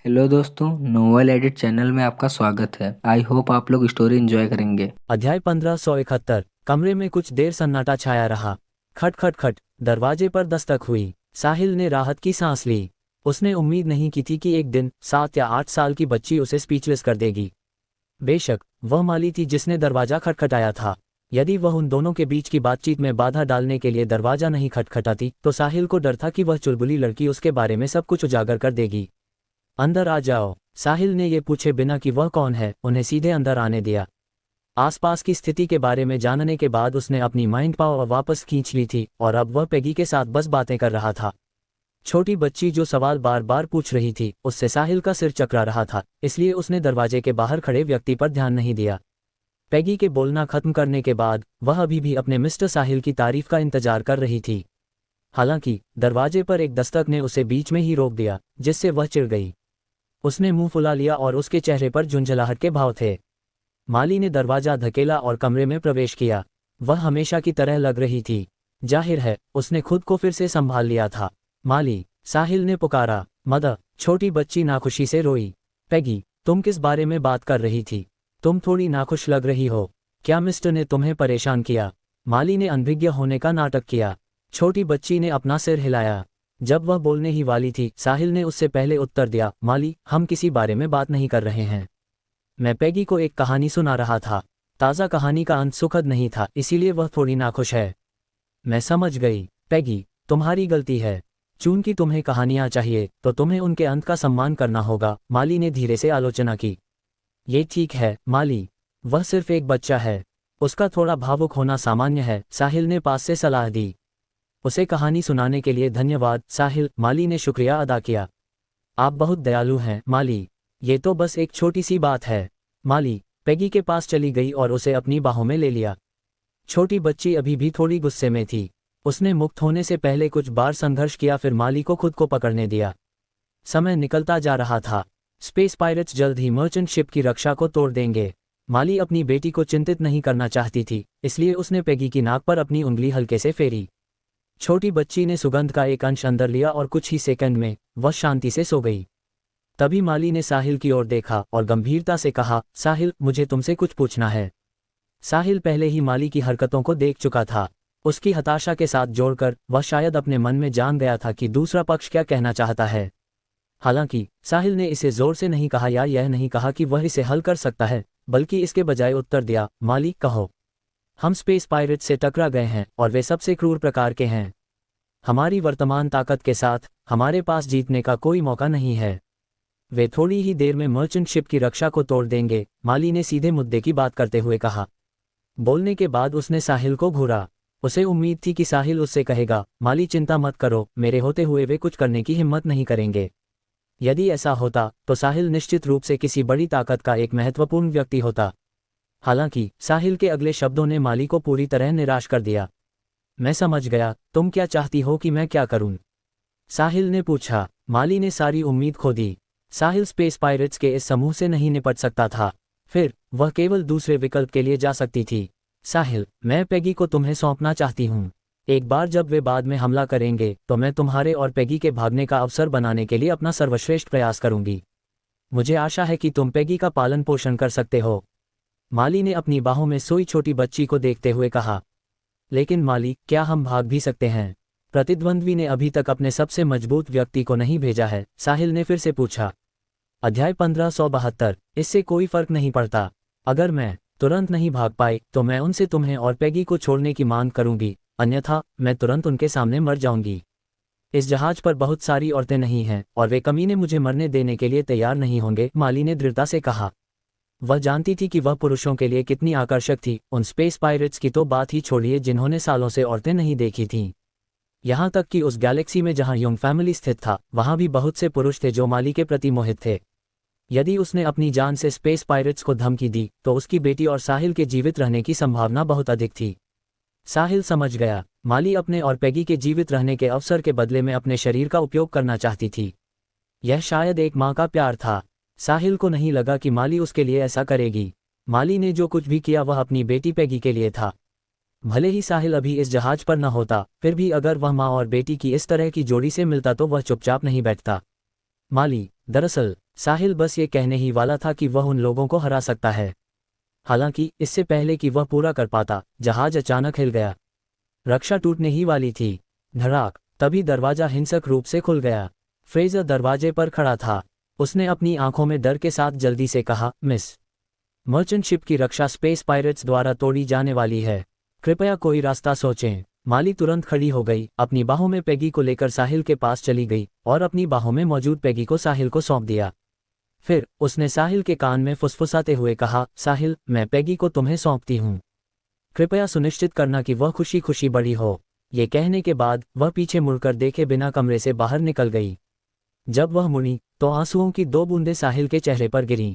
Hello दोस्तों, novel edit channel में आपका स्वागत है। आई होप आप लोग स्टोरी एंजॉय करेंगे। अध्याय 1571। कमरे में कुछ देर सन्नाटा छाया रहा। खट खट खट, दरवाजे पर दस्तक हुई। साहिल ने राहत की सांस ली। उसने उम्मीद नहीं की थी कि एक दिन 7 या 8 साल की बच्ची उसे स्पीचलेस कर देगी। बेशक वह माली थी जिसने दरवाजा खटखटाया था। यदि वह उन दोनों के बीच की बातचीत में बाधा डालने के लिए दरवाजा नहीं खटखटाती तो साहिल को डर था कि वह चुलबुली लड़की उसके बारे में सब कुछ उजागर कर देगी। अंदर आ जाओ। साहिल ने ये पूछे बिना कि वह कौन है उन्हें सीधे अंदर आने दिया। आसपास की स्थिति के बारे में जानने के बाद उसने अपनी माइंड पावर वापस खींच ली थी और अब वह पेगी के साथ बस बातें कर रहा था। छोटी बच्ची जो सवाल बार बार पूछ रही थी उससे साहिल का सिर चकरा रहा था, इसलिए उसने दरवाजे के बाहर खड़े व्यक्ति पर ध्यान नहीं दिया। पेगी के बोलना खत्म करने के बाद वह अभी भी अपने मिस्टर साहिल की तारीफ का इंतजार कर रही थी। हालांकि दरवाजे पर एक दस्तक ने उसे बीच में ही रोक दिया, जिससे वह चिढ़ गई। उसने मुंह फुला लिया और उसके चेहरे पर झुंझलाहट के भाव थे। माली ने दरवाजा धकेला और कमरे में प्रवेश किया। वह हमेशा की तरह लग रही थी। जाहिर है उसने खुद को फिर से संभाल लिया था। माली, साहिल ने पुकारा। मदर, छोटी बच्ची नाखुशी से रोई। पेगी, तुम किस बारे में बात कर रही थी? तुम थोड़ी नाखुश लग रही हो। क्या मिस्टर ने तुम्हें परेशान किया? माली ने अनभिज्ञ होने का नाटक किया। छोटी बच्ची ने अपना सिर हिलाया। जब वह बोलने ही वाली थी, साहिल ने उससे पहले उत्तर दिया, माली, हम किसी बारे में बात नहीं कर रहे हैं। मैं पेगी को एक कहानी सुना रहा था। ताज़ा कहानी का अंत सुखद नहीं था, इसीलिए वह थोड़ी नाखुश है। मैं समझ गई। पेगी, तुम्हारी गलती है। चूंकि तुम्हें कहानियां चाहिए तो तुम्हें उनके अंत का सम्मान करना होगा, माली ने धीरे से आलोचना की। ये ठीक है माली, वह सिर्फ एक बच्चा है। उसका थोड़ा भावुक होना सामान्य है, साहिल ने पास से सलाह दी। उसे कहानी सुनाने के लिए धन्यवाद साहिल, माली ने शुक्रिया अदा किया। आप बहुत दयालु हैं माली। ये तो बस एक छोटी सी बात है। माली पेगी के पास चली गई और उसे अपनी बाहों में ले लिया। छोटी बच्ची अभी भी थोड़ी गुस्से में थी। उसने मुक्त होने से पहले कुछ बार संघर्ष किया, फिर माली को खुद को पकड़ने दिया। समय निकलता जा रहा था। स्पेस पायरेट्स जल्द ही मर्चेंट शिप की रक्षा को तोड़ देंगे। माली अपनी बेटी को चिंतित नहीं करना चाहती थी, इसलिए उसने पेगी की नाक पर अपनी उंगली हल्के से फेरी। छोटी बच्ची ने सुगंध का एक अंश अंदर लिया और कुछ ही सेकंड में वह शांति से सो गई। तभी माली ने साहिल की ओर देखा और गंभीरता से कहा, साहिल, मुझे तुमसे कुछ पूछना है। साहिल पहले ही माली की हरकतों को देख चुका था। उसकी हताशा के साथ जोड़कर वह शायद अपने मन में जान गया था कि दूसरा पक्ष क्या कहना चाहता है। हालांकि साहिल ने इसे जोर से नहीं कहा या यह नहीं कहा कि वह इसे हल कर सकता है, बल्कि इसके बजाय उत्तर दिया, माली, कहो। हम स्पेस पायरेट से टकरा गए हैं और वे सबसे क्रूर प्रकार के हैं। हमारी वर्तमान ताकत के साथ हमारे पास जीतने का कोई मौका नहीं है। वे थोड़ी ही देर में मर्चेंट शिप की रक्षा को तोड़ देंगे, माली ने सीधे मुद्दे की बात करते हुए कहा। बोलने के बाद उसने साहिल को घूरा। उसे उम्मीद थी कि साहिल उससे कहेगा, माली, चिंता मत करो, मेरे होते हुए वे कुछ करने की हिम्मत नहीं करेंगे। यदि ऐसा होता तो साहिल निश्चित रूप से किसी बड़ी ताकत का एक महत्वपूर्ण व्यक्ति होता। हालांकि साहिल के अगले शब्दों ने माली को पूरी तरह निराश कर दिया। मैं समझ गया, तुम क्या चाहती हो कि मैं क्या करूं? साहिल ने पूछा। माली ने सारी उम्मीद खो दी। साहिल स्पेस पायरेट्स के इस समूह से नहीं निपट सकता था। फिर वह केवल दूसरे विकल्प के लिए जा सकती थी। साहिल, मैं पेगी को तुम्हें सौंपना चाहती हूँ। एक बार जब वे बाद में हमला करेंगे तो मैं तुम्हारे और पेगी के भागने का अवसर बनाने के लिए अपना सर्वश्रेष्ठ प्रयास करूंगी। मुझे आशा है कि तुम पेगी का पालन पोषण कर सकते हो। माली ने अपनी बाहों में सोई छोटी बच्ची को देखते हुए कहा। लेकिन माली, क्या हम भाग भी सकते हैं? प्रतिद्वंद्वी ने अभी तक अपने सबसे मजबूत व्यक्ति को नहीं भेजा है, साहिल ने फिर से पूछा। अध्याय 1572। इससे कोई फर्क नहीं पड़ता। अगर मैं तुरंत नहीं भाग पाई तो मैं उनसे तुम्हें और पेगी को छोड़ने की मांग करूंगी, अन्यथा मैं तुरंत उनके सामने मर जाऊंगी। इस जहाज पर बहुत सारी औरतें नहीं हैं और वे कमीने मुझे मरने देने के लिए तैयार नहीं होंगे, माली ने दृढ़ता से कहा। वह जानती थी कि वह पुरुषों के लिए कितनी आकर्षक थी। उन स्पेस पायरेट्स की तो बात ही छोड़िए जिन्होंने सालों से औरतें नहीं देखी थीं। यहाँ तक कि उस गैलेक्सी में जहाँ यंग फैमिली स्थित था, वहाँ भी बहुत से पुरुष थे जो माली के प्रति मोहित थे। यदि उसने अपनी जान से स्पेस पायरेट्स को धमकी दी तो उसकी बेटी और साहिल के जीवित रहने की संभावना बहुत अधिक थी। साहिल समझ गया, माली अपने और पेगी के जीवित रहने के अवसर के बदले में अपने शरीर का उपयोग करना चाहती थी। यह शायद एक माँ का प्यार था। साहिल को नहीं लगा कि माली उसके लिए ऐसा करेगी। माली ने जो कुछ भी किया वह अपनी बेटी पेगी के लिए था। भले ही साहिल अभी इस जहाज पर न होता, फिर भी अगर वह माँ और बेटी की इस तरह की जोड़ी से मिलता तो वह चुपचाप नहीं बैठता। माली, दरअसल साहिल बस ये कहने ही वाला था कि वह उन लोगों को हरा सकता है। हालांकि इससे पहले कि वह पूरा कर पाता, जहाज अचानक हिल गया। रक्षा टूटने ही वाली थी। धड़ाक, तभी दरवाजा हिंसक रूप से खुल गया। फ्रेजर दरवाजे पर खड़ा था। उसने अपनी आंखों में डर के साथ जल्दी से कहा, मिस, मर्चेंट शिप की रक्षा स्पेस पायरेट्स द्वारा तोड़ी जाने वाली है। कृपया कोई रास्ता सोचें। माली तुरंत खड़ी हो गई, अपनी बाहों में पैगी को लेकर साहिल के पास चली गई और अपनी बाहों में मौजूद पैगी को साहिल को सौंप दिया। फिर उसने साहिल के कान में फुसफुसाते हुए कहा, साहिल, मैं पैगी को तुम्हें सौंपती हूँ। कृपया सुनिश्चित करना कि वह खुशी खुशी बड़ी हो। ये कहने के बाद वह पीछे मुड़कर देखे बिना कमरे से बाहर निकल गई। जब वह मुड़ी तो आंसुओं की 2 बूंदें साहिल के चेहरे पर गिरीं।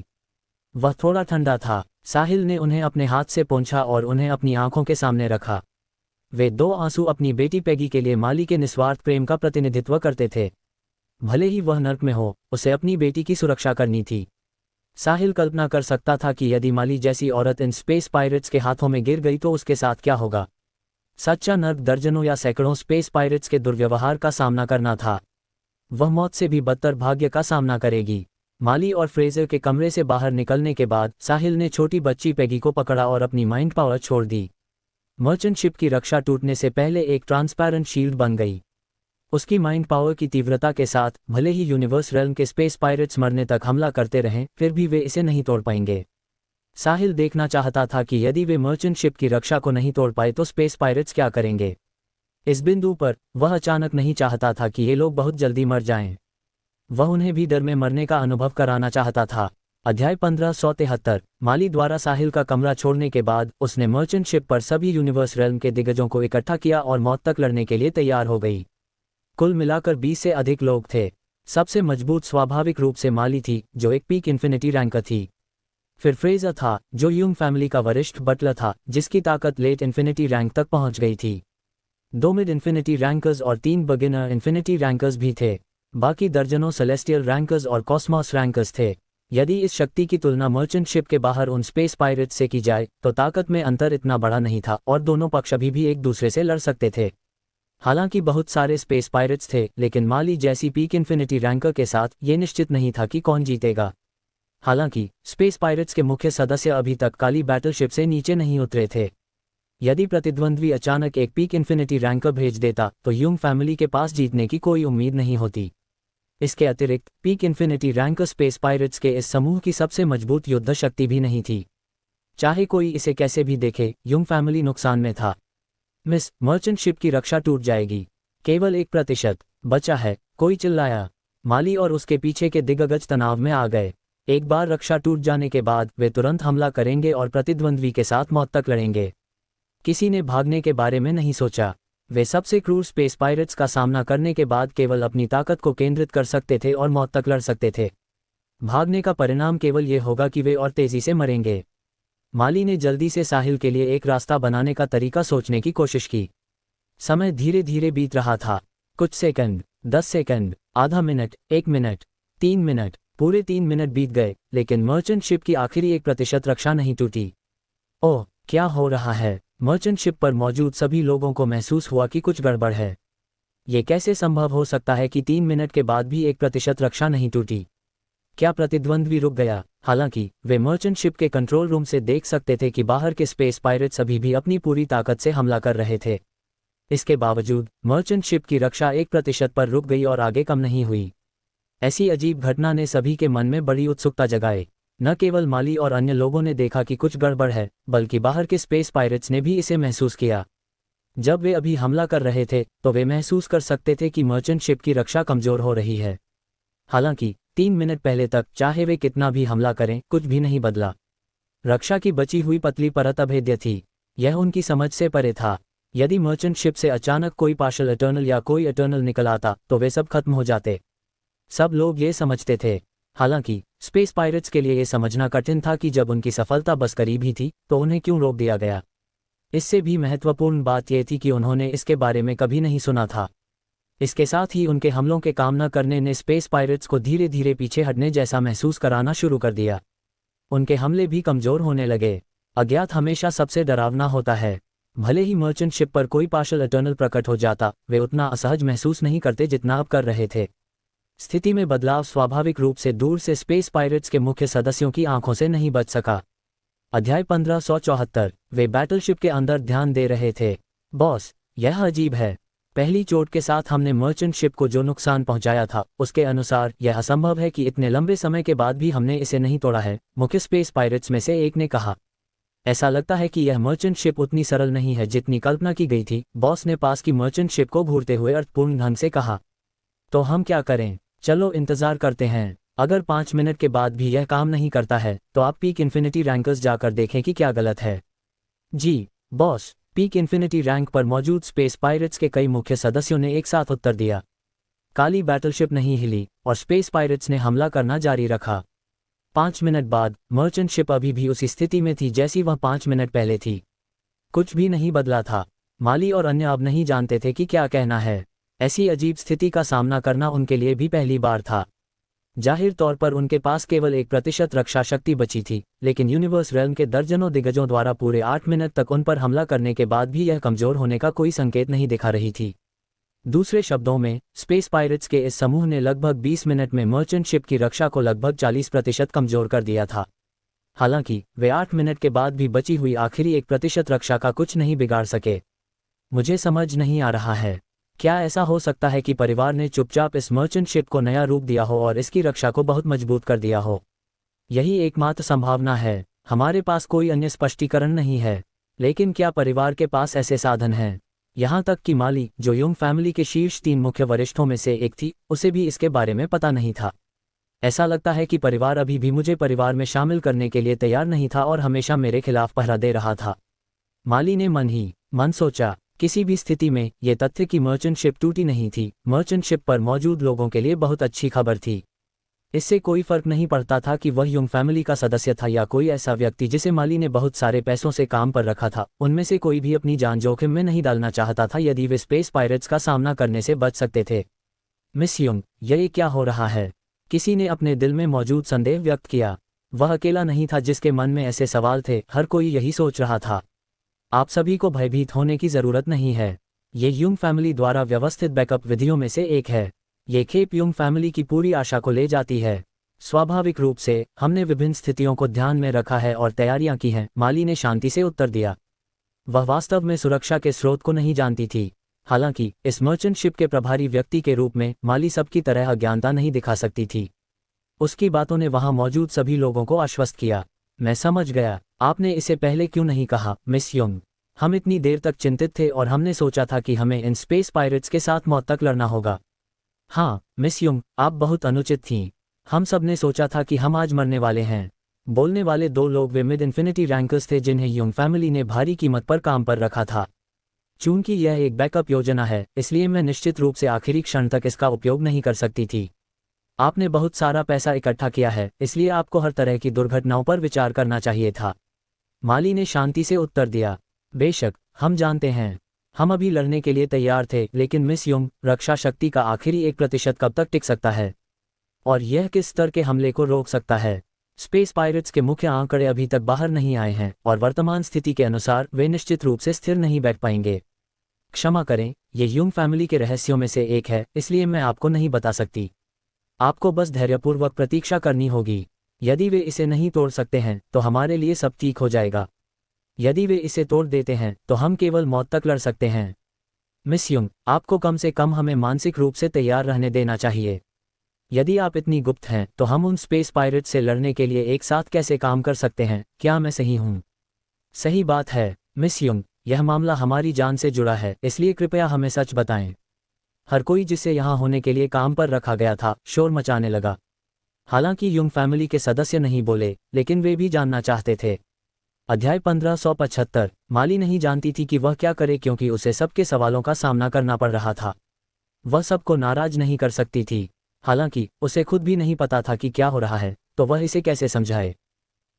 वह थोड़ा ठंडा था। साहिल ने उन्हें अपने हाथ से पोंछा और उन्हें अपनी आंखों के सामने रखा। वे 2 आंसू अपनी बेटी पैगी के लिए माली के निस्वार्थ प्रेम का प्रतिनिधित्व करते थे। भले ही वह नर्क में हो, उसे अपनी बेटी की सुरक्षा करनी थी। साहिल कल्पना कर सकता था कि यदि माली जैसी औरत इन स्पेस पायरेट्स के हाथों में गिर गई तो उसके साथ क्या होगा। सच्चा नर्क दर्जनों या सैकड़ों स्पेस पायरेट्स के दुर्व्यवहार का सामना करना था। वह मौत से भी बदतर भाग्य का सामना करेगी। माली और फ्रेजर के कमरे से बाहर निकलने के बाद साहिल ने छोटी बच्ची पैगी को पकड़ा और अपनी माइंड पावर छोड़ दी। मर्चेंट शिप की रक्षा टूटने से पहले एक ट्रांसपेरेंट शील्ड बन गई। उसकी माइंड पावर की तीव्रता के साथ भले ही यूनिवर्स रेल्म के स्पेस पायरेट्स मरने तक हमला करते रहें, फिर भी वे इसे नहीं तोड़ पाएंगे। साहिल देखना चाहता था कि यदि वे मर्चेंट शिप की रक्षा को नहीं तोड़ पाए तो स्पेस पायरेट्स क्या करेंगे। इस बिंदु पर वह अचानक नहीं चाहता था कि ये लोग बहुत जल्दी मर जाएं। वह उन्हें भी डर में मरने का अनुभव कराना चाहता था। अध्याय 1573। माली द्वारा साहिल का कमरा छोड़ने के बाद उसने मर्चेंट शिप पर सभी यूनिवर्स रेल्म के दिग्गजों को इकट्ठा किया और मौत तक लड़ने के लिए तैयार हो गई। कुल मिलाकर 20 से अधिक लोग थे। सबसे मजबूत स्वाभाविक रूप से माली थी, जो एक पीक इन्फिनिटी रैंकर थी। फिर फ्रेजर था, जो यूंग फैमिली का वरिष्ठ बटलर था, जिसकी ताकत लेट इन्फिनिटी रैंक तक पहुंच गई थी। 2 मिड इन्फिनिटी रैंकर्स और 3 बिगिनर इन्फिनिटी रैंकर्स भी थे। बाकी दर्जनों सेलेस्टियल रैंकर्स और कॉस्मॉस रैंकर्स थे। यदि इस शक्ति की तुलना मर्चेंट शिप के बाहर उन स्पेस पायरेट्स से की जाए तो ताकत में अंतर इतना बड़ा नहीं था और दोनों पक्ष अभी भी एक दूसरे से लड़ सकते थे। हालांकि बहुत सारे स्पेस पायरेट्स थे, लेकिन माली जैसी पीक इन्फिनिटी रैंकर के साथ ये निश्चित नहीं था कि कौन जीतेगा। हालांकि स्पेस पायरेट्स के मुख्य सदस्य अभी तक काली बैटलशिप से नीचे नहीं उतरे थे। यदि प्रतिद्वंद्वी अचानक एक पीक इन्फिनिटी रैंकर भेज देता तो यूंग फैमिली के पास जीतने की कोई उम्मीद नहीं होती। इसके अतिरिक्त peak infinity ranker space pirates के इस समूह की सबसे मजबूत युद्ध शक्ति भी नहीं थी। चाहे कोई इसे कैसे भी देखे, यूंग फैमिली नुकसान में था। मिस, मर्चेंट शिप की रक्षा टूट जाएगी। केवल 1% बचा है, कोई चिल्लाया। माली और उसके पीछे के दिग्गज तनाव में आ गए। एक बार रक्षा टूट जाने के बाद वे तुरंत हमला करेंगे और प्रतिद्वंद्वी के साथ मौत तक लड़ेंगे। किसी ने भागने के बारे में नहीं सोचा। वे सबसे क्रूर स्पेस पायरेट्स का सामना करने के बाद केवल अपनी ताकत को केंद्रित कर सकते थे और मौत तक लड़ सकते थे। भागने का परिणाम केवल ये होगा कि वे और तेजी से मरेंगे। माली ने जल्दी से साहिल के लिए एक रास्ता बनाने का तरीका सोचने की कोशिश की। समय धीरे धीरे बीत रहा था। कुछ सेकंड, 10 सेकंड, आधा मिनट, 1 मिनट, 3 मिनट, पूरे 3 मिनट बीत गए, लेकिन मर्चेंट शिप की आखिरी 1% रक्षा नहीं टूटी। ओह, क्या हो रहा है? मर्चेंट शिप पर मौजूद सभी लोगों को महसूस हुआ कि कुछ गड़बड़ है। ये कैसे संभव हो सकता है कि 3 मिनट के बाद भी 1% रक्षा नहीं टूटी? क्या प्रतिद्वंद्वी रुक गया? हालांकि वे मर्चेंट शिप के कंट्रोल रूम से देख सकते थे कि बाहर के स्पेस पायरेट्स अभी भी अपनी पूरी ताकत से हमला कर रहे थे। इसके बावजूद मर्चेंट शिप की रक्षा 1% पर रुक गई और आगे कम नहीं हुई। ऐसी अजीब घटना ने सभी के मन में बड़ी उत्सुकता जगाई। न केवल माली और अन्य लोगों ने देखा कि कुछ गड़बड़ है, बल्कि बाहर के स्पेस पायरेट्स ने भी इसे महसूस किया। जब वे अभी हमला कर रहे थे तो वे महसूस कर सकते थे कि मर्चेंट शिप की रक्षा कमजोर हो रही है। हालांकि 3 मिनट पहले तक चाहे वे कितना भी हमला करें, कुछ भी नहीं बदला। रक्षा की बची हुई पतली परत अभेद्य थी। यह उनकी समझ से परे था। यदि मर्चेंट शिप से अचानक कोई पार्शल इटर्नल या कोई इटर्नल निकल आता तो वे सब खत्म हो जाते। सब लोग ये समझते थे। हालांकि स्पेस पायरेट्स के लिए ये समझना कठिन था कि जब उनकी सफलता बस करीब ही थी तो उन्हें क्यों रोक दिया गया। इससे भी महत्वपूर्ण बात यह थी कि उन्होंने इसके बारे में कभी नहीं सुना था। इसके साथ ही उनके हमलों के काम न करने ने स्पेस पायरेट्स को धीरे धीरे पीछे हटने जैसा महसूस कराना शुरू कर दिया। उनके हमले भी कमजोर होने लगे। अज्ञात हमेशा सबसे डरावना होता है। भले ही मर्चेंट शिप पर कोई पार्शल इटर्नल प्रकट हो जाता, वे उतना असहज महसूस नहीं करते जितना अब कर रहे थे। स्थिति में बदलाव स्वाभाविक रूप से दूर से स्पेस पायरेट्स के मुख्य सदस्यों की आंखों से नहीं बच सका। अध्याय 1574। वे बैटलशिप के अंदर ध्यान दे रहे थे। बॉस, यह अजीब है। पहली चोट के साथ हमने मर्चेंट शिप को जो नुकसान पहुंचाया था, उसके अनुसार यह असंभव है कि इतने लंबे समय के बाद भी हमने इसे नहीं तोड़ा है, मुख्य स्पेस पायरेट्स में से एक ने कहा। ऐसा लगता है कि यह मर्चेंट शिप उतनी सरल नहीं है जितनी कल्पना की गई थी, बॉस ने पास की मर्चेंट शिप को घूरते हुए अर्थपूर्ण ढंग से कहा। तो हम क्या करें? चलो इंतजार करते हैं। अगर 5 मिनट के बाद भी यह काम नहीं करता है तो आप पीक इन्फिनिटी रैंकर्स जाकर देखें कि क्या गलत है। जी बॉस। पीक इन्फिनिटी रैंक पर मौजूद स्पेस पायरेट्स के कई मुख्य सदस्यों ने एक साथ उत्तर दिया। काली बैटलशिप नहीं हिली और स्पेस पायरेट्स ने हमला करना जारी रखा। 5 मिनट बाद मर्चेंट शिप अभी भी उसी स्थिति में थी जैसी वह 5 मिनट पहले थी। कुछ भी नहीं बदला था। माली और अन्य अब नहीं जानते थे कि क्या कहना है। ऐसी अजीब स्थिति का सामना करना उनके लिए भी पहली बार था। जाहिर तौर पर उनके पास केवल 1% रक्षा शक्ति बची थी, लेकिन यूनिवर्स रेल्म के दर्जनों दिग्गजों द्वारा पूरे 8 मिनट तक उन पर हमला करने के बाद भी यह कमजोर होने का कोई संकेत नहीं दिखा रही थी। दूसरे शब्दों में, स्पेस पायरेट्स के इस समूह ने लगभग 20 मिनट में मर्चेंट शिप की रक्षा को लगभग 40% कमजोर कर दिया था। हालांकि वे 8 मिनट के बाद भी बची हुई आखिरी 1% रक्षा का कुछ नहीं बिगाड़ सके। मुझे समझ नहीं आ रहा है, क्या ऐसा हो सकता है कि परिवार ने चुपचाप इस मर्चेंट शिप को नया रूप दिया हो और इसकी रक्षा को बहुत मजबूत कर दिया हो? यही एकमात्र संभावना है। हमारे पास कोई अन्य स्पष्टीकरण नहीं है। लेकिन क्या परिवार के पास ऐसे साधन हैं? यहाँ तक कि माली, जो युंग फैमिली के शीर्ष 3 मुख्य वरिष्ठों में से एक थी, उसे भी इसके बारे में पता नहीं था। ऐसा लगता है कि परिवार अभी भी मुझे परिवार में शामिल करने के लिए तैयार नहीं था और हमेशा मेरे खिलाफ पहरा दे रहा था। माली ने मन ही मन सोचा। किसी भी स्थिति में ये तथ्य कि मर्चेंट शिप टूटी नहीं थी, मर्चेंट शिप पर मौजूद लोगों के लिए बहुत अच्छी खबर थी। इससे कोई फर्क नहीं पड़ता था कि वह युंग फैमिली का सदस्य था या कोई ऐसा व्यक्ति जिसे माली ने बहुत सारे पैसों से काम पर रखा था। उनमें से कोई भी अपनी जान जोखिम में नहीं डालना चाहता था यदि वे स्पेस पायरेट्स का सामना करने से बच सकते थे। मिस युंग, ये क्या हो रहा है? किसी ने अपने दिल में मौजूद संदेह व्यक्त किया। वह अकेला नहीं था जिसके मन में ऐसे सवाल थे, हर कोई यही सोच रहा था। आप सभी को भयभीत होने की जरूरत नहीं है। ये युंग फैमिली द्वारा व्यवस्थित बैकअप विधियों में से एक है। ये खेप युंग फैमिली की पूरी आशा को ले जाती है। स्वाभाविक रूप से हमने विभिन्न स्थितियों को ध्यान में रखा है और तैयारियां की हैं, माली ने शांति से उत्तर दिया। वह वास्तव में सुरक्षा के स्रोत को नहीं जानती थी। हालांकि इस मर्चेंट शिप के प्रभारी व्यक्ति के रूप में माली सबकी तरह अज्ञानता नहीं दिखा सकती थी। उसकी बातों ने वहां मौजूद सभी लोगों को आश्वस्त किया। मैं समझ गया। आपने इसे पहले क्यों नहीं कहा, मिस युंग? हम इतनी देर तक चिंतित थे और हमने सोचा था कि हमें इन स्पेस पायरेट्स के साथ मौत तक लड़ना होगा। हाँ मिस युंग, आप बहुत अनुचित थीं। हम सब ने सोचा था कि हम आज मरने वाले हैं। बोलने वाले 2 लोग वे मिड इन्फिनिटी रैंकर्स थे जिन्हें युंग फैमिली ने भारी कीमत पर काम पर रखा था। चूंकि यह एक बैकअप योजना है, इसलिए मैं निश्चित रूप से आखिरी क्षण तक इसका उपयोग नहीं कर सकती थी। आपने बहुत सारा पैसा इकट्ठा किया है, इसलिए आपको हर तरह की दुर्घटनाओं पर विचार करना चाहिए था। माली ने शांति से उत्तर दिया। बेशक, हम जानते हैं। हम अभी लड़ने के लिए तैयार थे, लेकिन मिस युंग, रक्षा शक्ति का आखिरी 1% कब तक टिक सकता है? और यह किस स्तर के हमले को रोक सकता है? स्पेस पायरेट्स के मुख्य आंकड़े अभी तक बाहर नहीं आए हैं और वर्तमान स्थिति के अनुसार वे निश्चित रूप से स्थिर नहीं बैठ पाएंगे। क्षमा करें, ये युंग फैमिली के रहस्यों में से एक है, इसलिए मैं आपको नहीं बता सकती। आपको बस धैर्यपूर्वक प्रतीक्षा करनी होगी। यदि वे इसे नहीं तोड़ सकते हैं तो हमारे लिए सब ठीक हो जाएगा। यदि वे इसे तोड़ देते हैं तो हम केवल मौत तक लड़ सकते हैं। मिस युंग, आपको कम से कम हमें मानसिक रूप से तैयार रहने देना चाहिए। यदि आप इतनी गुप्त हैं तो हम उन स्पेस पायरेट से लड़ने के लिए एक साथ कैसे काम कर सकते हैं? क्या मैं सही हूँ? सही बात है मिस युंग, यह मामला हमारी जान से जुड़ा है, इसलिए कृपया हमें सच बताएं। हर कोई जिसे यहाँ होने के लिए काम पर रखा गया था शोर मचाने लगा। हालांकि युंग फैमिली के सदस्य नहीं बोले, लेकिन वे भी जानना चाहते थे। अध्याय 1575। माली नहीं जानती थी कि वह क्या करे क्योंकि उसे सबके सवालों का सामना करना पड़ रहा था। वह सबको नाराज नहीं कर सकती थी। हालांकि उसे खुद भी नहीं पता था कि क्या हो रहा है, तो वह इसे कैसे समझाए।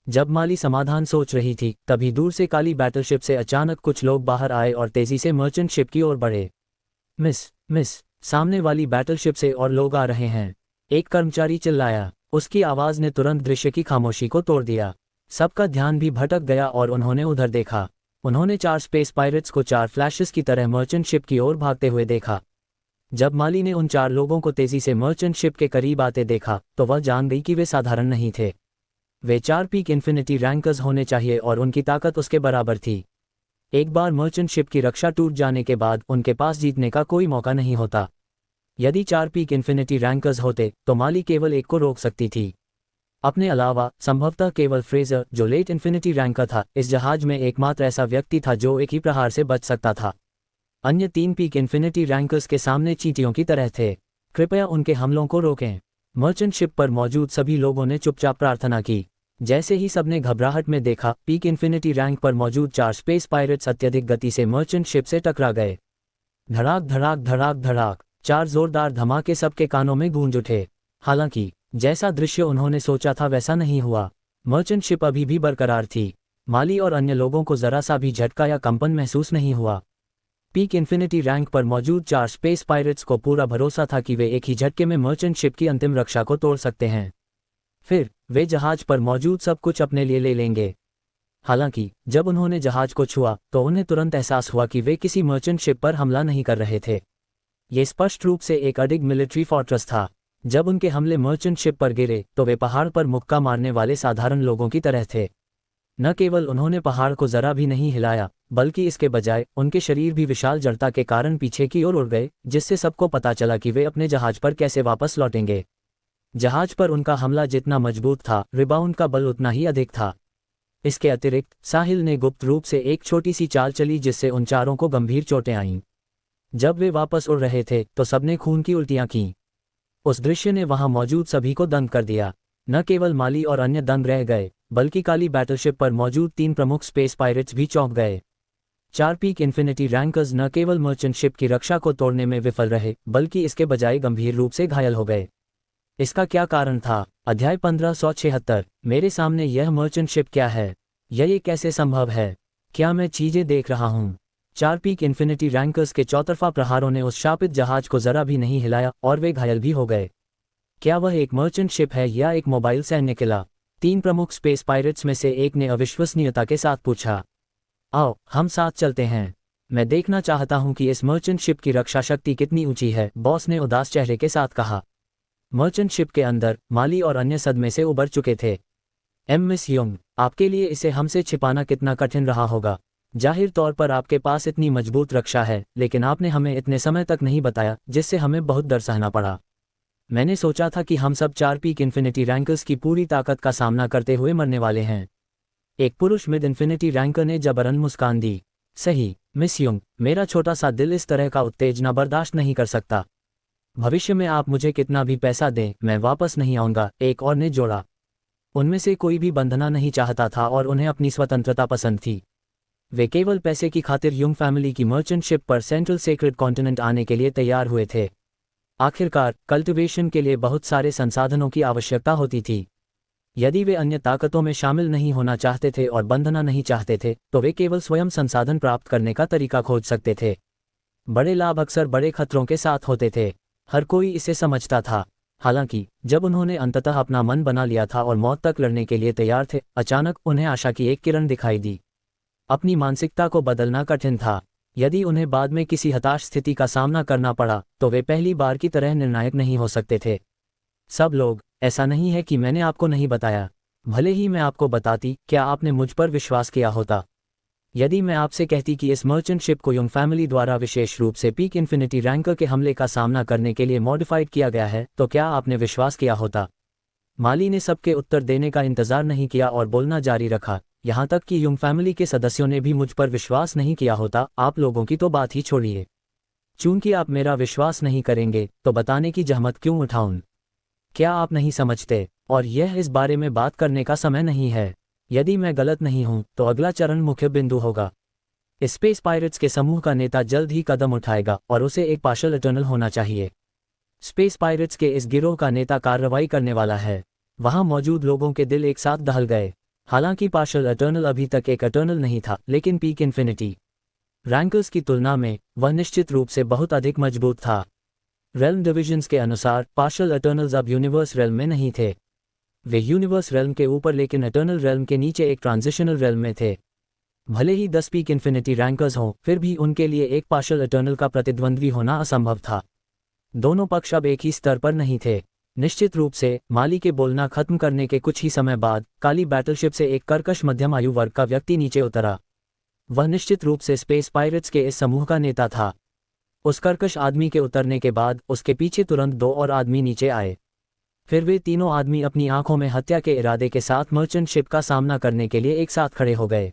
जब माली समाधान सोच रही थी, तभी दूर से काली बैटलशिप से अचानक कुछ लोग बाहर आए और तेजी से मर्चेंट शिप की ओर बढ़े। मिस, सामने वाली बैटलशिप से और लोग आ रहे हैं, एक कर्मचारी चिल्लाया। उसकी आवाज ने तुरंत दृश्य की खामोशी को तोड़ दिया। सबका ध्यान भी भटक गया और उन्होंने उधर देखा। उन्होंने 4 स्पेस पायरेट्स को 4 फ्लैशेस की तरह मर्चेंट शिप की ओर भागते हुए देखा। जब माली ने उन 4 लोगों को तेजी से मर्चेंट शिप के करीब आते देखा तो वह जान गई कि वे साधारण नहीं थे। वे 4 पीक इन्फिनिटी रैंकर्स होने चाहिए और उनकी ताकत उसके बराबर थी। एक बार मर्चेंट शिप की रक्षा टूट जाने के बाद उनके पास जीतने का कोई मौका नहीं होता। यदि 4 पीक इन्फिनिटी रैंकर्स होते तो माली केवल एक को रोक सकती थी। अपने अलावा संभवतः केवल फ्रेजर, जो लेट इन्फिनिटी रैंकर था, इस जहाज में एकमात्र ऐसा व्यक्ति था जो एक ही प्रहार से बच सकता था। अन्य 3 पीक इन्फिनिटी रैंकर्स के सामने चींटियों की तरह थे। कृपया उनके हमलों को रोकें। मर्चेंट शिप पर मौजूद सभी लोगों ने चुपचाप प्रार्थना की। जैसे ही सबने घबराहट में देखा, पीक इन्फिनिटी रैंक पर मौजूद 4 स्पेस पायरेट्स अत्यधिक गति से मर्चेंट शिप से टकरा गए। धड़ाक धड़ाक धड़ाक धड़ाक 4 जोरदार धमाके सबके कानों में गूंज उठे। हालांकि जैसा दृश्य उन्होंने सोचा था वैसा नहीं हुआ। मर्चेंट शिप अभी भी बरकरार थी। माली और अन्य लोगों को जरा सा भी झटका या कंपन महसूस नहीं हुआ। पीक इन्फिनिटी रैंक पर मौजूद 4 स्पेस पायरेट्स को पूरा भरोसा था कि वे एक ही झटके में मर्चेंट शिप की अंतिम रक्षा को तोड़ सकते हैं। फिर वे जहाज पर मौजूद सब कुछ अपने लिए ले लेंगे। हालांकि जब उन्होंने जहाज को छुआ तो उन्हें तुरंत एहसास हुआ कि वे किसी मर्चेंट शिप पर हमला नहीं कर रहे थे। ये स्पष्ट रूप से एक अडिग मिलिट्री फोर्ट्रेस था। जब उनके हमले मर्चेंट शिप पर गिरे तो वे पहाड़ पर मुक्का मारने वाले साधारण लोगों की तरह थे। न केवल उन्होंने पहाड़ को जरा भी नहीं हिलाया, बल्कि इसके बजाय उनके शरीर भी विशाल जड़ता के कारण पीछे की ओर उड़ गए, जिससे सबको पता चला कि वे अपने जहाज पर कैसे वापस लौटेंगे। जहाज पर उनका हमला जितना मजबूत था, रिबाउंड का बल उतना ही अधिक था। इसके अतिरिक्त साहिल ने गुप्त रूप से एक छोटी सी चाल चली जिससे उन चारों को गंभीर चोटें आईं। जब वे वापस उड़ रहे थे तो सबने खून की उल्टियां कीं। उस दृश्य ने वहां मौजूद सभी को दंग कर दिया। न केवल माली और अन्य दंग रह गए, बल्कि काली बैटलशिप पर मौजूद 3 प्रमुख स्पेस पायरेट्स भी चौंक गए। 4 पीक इन्फिनिटी रैंकर्स न केवल मर्चेंट शिप की रक्षा को तोड़ने में विफल रहे, बल्कि इसके बजाय गंभीर रूप से घायल हो गए। इसका क्या कारण था? अध्याय 1576। मेरे सामने यह मर्चेंट शिप क्या है? ये कैसे संभव है? क्या मैं चीजें देख रहा हूँ? 4 पीक इन्फिनिटी रैंकर्स के चौतरफा प्रहारों ने उस शापित जहाज को जरा भी नहीं हिलाया और वे घायल भी हो गए। क्या वह एक मर्चेंट शिप है या एक मोबाइल सैन्य किला? 3 प्रमुख स्पेस पायरेट्स में से एक ने अविश्वसनीयता के साथ पूछा। आओ हम साथ चलते हैं। मैं देखना चाहता हूं कि इस मर्चेंट शिप की रक्षा शक्ति कितनी ऊंची है, बॉस ने उदास चेहरे के साथ कहा। मर्चेंट शिप के अंदर माली और अन्य सदमे से उबर चुके थे। मिस यंग, आपके लिए इसे हमसे छिपाना कितना कठिन रहा होगा। जाहिर तौर पर आपके पास इतनी मजबूत रक्षा है, लेकिन आपने हमें इतने समय तक नहीं बताया, जिससे हमें बहुत डर सहना पड़ा। मैंने सोचा था कि हम सब 4 पीक इन्फिनिटी रैंकर्स की पूरी ताकत का सामना करते हुए मरने वाले हैं। एक पुरुष मिड इन्फिनिटी रैंकर ने जबरन मुस्कान दी। सही मिस यंग, मेरा छोटा सा दिल इस तरह का उत्तेजना बर्दाश्त नहीं कर सकता। भविष्य में आप मुझे कितना भी पैसा दें, मैं वापस नहीं आऊंगा, एक और ने जोड़ा। उनमें से कोई भी बंधना नहीं चाहता था और उन्हें अपनी स्वतंत्रता पसंद थी। वे केवल पैसे की खातिर युंग फैमिली की मर्चेंट शिप पर सेंट्रल सेक्रेड कॉन्टिनेंट आने के लिए तैयार हुए थे। आखिरकार कल्टिवेशन के लिए बहुत सारे संसाधनों की आवश्यकता होती थी। यदि वे अन्य ताकतों में शामिल नहीं होना चाहते थे और बंधना नहीं चाहते थे, तो वे केवल स्वयं संसाधन प्राप्त करने का तरीका खोज सकते थे। बड़े लाभ अक्सर बड़े खतरों के साथ होते थे। हर कोई इसे समझता था। हालांकि जब उन्होंने अंततः अपना मन बना लिया था और मौत तक लड़ने के लिए तैयार थे, अचानक उन्हें आशा की एक किरण दिखाई दी। अपनी मानसिकता को बदलना कठिन था। यदि उन्हें बाद में किसी हताश स्थिति का सामना करना पड़ा तो वे पहली बार की तरह निर्णायक नहीं हो सकते थे। सब लोग, ऐसा नहीं है कि मैंने आपको नहीं बताया। भले ही मैं आपको बताती, क्या आपने मुझ पर विश्वास किया होता? यदि मैं आपसे कहती कि इस मर्चेंट शिप को युंग फैमिली द्वारा विशेष रूप से पीक इन्फिनिटी रैंकर के हमले का सामना करने के लिए मॉडिफाइड किया गया है, तो क्या आपने विश्वास किया होता? माली ने सबके उत्तर देने का इंतजार नहीं किया और बोलना जारी रखा। यहाँ तक कि युंग फैमिली के सदस्यों ने भी मुझ पर विश्वास नहीं किया होता। आप लोगों की तो बात ही छोड़िए। चूंकि आप मेरा विश्वास नहीं करेंगे, तो बताने की जहमत क्यों उठाऊं? क्या आप नहीं समझते? और यह इस बारे में बात करने का समय नहीं है। यदि मैं गलत नहीं हूं, तो अगला चरण मुख्य बिंदु होगा। स्पेस पायरेट्स के समूह का नेता जल्द ही कदम उठाएगा और उसे एक पार्शल इटर्नल होना चाहिए। स्पेस पायरेट्स के इस गिरोह का नेता कार्रवाई करने वाला है। वहां मौजूद लोगों के दिल एक साथ दहल गए। हालांकि पार्शल इटर्नल अभी तक एक इटर्नल नहीं था, लेकिन पीक इन्फिनिटी रैंकर्स की तुलना में वह निश्चित रूप से बहुत अधिक मजबूत था। रेल्म डिविजन्स के अनुसार पार्शल इटर्नल्स अब यूनिवर्स रेल्म में नहीं थे। वे यूनिवर्स रेल्म के ऊपर लेकिन इटर्नल रेल्म के नीचे एक ट्रांजिशनल रेल्म में थे। भले ही 10 पीक इन्फिनिटी रैंकर्स हों, फिर भी उनके लिए एक पार्शल इटर्नल का प्रतिद्वंद्वी होना असंभव था। दोनों पक्ष अब एक ही स्तर पर नहीं थे। निश्चित रूप से माली के बोलना खत्म करने के कुछ ही समय बाद काली बैटलशिप से एक कर्कश मध्यम आयु वर्ग का व्यक्ति नीचे उतरा। वह निश्चित रूप से स्पेस पायरेट्स के इस समूह का नेता था। उस कर्कश आदमी के उतरने के बाद उसके पीछे तुरंत 2 और आदमी नीचे आए। फिर वे तीनों आदमी अपनी आंखों में हत्या के इरादे के साथ मर्चेंट शिप का सामना करने के लिए एक साथ खड़े हो गए।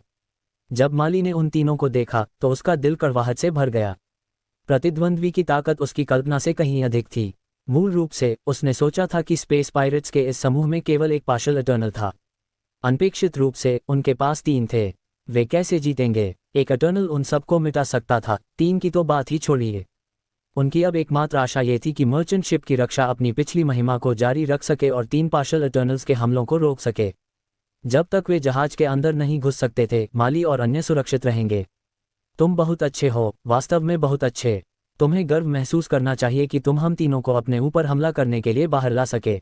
जब माली ने उन तीनों को देखा तो उसका दिल कड़वाहट से भर गया। प्रतिद्वंद्वी की ताकत उसकी कल्पना से कहीं अधिक थी। मूल रूप से उसने सोचा था कि स्पेस पायरेट्स के इस समूह में केवल एक पार्शियल इटर्नल था। अनपेक्षित रूप से उनके पास 3 थे। वे कैसे जीतेंगे? एक इटर्नल उन सबको मिटा सकता था, 3 की तो बात ही छोड़िए। उनकी अब एकमात्र आशा ये थी कि मर्चेंट शिप की रक्षा अपनी पिछली महिमा को जारी रख सके और 3 पार्शियल इटर्नल्स के हमलों को रोक सके। जब तक वे जहाज के अंदर नहीं घुस सकते थे, माली और अन्य सुरक्षित रहेंगे। तुम बहुत अच्छे हो, वास्तव में बहुत अच्छे। तुम्हें गर्व महसूस करना चाहिए कि तुम हम तीनों को अपने ऊपर हमला करने के लिए बाहर ला सके।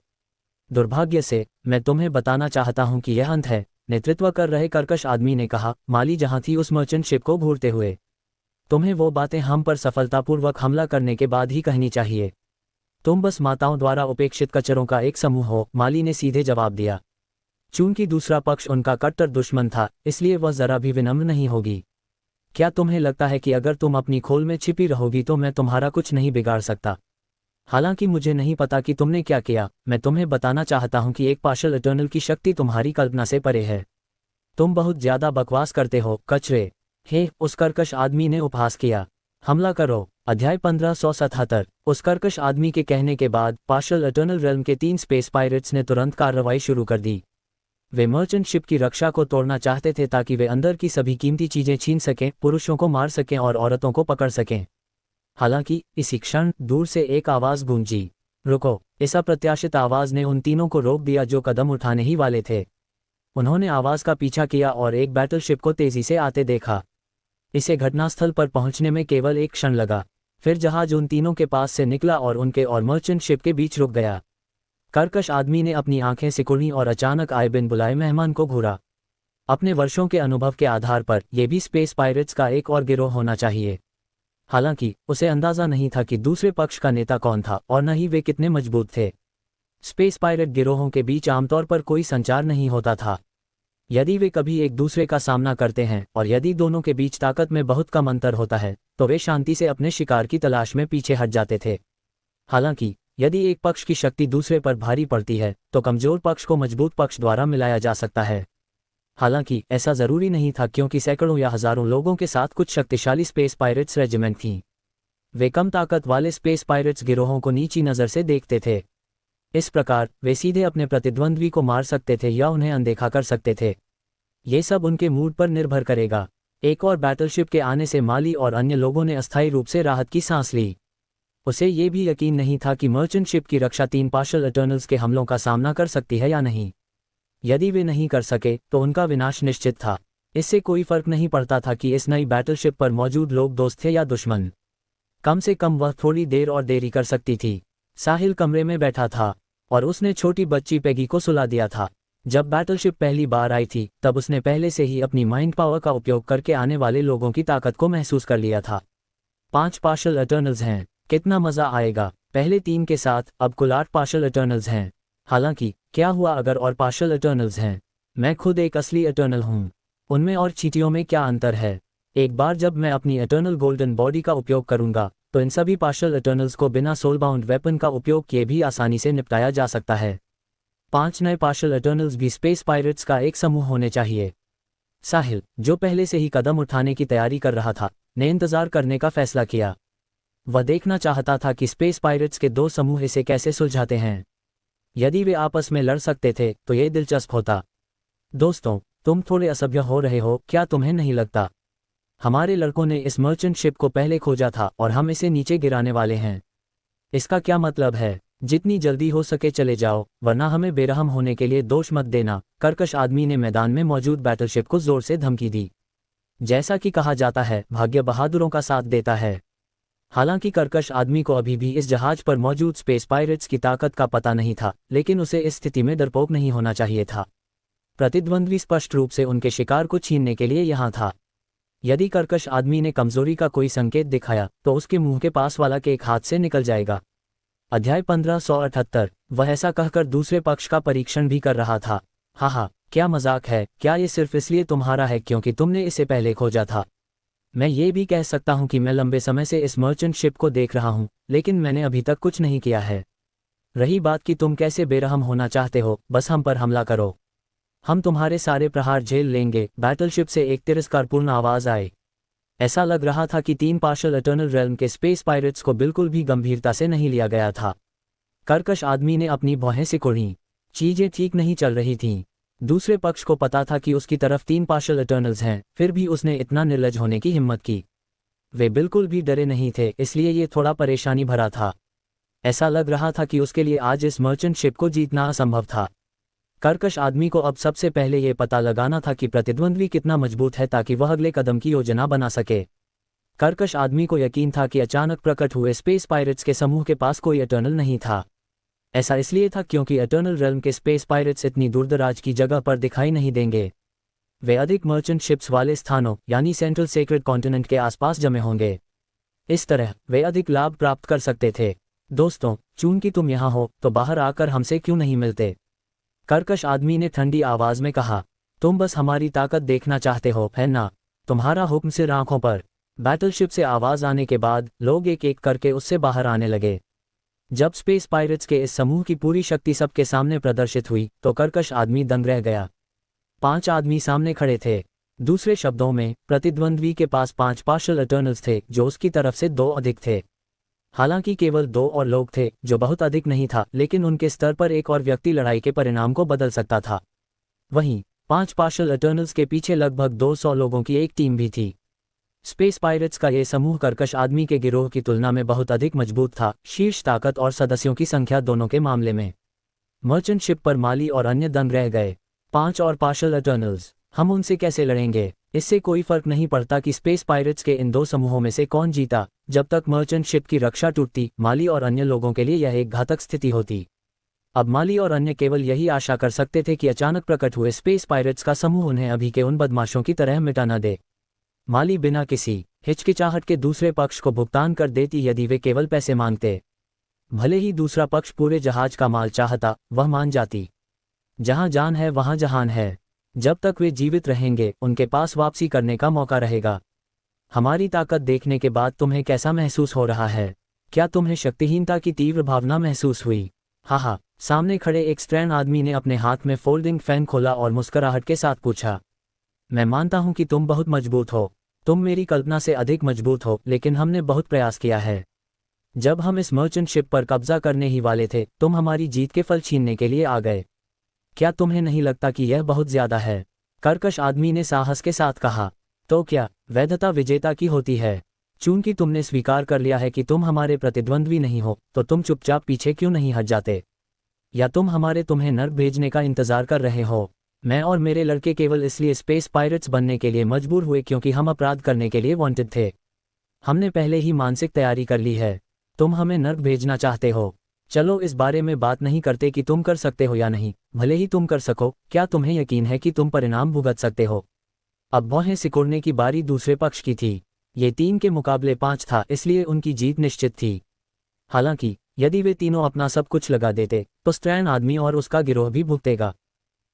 दुर्भाग्य से मैं तुम्हें बताना चाहता हूं कि यह अंत है, नेतृत्व कर रहे कर्कश आदमी ने कहा, माली जहां थी उस मर्चेंट शिप को घूरते हुए। तुम्हें वो बातें हम पर सफलतापूर्वक हमला करने के बाद ही कहनी चाहिए। तुम बस माताओं द्वारा उपेक्षित कचरों का एक समूह हो, माली ने सीधे जवाब दिया। चूंकि दूसरा पक्ष उनका कट्टर दुश्मन था, इसलिए वह जरा भी विनम्र नहीं होगी। क्या तुम्हें लगता है कि अगर तुम अपनी खोल में छिपी रहोगी तो मैं तुम्हारा कुछ नहीं बिगाड़ सकता? हालांकि मुझे नहीं पता कि तुमने क्या किया, मैं तुम्हें बताना चाहता हूं कि एक पार्शियल इटर्नल की शक्ति तुम्हारी कल्पना से परे है। तुम बहुत ज्यादा बकवास करते हो, कचरे। हे, उस कर्कश आदमी ने उपहास किया। हमला करो। अध्याय 1577। उस कर्कश आदमी के कहने के बाद पार्शियल इटर्नल रेल्म के 3 स्पेस पायरेट्स ने तुरंत कार्रवाई शुरू कर दी। वे मर्चेंट शिप की रक्षा को तोड़ना चाहते थे ताकि वे अंदर की सभी कीमती चीजें छीन सकें, पुरुषों को मार सकें और औरतों को पकड़ सकें। हालांकि इसी क्षण दूर से एक आवाज गूंजी, रुको। इस अप्रत्याशित आवाज ने उन तीनों को रोक दिया जो कदम उठाने ही वाले थे। उन्होंने आवाज का पीछा किया और एक बैटलशिप को तेजी से आते देखा। इसे घटनास्थल पर पहुंचने में केवल एक क्षण लगा। फिर जहाज उन तीनों के पास से निकला और उनके और मर्चेंट शिप के बीच रुक गया। कर्कश आदमी ने अपनी आंखें सिकुड़ी और अचानक आए बिन बुलाए मेहमान को घूरा। अपने वर्षों के अनुभव के आधार पर यह भी स्पेस पायरेट्स का एक और गिरोह होना चाहिए। हालांकि उसे अंदाजा नहीं था कि दूसरे पक्ष का नेता कौन था और न ही वे कितने मजबूत थे। स्पेस पायरेट गिरोहों के बीच आमतौर पर कोई संचार नहीं होता था। यदि वे कभी एक दूसरे का सामना करते हैं और यदि दोनों के बीच ताकत में बहुत कम अंतर होता है तो वे शांति से अपने शिकार की तलाश में पीछे हट जाते थे। हालांकि यदि एक पक्ष की शक्ति दूसरे पर भारी पड़ती है तो कमजोर पक्ष को मजबूत पक्ष द्वारा मिलाया जा सकता है। हालांकि ऐसा जरूरी नहीं था, क्योंकि सैकड़ों या हजारों लोगों के साथ कुछ शक्तिशाली स्पेस पायरेट्स रेजिमेंट थीं। वे कम ताकत वाले स्पेस पायरेट्स गिरोहों को नीची नज़र से देखते थे। इस प्रकार वे सीधे अपने प्रतिद्वंद्वी को मार सकते थे या उन्हें अनदेखा कर सकते थे। ये सब उनके मूड पर निर्भर करेगा। एक और बैटलशिप के आने से माली और अन्य लोगों ने अस्थायी रूप से राहत की सांस ली। उसे ये भी यकीन नहीं था कि मर्चेंट शिप की रक्षा 3 पार्शियल इटर्नल्स के हमलों का सामना कर सकती है या नहीं। यदि वे नहीं कर सके तो उनका विनाश निश्चित था। इससे कोई फर्क नहीं पड़ता था कि इस नई बैटलशिप पर मौजूद लोग दोस्त थे या दुश्मन। कम से कम वह थोड़ी देर और देरी कर सकती थी। साहिल कमरे में बैठा था और उसने छोटी बच्ची पेगी को सुला दिया था। जब बैटलशिप पहली बार आई थी तब उसने पहले से ही अपनी माइंड पावर का उपयोग करके आने वाले लोगों की ताकत को महसूस कर लिया था। 5 पार्शियल इटर्नल्स हैं, कितना मजा आएगा। पहले 3 के साथ अब कुल 8 पार्शियल इटर्नल्स हैं। हालांकि क्या हुआ अगर और पार्शियल इटर्नल्स हैं? मैं खुद एक असली इटर्नल हूँ। उनमें और चींटियों में क्या अंतर है? एक बार जब मैं अपनी इटर्नल गोल्डन बॉडी का उपयोग करूंगा तो इन सभी पार्शियल इटर्नल्स को बिना सोलबाउंड वेपन का उपयोग किए भी आसानी से निपटाया जा सकता है। 5 नए पार्शियल इटर्नल्स भी स्पेस पायरेट्स का एक समूह होने चाहिए। साहिल, जो पहले से ही कदम उठाने की तैयारी कर रहा था, ने इंतजार करने का फैसला किया। वह देखना चाहता था कि स्पेस पायरेट्स के 2 समूह इसे कैसे सुलझाते हैं। यदि वे आपस में लड़ सकते थे तो ये दिलचस्प होता। दोस्तों, तुम थोड़े असभ्य हो रहे हो, क्या तुम्हें नहीं लगता? हमारे लड़कों ने इस मर्चेंट शिप को पहले खोजा था और हम इसे नीचे गिराने वाले हैं। इसका क्या मतलब है? जितनी जल्दी हो सके चले जाओ, वरना हमें बेरहम होने के लिए दोष मत देना। कर्कश आदमी ने मैदान में मौजूद बैटलशिप को जोर से धमकी दी। जैसा कि कहा जाता है, भाग्य बहादुरों का साथ देता है। हालांकि कर्कश आदमी को अभी भी इस जहाज पर मौजूद स्पेस पायरेट्स की ताकत का पता नहीं था, लेकिन उसे इस स्थिति में डरपोक नहीं होना चाहिए था। प्रतिद्वंद्वी स्पष्ट रूप से उनके शिकार को छीनने के लिए यहाँ था। यदि कर्कश आदमी ने कमजोरी का कोई संकेत दिखाया तो उसके मुंह के पास वाला केक हाथ से निकल जाएगा। अध्याय 1578। वह ऐसा कहकर दूसरे पक्ष का परीक्षण भी कर रहा था। हाँ, क्या मजाक है? क्या ये सिर्फ इसलिए तुम्हारा है क्योंकि तुमने इसे पहले खोजा था? मैं ये भी कह सकता हूँ कि मैं लंबे समय से इस मर्चेंट शिप को देख रहा हूँ, लेकिन मैंने अभी तक कुछ नहीं किया है। रही बात कि तुम कैसे बेरहम होना चाहते हो, बस हम पर हमला करो। हम तुम्हारे सारे प्रहार झेल लेंगे। बैटलशिप से एक तिरस्कारपूर्ण आवाज आई। ऐसा लग रहा था कि 3 पार्शल एटर्नल रेल्म के स्पेस पायरेट्स को बिल्कुल भी गंभीरता से नहीं लिया गया था। कर्कश आदमी ने अपनी भौहें सिकुड़ी। चीजें ठीक नहीं चल रही थीं। दूसरे पक्ष को पता था कि उसकी तरफ 3 पार्शल एटर्नल्स हैं, फिर भी उसने इतना निर्लज होने की हिम्मत की। वे बिल्कुल भी डरे नहीं थे, इसलिए ये थोड़ा परेशानी भरा था। ऐसा लग रहा था कि उसके लिए आज इस मर्चेंट शिप को जीतना असंभव था। कर्कश आदमी को अब सबसे पहले ये पता लगाना था कि प्रतिद्वंद्वी कितना मजबूत है ताकि वह अगले कदम की योजना बना सके। कर्कश आदमी को यकीन था कि अचानक प्रकट हुए स्पेस पायरेट्स के समूह के पास कोई एटर्नल नहीं था। ऐसा इसलिए था क्योंकि एटर्नल रेल्म के स्पेस पायरेट्स इतनी दूरदराज की जगह पर दिखाई नहीं देंगे। वे अधिक मर्चेंट शिप्स वाले स्थानों यानी सेंट्रल सेक्रेड कॉन्टिनेंट के आसपास जमे होंगे। इस तरह वे अधिक लाभ प्राप्त कर सकते थे। दोस्तों, चूंकि तुम यहाँ हो तो बाहर आकर हमसे क्यों नहीं मिलते? कर्कश आदमी ने ठंडी आवाज में कहा। तुम बस हमारी ताकत देखना चाहते हो, है ना? तुम्हारा हुक्म सिर आंखों पर। बैटलशिप से आवाज आने के बाद लोग एक एक करके उससे बाहर आने लगे। जब स्पेस पायरेट्स के इस समूह की पूरी शक्ति सबके सामने प्रदर्शित हुई तो कर्कश आदमी दंग रह गया। 5 आदमी सामने खड़े थे। दूसरे शब्दों में, प्रतिद्वंद्वी के पास 5 पार्शल एटर्नल्स थे जो उसकी तरफ से 2 अधिक थे। हालांकि केवल 2 और लोग थे, जो बहुत अधिक नहीं था, लेकिन उनके स्तर पर एक और व्यक्ति लड़ाई के परिणाम को बदल सकता था। वहीं 5 पार्शल एटर्नल्स के पीछे लगभग 200 लोगों की एक टीम भी थी। स्पेस पायरेट्स का यह समूह कर्कश आदमी के गिरोह की तुलना में बहुत अधिक मजबूत था, शीर्ष ताकत और सदस्यों की संख्या दोनों के मामले में। मर्चेंट शिप पर माली और अन्य दंग रह गए। 5 और पार्शल एटर्नल्स, हम उनसे कैसे लड़ेंगे? इससे कोई फर्क नहीं पड़ता कि स्पेस पायरेट्स के इन 2 समूहों में से कौन जीता। जब तक मर्चेंट शिप की रक्षा टूटती, माली और अन्य लोगों के लिए यह एक घातक स्थिति होती। अब माली और अन्य केवल यही आशा कर सकते थे कि अचानक प्रकट हुए स्पेस पायरेट्स का समूह उन्हें अभी के उन बदमाशों की तरह मिटा न दे। माली बिना किसी हिचकिचाहट के दूसरे पक्ष को भुगतान कर देती यदि वे केवल पैसे मांगते। भले ही दूसरा पक्ष पूरे जहाज का माल चाहता, वह मान जाती। जहां जान है वहां जहान है। जब तक वे जीवित रहेंगे, उनके पास वापसी करने का मौका रहेगा। हमारी ताकत देखने के बाद तुम्हें कैसा महसूस हो रहा है? क्या तुम्हें शक्तिहीनता की तीव्र भावना महसूस हुई? हाँ, सामने खड़े एक स्ट्रैन आदमी ने अपने हाथ में फोल्डिंग फैन खोला और मुस्कुराहट के साथ पूछा। मैं मानता हूं कि तुम बहुत मजबूत हो। तुम मेरी कल्पना से अधिक मजबूत हो, लेकिन हमने बहुत प्रयास किया है। जब हम इस मर्चेंट शिप पर कब्जा करने ही वाले थे, तुम हमारी जीत के फल छीनने के लिए आ गए। क्या तुम्हें नहीं लगता कि यह बहुत ज्यादा है? कर्कश आदमी ने साहस के साथ कहा। तो क्या वैधता विजेता की होती है? चूंकि तुमने स्वीकार कर लिया है कि तुम हमारे प्रतिद्वंद्वी नहीं हो, तो तुम चुपचाप पीछे क्यों नहीं हट जाते? या तुम तुम्हें नर्क भेजने का इंतजार कर रहे हो? मैं और मेरे लड़के केवल इसलिए स्पेस पायरेट्स बनने के लिए मजबूर हुए क्योंकि हम अपराध करने के लिए वांटेड थे। हमने पहले ही मानसिक तैयारी कर ली है। तुम हमें नर्क भेजना चाहते हो? चलो इस बारे में बात नहीं करते कि तुम कर सकते हो या नहीं। भले ही तुम कर सको, क्या तुम्हें यकीन है कि तुम परिणाम भुगत सकते हो? अब भौहें सिकुड़ने की बारी दूसरे पक्ष की थी। ये 3 के मुकाबले 5 था, इसलिए उनकी जीत निश्चित थी। हालांकि यदि वे तीनों अपना सब कुछ लगा देते, तो स्ट्रैन आदमी और उसका गिरोह भी भुगतेगा।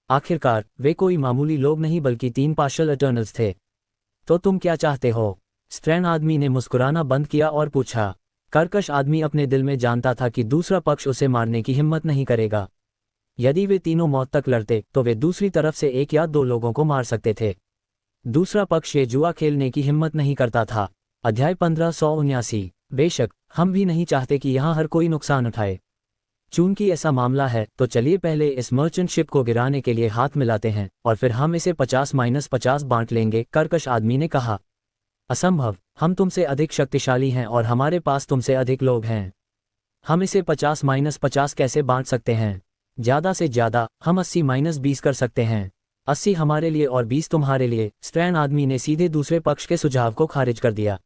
आखिरकार वे कोई मामूली लोग नहीं बल्कि 3 पार्शल एटर्नल्स थे। तो तुम क्या चाहते हो? स्ट्रैन आदमी ने मुस्कुराना बंद किया और पूछा। कर्कश आदमी अपने दिल में जानता था कि दूसरा पक्ष उसे मारने की हिम्मत नहीं करेगा। यदि वे तीनों मौत तक लड़ते तो वे दूसरी तरफ से 1 या 2 लोगों को मार सकते थे। दूसरा पक्ष ये जुआ खेलने की हिम्मत नहीं करता था। अध्याय 1579। बेशक हम भी नहीं चाहते कि यहाँ हर कोई नुकसान उठाए। चूंकि ऐसा मामला है, तो चलिए पहले इस मर्चेंट शिप को गिराने के लिए हाथ मिलाते हैं और फिर हम इसे 50-50 बांट लेंगे। कर्कश आदमी ने कहा। असंभव, हम तुमसे अधिक शक्तिशाली हैं और हमारे पास तुमसे अधिक लोग हैं। हम इसे 50-50 कैसे बांट सकते हैं? ज्यादा से ज्यादा हम 80-20 कर सकते हैं। 80 हमारे लिए और 20 तुम्हारे लिए। स्ट्रैन आदमी ने सीधे दूसरे पक्ष के सुझाव को खारिज कर दिया।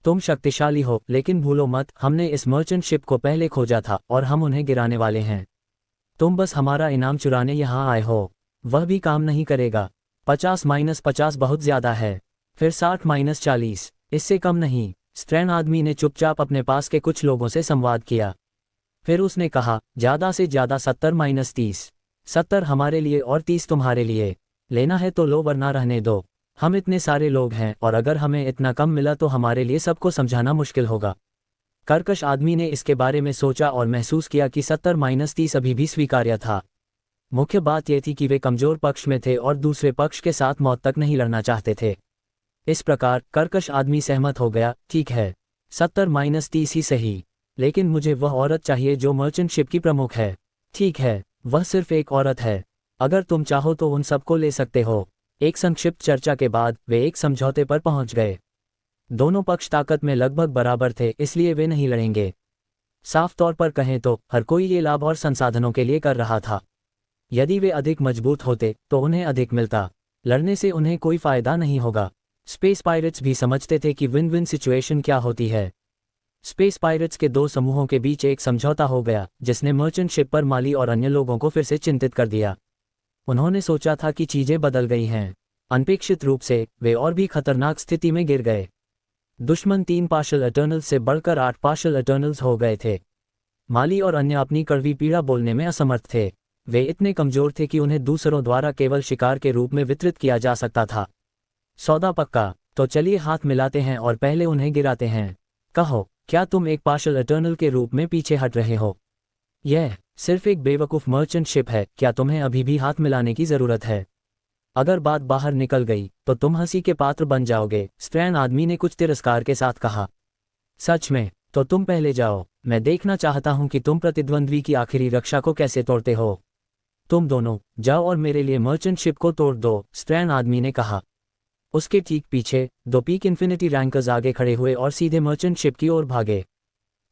तुम शक्तिशाली हो, लेकिन भूलो मत, हमने इस मर्चेंट शिप को पहले खोजा था और हम उन्हें गिराने वाले हैं। तुम बस हमारा इनाम चुराने यहाँ आए हो। वह भी काम नहीं करेगा। 50-50 बहुत ज्यादा है। फिर 60-40, इससे कम नहीं। स्ट्रैन आदमी ने चुपचाप अपने पास के कुछ लोगों से संवाद किया। फिर उसने कहा, ज़्यादा से ज़्यादा 70-30। 70 हमारे लिए और 30 तुम्हारे लिए। लेना है तो लो वरना रहने दो। हम इतने सारे लोग हैं और अगर हमें इतना कम मिला तो हमारे लिए सबको समझाना मुश्किल होगा। कर्कश आदमी ने इसके बारे में सोचा और महसूस किया कि 70-30 अभी भी स्वीकार्य था। मुख्य बात यह थी कि वे कमजोर पक्ष में थे और दूसरे पक्ष के साथ मौत तक नहीं लड़ना चाहते थे। इस प्रकार कर्कश आदमी सहमत हो गया, ठीक है, 70-30 ही सही, लेकिन मुझे वह औरत चाहिए जो मर्चेंट शिप की प्रमुख है। ठीक है, वह सिर्फ एक औरत है। अगर तुम चाहो तो उन सबको ले सकते हो। एक संक्षिप्त चर्चा के बाद वे एक समझौते पर पहुंच गए। दोनों पक्ष ताकत में लगभग बराबर थे, इसलिए वे नहीं लड़ेंगे। साफ तौर पर कहें तो हर कोई ये लाभ और संसाधनों के लिए कर रहा था। यदि वे अधिक मजबूत होते तो उन्हें अधिक मिलता। लड़ने से उन्हें कोई फायदा नहीं होगा। स्पेस पायरेट्स भी समझते थे कि विन विन सिचुएशन क्या होती है। स्पेस पायरेट्स के दो समूहों के बीच एक समझौता हो गया जिसने मर्चेंट शिप पर माली और अन्य लोगों को फिर से चिंतित कर दिया। उन्होंने सोचा था कि चीजें बदल गई हैं। अनपेक्षित रूप से वे और भी खतरनाक स्थिति में गिर गए। दुश्मन 3 पार्शियल एटर्नल्स से बढ़कर 8 पार्शियल एटर्नल्स हो गए थे। माली और अन्य अपनी कड़वी पीड़ा बोलने में असमर्थ थे। वे इतने कमजोर थे कि उन्हें दूसरों द्वारा केवल शिकार के रूप में वितरित किया जा सकता था। सौदा पक्का, तो चलिए हाथ मिलाते हैं और पहले उन्हें गिराते हैं। कहो, क्या तुम एक पार्शियल एटर्नल के रूप में पीछे हट रहे हो? यह सिर्फ एक बेवकूफ़ मर्चेंट शिप है। क्या तुम्हें अभी भी हाथ मिलाने की ज़रूरत है? अगर बात बाहर निकल गई तो तुम हंसी के पात्र बन जाओगे, स्ट्रैन आदमी ने कुछ तिरस्कार के साथ कहा। सच में? तो तुम पहले जाओ। मैं देखना चाहता हूं कि तुम प्रतिद्वंद्वी की आखिरी रक्षा को कैसे तोड़ते हो। तुम दोनों जाओ और मेरे लिए मर्चेंट शिप को तोड़ दो, स्ट्रैन आदमी ने कहा। उसके ठीक पीछे 2 पीक इन्फिनिटी रैंकर्स आगे खड़े हुए और सीधे मर्चेंट शिप की ओर भागे।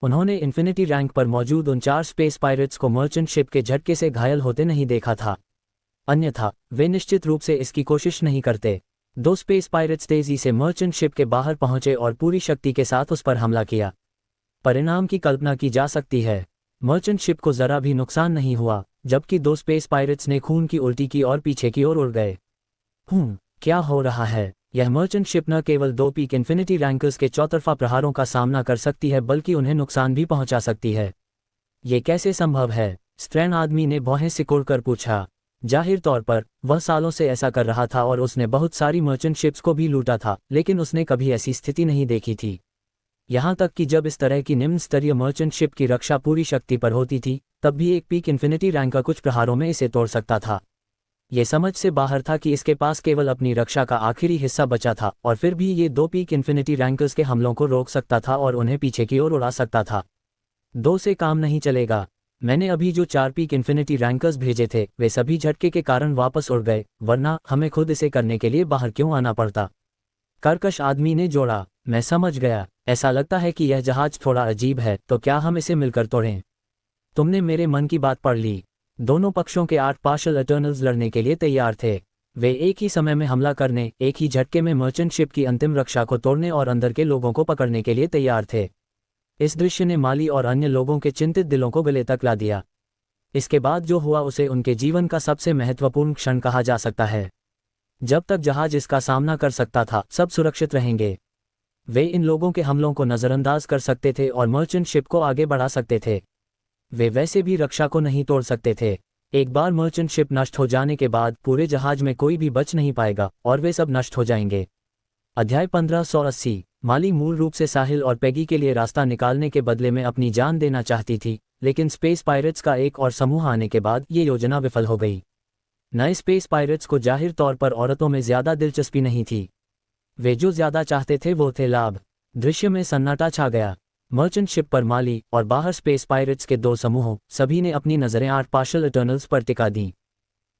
उन्होंने इन्फिनिटी रैंक पर मौजूद उन 4 स्पेस पायरेट्स को मर्चेंट शिप के झटके से घायल होते नहीं देखा था। अन्यथा वे निश्चित रूप से इसकी कोशिश नहीं करते। 2 स्पेस पायरेट्स तेजी से मर्चेंट शिप के बाहर पहुंचे और पूरी शक्ति के साथ उस पर हमला किया। परिणाम की कल्पना की जा सकती है। मर्चेंट शिप को जरा भी नुकसान नहीं हुआ, जबकि 2 स्पेस पायरेट्स ने खून की उल्टी की और पीछे की ओर उड़ गए। क्या हो रहा है? यह मर्चेंट शिप न केवल 2 पीक इन्फिनिटी रैंकर्स के चौतरफा प्रहारों का सामना कर सकती है बल्कि उन्हें नुकसान भी पहुंचा सकती है। ये कैसे संभव है? स्ट्रैन आदमी ने भौहें सिकोड़कर पूछा। जाहिर तौर पर वह सालों से ऐसा कर रहा था और उसने बहुत सारी मर्चेंट शिप्स को भी लूटा था, लेकिन उसने कभी ऐसी स्थिति नहीं देखी थी। यहाँ तक कि जब इस तरह की निम्न स्तरीय मर्चेंट शिप की रक्षा पूरी शक्ति पर होती थी, तब भी एक पीक इन्फिनिटी रैंकर कुछ प्रहारों में इसे तोड़ सकता था। ये समझ से बाहर था कि इसके पास केवल अपनी रक्षा का आखिरी हिस्सा बचा था और फिर भी ये 2 पीक इन्फिनिटी रैंकर्स के हमलों को रोक सकता था और उन्हें पीछे की ओर उड़ा सकता था। 2 से काम नहीं चलेगा। मैंने अभी जो 4 पीक इन्फिनिटी रैंकर्स भेजे थे वे सभी झटके के कारण वापस उड़ गए, वरना हमें खुद इसे करने के लिए बाहर क्यों आना पड़ता? कर्कश आदमी ने जोड़ा। मैं समझ गया। ऐसा लगता है कि यह जहाज थोड़ा अजीब है, तो क्या हम इसे मिलकर तोड़ें? तुमने मेरे मन की बात पढ़ ली। दोनों पक्षों के 8 पार्शियल एटर्नल्स लड़ने के लिए तैयार थे। वे एक ही समय में हमला करने, एक ही झटके में मर्चेंट शिप की अंतिम रक्षा को तोड़ने और अंदर के लोगों को पकड़ने के लिए तैयार थे। इस दृश्य ने माली और अन्य लोगों के चिंतित दिलों को गले तक ला दिया। इसके बाद जो हुआ उसे उनके जीवन का सबसे महत्वपूर्ण क्षण कहा जा सकता है। जब तक जहाज इसका सामना कर सकता था, सब सुरक्षित रहेंगे। वे इन लोगों के हमलों को नज़रअंदाज कर सकते थे और मर्चेंट शिप को आगे बढ़ा सकते थे। वे वैसे भी रक्षा को नहीं तोड़ सकते थे। एक बार मर्चेंट शिप नष्ट हो जाने के बाद पूरे जहाज में कोई भी बच नहीं पाएगा और वे सब नष्ट हो जाएंगे। अध्याय 1580। माली मूल रूप से साहिल और पैगी के लिए रास्ता निकालने के बदले में अपनी जान देना चाहती थी, लेकिन स्पेस पायरेट्स का एक और समूह आने के बाद ये योजना विफल हो गई। नए स्पेस पायरेट्स को जाहिर तौर पर औरतों में ज्यादा दिलचस्पी नहीं थी। वे जो ज्यादा चाहते थे वो थे लाभ। दृश्य में सन्नाटा छा गया। मर्चेंट शिप पर माली और बाहर स्पेस पायरेट्स के 2 समूहों, सभी ने अपनी नज़रें 8 पार्शियल एटर्नल्स पर टिका दी।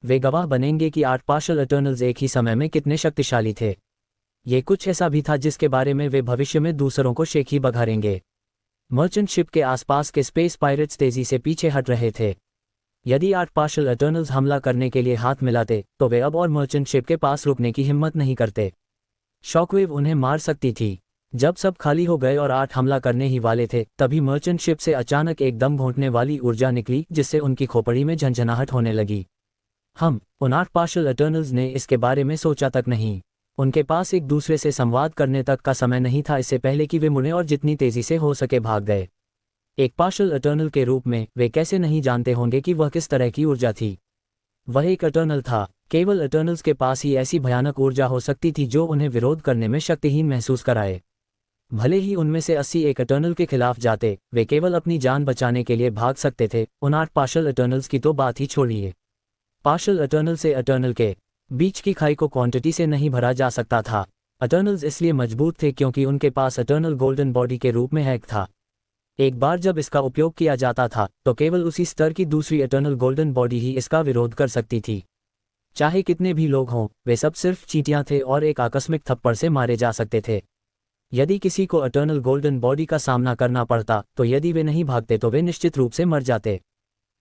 वे गवाह बनेंगे कि 8 पार्शियल एटर्नल्स एक ही समय में कितने शक्तिशाली थे। ये कुछ ऐसा भी था जिसके बारे में वे भविष्य में दूसरों को शेखी बघारेंगे। मर्चेंट शिप के आसपास के स्पेस पायरेट्स तेजी से पीछे हट रहे थे। यदि 8 पार्शियल एटर्नल्स हमला करने के लिए हाथ मिलाते तो वे अब और मर्चेंट शिप के पास रुकने की हिम्मत नहीं करते। शॉकवेव उन्हें मार सकती थी। जब सब खाली हो गए और 8 हमला करने ही वाले थे, तभी मर्चेंट शिप से अचानक एक दम घोंटने वाली ऊर्जा निकली जिससे उनकी खोपड़ी में झंझनाहट होने लगी। उन 8 पार्शियल एटर्नल्स ने इसके बारे में सोचा तक नहीं। उनके पास एक दूसरे से संवाद करने तक का समय नहीं था इससे पहले कि वे मुड़े और जितनी तेजी से हो सके भाग गए। एक पार्शियल इटर्नल के रूप में वे कैसे नहीं जानते होंगे कि वह किस तरह की ऊर्जा थी। वह एक इटर्नल था। केवल इटर्नल्स के पास ही ऐसी भयानक ऊर्जा हो सकती थी जो उन्हें विरोध करने में शक्तिहीन महसूस कराए। भले ही उनमें से 80 एक इटर्नल के खिलाफ जाते, वे केवल अपनी जान बचाने के लिए भाग सकते थे। उन 8 पार्शियल इटर्नल्स की तो बात ही छोड़िए। पार्शियल इटर्नल से इटर्नल के बीच की खाई को क्वांटिटी से नहीं भरा जा सकता था। इटर्नल्स इसलिए मजबूत थे क्योंकि उनके पास इटर्नल गोल्डन बॉडी के रूप में हैक था। एक बार जब इसका उपयोग किया जाता था तो केवल उसी स्तर की दूसरी इटर्नल गोल्डन बॉडी ही इसका विरोध कर सकती थी। चाहे कितने भी लोग हों, वे सब सिर्फ चींटियां थे और एक आकस्मिक थप्पड़ से मारे जा सकते थे। यदि किसी को इटर्नल गोल्डन बॉडी का सामना करना पड़ता तो यदि वे नहीं भागते तो वे निश्चित रूप से मर जाते।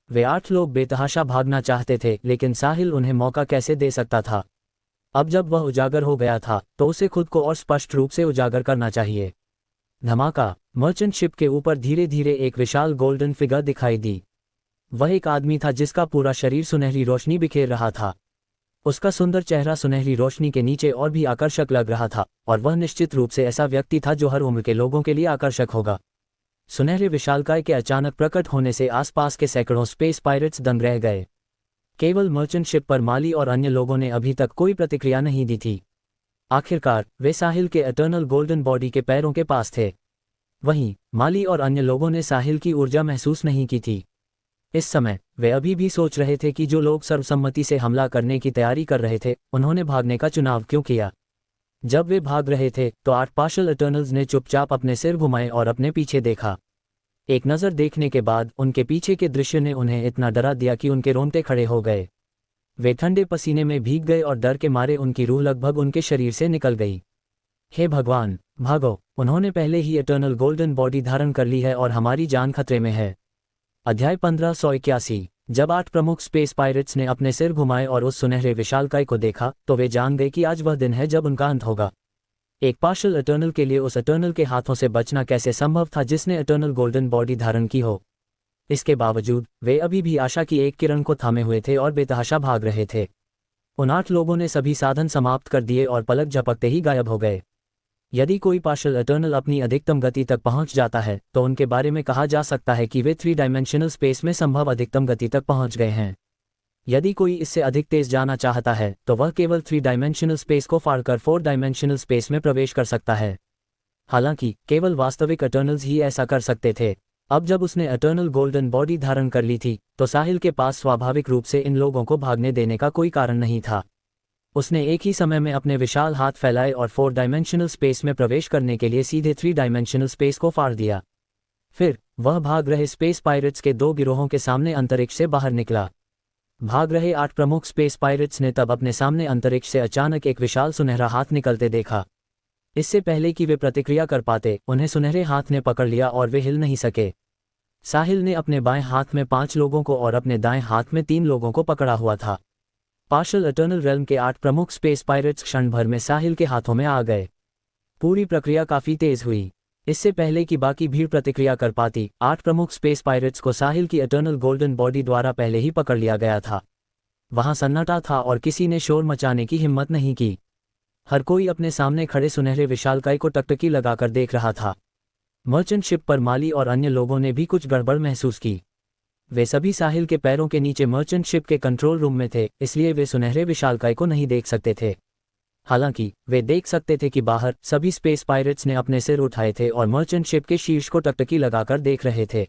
वे 8 लोग बेतहाशा भागना चाहते थे, लेकिन साहिल उन्हें मौका कैसे दे सकता था। अब जब वह उजागर हो गया था तो उसे खुद को और स्पष्ट रूप से उजागर करना चाहिए। धमाका। मर्चेंट शिप के ऊपर धीरे धीरे एक विशाल गोल्डन फिगर दिखाई दी। वह एक आदमी था जिसका पूरा शरीर सुनहरी रोशनी बिखेर रहा था। उसका सुंदर चेहरा सुनहरी रोशनी के नीचे और भी आकर्षक लग रहा था, और वह निश्चित रूप से ऐसा व्यक्ति था जो हर उम्र के लोगों के लिए आकर्षक होगा। सुनहरे विशालकाय के अचानक प्रकट होने से आसपास के सैकड़ों स्पेस पायरेट्स दंग रह गए। केवल मर्चेंट शिप पर माली और अन्य लोगों ने अभी तक कोई प्रतिक्रिया नहीं दी थी। आखिरकार वे साहिल के इटर्नल गोल्डन बॉडी के पैरों के पास थे। वहीं माली और अन्य लोगों ने साहिल की ऊर्जा महसूस नहीं की थी। इस समय वे अभी भी सोच रहे थे कि जो लोग सर्वसम्मति से हमला करने की तैयारी कर रहे थे, उन्होंने भागने का चुनाव क्यों किया। जब वे भाग रहे थे तो 8 पार्शियल इटर्नल्स ने चुपचाप अपने सिर घुमाए और अपने पीछे देखा। एक नज़र देखने के बाद उनके पीछे के दृश्य ने उन्हें इतना डरा दिया कि उनके रोंगटे खड़े हो गए। वे ठंडे पसीने में भीग गए और डर के मारे उनकी रूह लगभग उनके शरीर से निकल गई। हे भगवान, भागो! उन्होंने पहले ही इटर्नल गोल्डन बॉडी धारण कर ली है और हमारी जान खतरे में है। अध्याय 1581। जब 8 प्रमुख स्पेस पायरेट्स ने अपने सिर घुमाए और उस सुनहरे विशालकाय को देखा तो वे जान गए कि आज वह दिन है जब उनका अंत होगा। एक पार्शियल इटर्नल के लिए उस इटर्नल के हाथों से बचना कैसे संभव था जिसने इटर्नल गोल्डन बॉडी धारण की हो। इसके बावजूद वे अभी भी आशा की एक किरण को थामे हुए थे और बेतहाशा भाग रहे थे। उन 8 लोगों ने सभी साधन समाप्त कर दिए और पलक झपकते ही गायब हो गए। यदि कोई पार्शियल इटर्नल अपनी अधिकतम गति तक पहुंच जाता है तो उनके बारे में कहा जा सकता है कि वे 3 डायमेंशनल स्पेस में संभव अधिकतम गति तक पहुंच गए हैं। यदि कोई इससे अधिक तेज जाना चाहता है तो वह केवल 3 डायमेंशनल स्पेस को फाड़कर 4 डायमेंशनल स्पेस में प्रवेश कर सकता है। हालांकि केवल वास्तविक इटर्नल्स ही ऐसा कर सकते थे। अब जब उसने इटर्नल गोल्डन बॉडी धारण कर ली थी तो साहिल के पास स्वाभाविक रूप से इन लोगों को भागने देने का कोई कारण नहीं था। उसने एक ही समय में अपने विशाल हाथ फैलाए और 4 डायमेंशनल स्पेस में प्रवेश करने के लिए सीधे 3 डायमेंशनल स्पेस को फाड़ दिया। फिर वह भाग रहे स्पेस पायरेट्स के 2 गिरोहों के सामने अंतरिक्ष से बाहर निकला। भाग रहे 8 प्रमुख स्पेस पायरेट्स ने तब अपने सामने अंतरिक्ष से अचानक एक विशाल सुनहरा हाथ निकलते देखा। इससे पहले कि वे प्रतिक्रिया कर पाते, उन्हें सुनहरे हाथ ने पकड़ लिया और वे हिल नहीं सके। साहिल ने अपने बाएं हाथ में 5 लोगों को और अपने दाएं हाथ में 3 लोगों को पकड़ा हुआ था। पार्शियल इटर्नल रेल्म के 8 प्रमुख स्पेस पायरेट्स क्षण भर में साहिल के हाथों में आ गए। पूरी प्रक्रिया काफी तेज हुई। इससे पहले कि बाकी भीड़ प्रतिक्रिया कर पाती, 8 प्रमुख स्पेस पायरेट्स को साहिल की इटर्नल गोल्डन बॉडी द्वारा पहले ही पकड़ लिया गया था। वहां सन्नाटा था और किसी ने शोर मचाने की हिम्मत नहीं की। हर कोई अपने सामने खड़े सुनहरे विशालकाय को टकटकी लगाकर देख रहा था। मर्चेंट शिप पर माली और अन्य लोगों ने भी कुछ गड़बड़ महसूस की। वे सभी साहिल के पैरों के नीचे मर्चेंट शिप के कंट्रोल रूम में थे, इसलिए वे सुनहरे विशालकाय को नहीं देख सकते थे। हालांकि वे देख सकते थे कि बाहर सभी स्पेस पायरेट्स ने अपने सिर उठाए थे और मर्चेंट शिप के शीर्ष को टकटकी लगाकर देख रहे थे।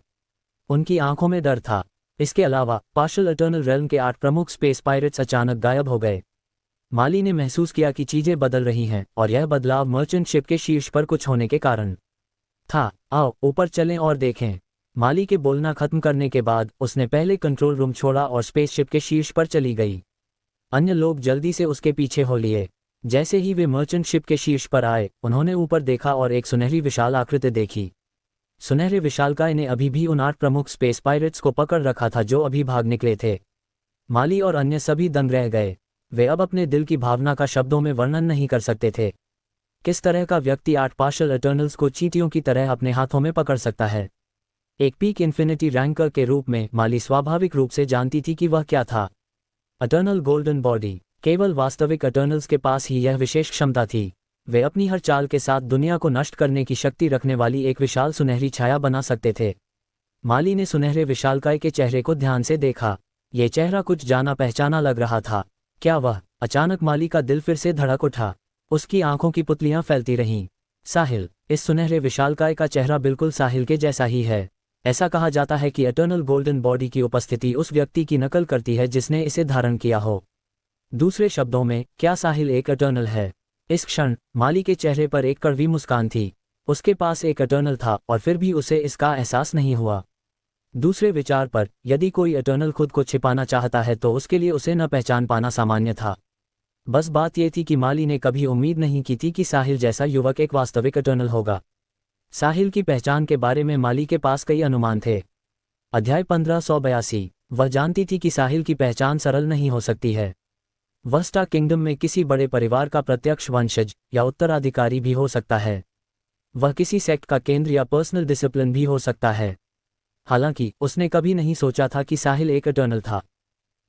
उनकी आंखों में डर था। इसके अलावा पार्शियल इटर्नल रेल्म के 8 प्रमुख स्पेस पायरेट्स अचानक गायब हो गए। माली ने महसूस किया कि चीजें बदल रही हैं और यह बदलाव मर्चेंट शिप के शीर्ष पर कुछ होने के कारण था। आओ ऊपर चलें और देखें। माली के बोलना खत्म करने के बाद उसने पहले कंट्रोल रूम छोड़ा और स्पेसशिप के शीर्ष पर चली गई। अन्य लोग जल्दी से उसके पीछे हो लिए। जैसे ही वे मर्चेंट शिप के शीर्ष पर आए, उन्होंने ऊपर देखा और एक सुनहरी विशाल आकृति देखी। सुनहरे विशालकाय ने अभी भी उन 8 प्रमुख स्पेस पायरेट्स को पकड़ रखा था जो अभी भाग निकले थे। माली और अन्य सभी दंग रह गए। वे अब अपने दिल की भावना का शब्दों में वर्णन नहीं कर सकते थे। किस तरह का व्यक्ति 8 पार्शियल इटर्नल्स को चींटियों की तरह अपने हाथों में पकड़ सकता है। एक पीक इन्फिनिटी रैंकर के रूप में माली स्वाभाविक रूप से जानती थी कि वह क्या था। Eternal golden body. केवल वास्तविक इटर्नल्स के पास ही यह विशेष क्षमता थी। वे अपनी हर चाल के साथ दुनिया को नष्ट करने की शक्ति रखने वाली एक विशाल सुनहरी छाया बना सकते थे। माली ने सुनहरे विशालकाय के चेहरे को ध्यान से देखा। ये चेहरा कुछ जाना पहचाना लग रहा था। क्या वह? अचानक माली का दिल फिर से धड़क उठा। उसकी आंखों की पुतलियां फैलती रहीं। साहिल। इस सुनहरे विशालकाय का चेहरा बिल्कुल साहिल के जैसा ही है। ऐसा कहा जाता है कि एटर्नल गोल्डन बॉडी की उपस्थिति उस व्यक्ति की नकल करती है जिसने इसे धारण किया हो। दूसरे शब्दों में, क्या साहिल एक एटर्नल है? इस क्षण माली के चेहरे पर एक कड़वी मुस्कान थी। उसके पास एक एटर्नल था और फिर भी उसे इसका एहसास नहीं हुआ। दूसरे विचार पर, यदि कोई एटर्नल खुद को छिपाना चाहता है तो उसके लिए उसे न पहचान पाना सामान्य था। बस बात यह थी कि माली ने कभी उम्मीद नहीं की थी कि साहिल जैसा युवक एक वास्तविक एटर्नल होगा। साहिल की पहचान के बारे में माली के पास कई अनुमान थे। अध्याय 1582। वह जानती थी कि साहिल की पहचान सरल नहीं हो सकती है। वह स्टार किंगडम में किसी बड़े परिवार का प्रत्यक्ष वंशज या उत्तराधिकारी भी हो सकता है। वह किसी सेक्ट का केंद्र या पर्सनल डिसिप्लिन भी हो सकता है। हालांकि उसने कभी नहीं सोचा था कि साहिल एक एटर्नल था।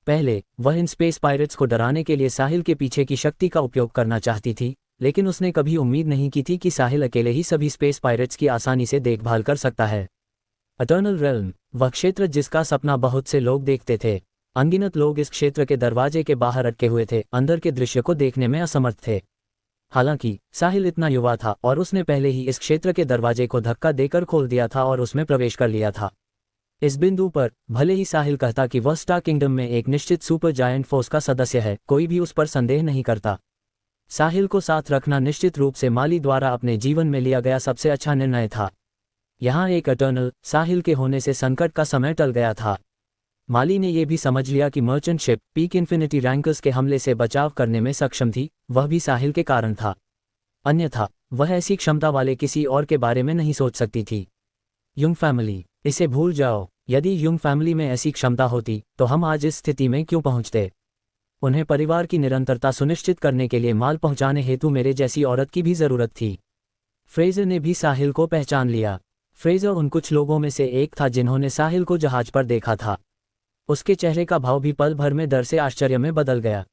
पहले वह इन स्पेस पायरेट्स को डराने के लिए साहिल के पीछे की शक्ति का उपयोग करना चाहती थी, लेकिन उसने कभी उम्मीद नहीं की थी कि साहिल अकेले ही सभी स्पेस पायरेट्स की आसानी से देखभाल कर सकता है। एटर्नल रेल्म, वह क्षेत्र जिसका सपना बहुत से लोग देखते थे। अनगिनत लोग इस क्षेत्र के दरवाजे के बाहर अटके हुए थे, अंदर के दृश्य को देखने में असमर्थ थे। हालांकि साहिल इतना युवा था और उसने पहले ही इस क्षेत्र के दरवाजे को धक्का देकर खोल दिया था और उसमें प्रवेश कर लिया था। इस बिंदु पर भले ही साहिल कहता कि वह स्टार किंगडम में एक निश्चित सुपर जायंट फोर्स का सदस्य है, कोई भी उस पर संदेह नहीं करता। साहिल को साथ रखना निश्चित रूप से माली द्वारा अपने जीवन में लिया गया सबसे अच्छा निर्णय था। यहाँ एक एटर्नल साहिल के होने से संकट का समय टल गया था। माली ने यह भी समझ लिया कि merchant ship peak infinity rankers के हमले से बचाव करने में सक्षम थी, वह भी साहिल के कारण था। अन्यथा वह ऐसी क्षमता वाले किसी और के बारे में नहीं सोच सकती थी। युंग फैमिली, इसे भूल जाओ। यदि युंग फैमिली में ऐसी क्षमता होती तो हम आज इस स्थिति में क्यों पहुंचते? उन्हें परिवार की निरंतरता सुनिश्चित करने के लिए माल पहुंचाने हेतु मेरे जैसी औरत की भी जरूरत थी। फ्रेजर ने भी साहिल को पहचान लिया। फ्रेजर उन कुछ लोगों में से एक था जिन्होंने साहिल को जहाज पर देखा था। उसके चेहरे का भाव भी पल भर में डर से आश्चर्य में बदल गया।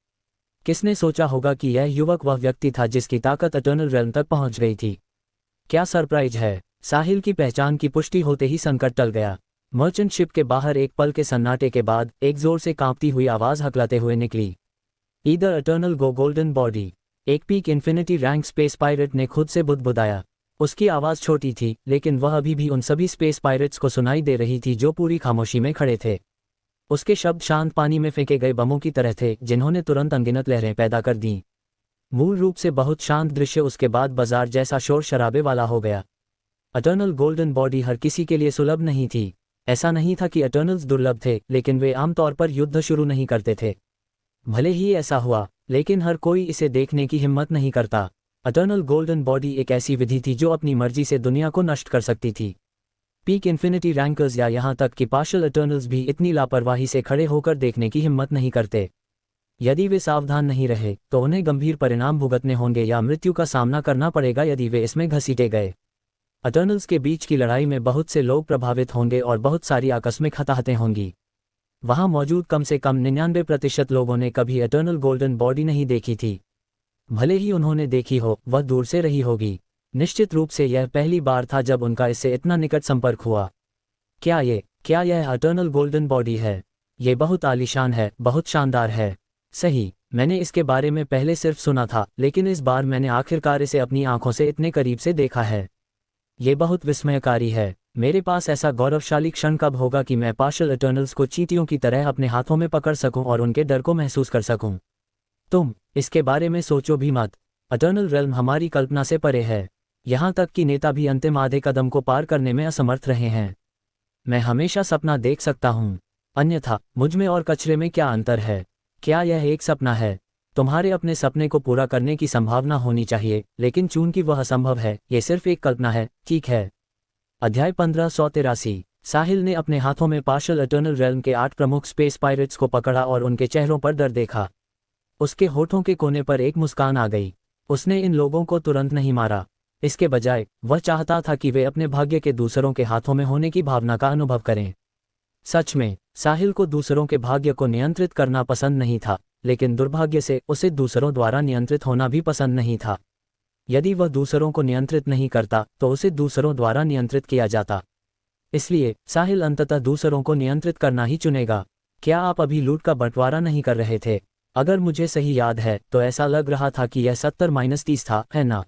किसने सोचा होगा कि यह युवक वह व्यक्ति था जिसकी ताकत एटर्नल रेल्म तक पहुंच गई थी? क्या सरप्राइज है! साहिल की पहचान की पुष्टि होते ही संकट टल गया। मर्चेंट शिप के बाहर एक पल के सन्नाटे के बाद एक जोर से कांपती हुई आवाज हकलाते हुए निकली। ईदर एटर्नल गो गोल्डन बॉडी। एक peak infinity rank space pirate ने खुद से बुदबुदाया। उसकी आवाज छोटी थी, लेकिन वह अभी भी उन सभी स्पेस पायरेट्स को सुनाई दे रही थी जो पूरी खामोशी में खड़े थे। उसके शब्द शांत पानी में फेंके गए बमों की तरह थे, जिन्होंने तुरंत अनगिनत लहरें पैदा कर दीं। मूल रूप से बहुत शांत दृश्य उसके बाद बाजार जैसा शोर शराबे वाला हो गया। एटर्नल गोल्डन बॉडी हर किसी के लिए सुलभ नहीं थी। ऐसा नहीं था कि एटर्नल्स दुर्लभ थे, लेकिन वे आमतौर पर युद्ध शुरू नहीं करते थे। भले ही ऐसा हुआ, लेकिन हर कोई इसे देखने की हिम्मत नहीं करता। एटर्नल गोल्डन बॉडी एक ऐसी विधि थी जो अपनी मर्जी से दुनिया को नष्ट कर सकती थी। पीक इन्फिनिटी रैंकर्स या यहाँ तक कि पार्शियल एटर्नल्स भी इतनी लापरवाही से खड़े होकर देखने की हिम्मत नहीं करते। यदि वे सावधान नहीं रहे तो उन्हें गंभीर परिणाम भुगतने होंगे या मृत्यु का सामना करना पड़ेगा यदि वे इसमें घसीटे गए। एटर्नल्स के बीच की लड़ाई में बहुत से लोग प्रभावित होंगे और बहुत सारी आकस्मिक हताहतें होंगी। वहां मौजूद कम से कम 99% लोगों ने कभी एटर्नल गोल्डन बॉडी नहीं देखी थी। भले ही उन्होंने देखी हो, वह दूर से रही होगी। निश्चित रूप से यह पहली बार था जब उनका इससे इतना निकट संपर्क हुआ। क्या यह एटर्नल गोल्डन बॉडी है? ये बहुत आलीशान है, बहुत शानदार है। सही, मैंने इसके बारे में पहले सिर्फ सुना था, लेकिन इस बार मैंने आखिरकार इसे अपनी आंखों से इतने करीब से देखा है। ये बहुत विस्मयकारी है। मेरे पास ऐसा गौरवशाली क्षण कब होगा कि मैं पार्शियल एटर्नल्स को चींटियों की तरह अपने हाथों में पकड़ सकूं और उनके डर को महसूस कर सकूं। तुम इसके बारे में सोचो भी मत। एटर्नल रेल्म हमारी कल्पना से परे है। यहाँ तक कि नेता भी अंतिम आधे कदम को पार करने में असमर्थ रहे हैं। मैं हमेशा सपना देख सकता हूँ, अन्यथा मुझमें और कचरे में क्या अंतर है? क्या यह एक सपना है? तुम्हारे अपने सपने को पूरा करने की संभावना होनी चाहिए, लेकिन चूंकि वह असंभव है, यह सिर्फ एक कल्पना है, ठीक है? अध्याय 1583। साहिल ने अपने हाथों में पार्शियल एटर्नल रेल्म के 8 प्रमुख स्पेस पायरेट्स को पकड़ा और उनके चेहरों पर डर देखा। उसके होठों के कोने पर एक मुस्कान आ गई। उसने इन लोगों को तुरंत नहीं मारा। इसके बजाय वह चाहता था कि वे अपने भाग्य के दूसरों के हाथों में होने की भावना का अनुभव करें। सच में साहिल को दूसरों के भाग्य को नियंत्रित करना पसंद नहीं था, लेकिन दुर्भाग्य से उसे दूसरों द्वारा नियंत्रित होना भी पसंद नहीं था। यदि वह दूसरों को नियंत्रित नहीं करता तो उसे दूसरों द्वारा नियंत्रित किया जाता। इसलिए साहिल अंततः दूसरों को नियंत्रित करना ही चुनेगा। क्या आप अभी लूट का बंटवारा नहीं कर रहे थे? अगर मुझे सही याद है तो ऐसा लग रहा था कि यह 70-30 था, है ना?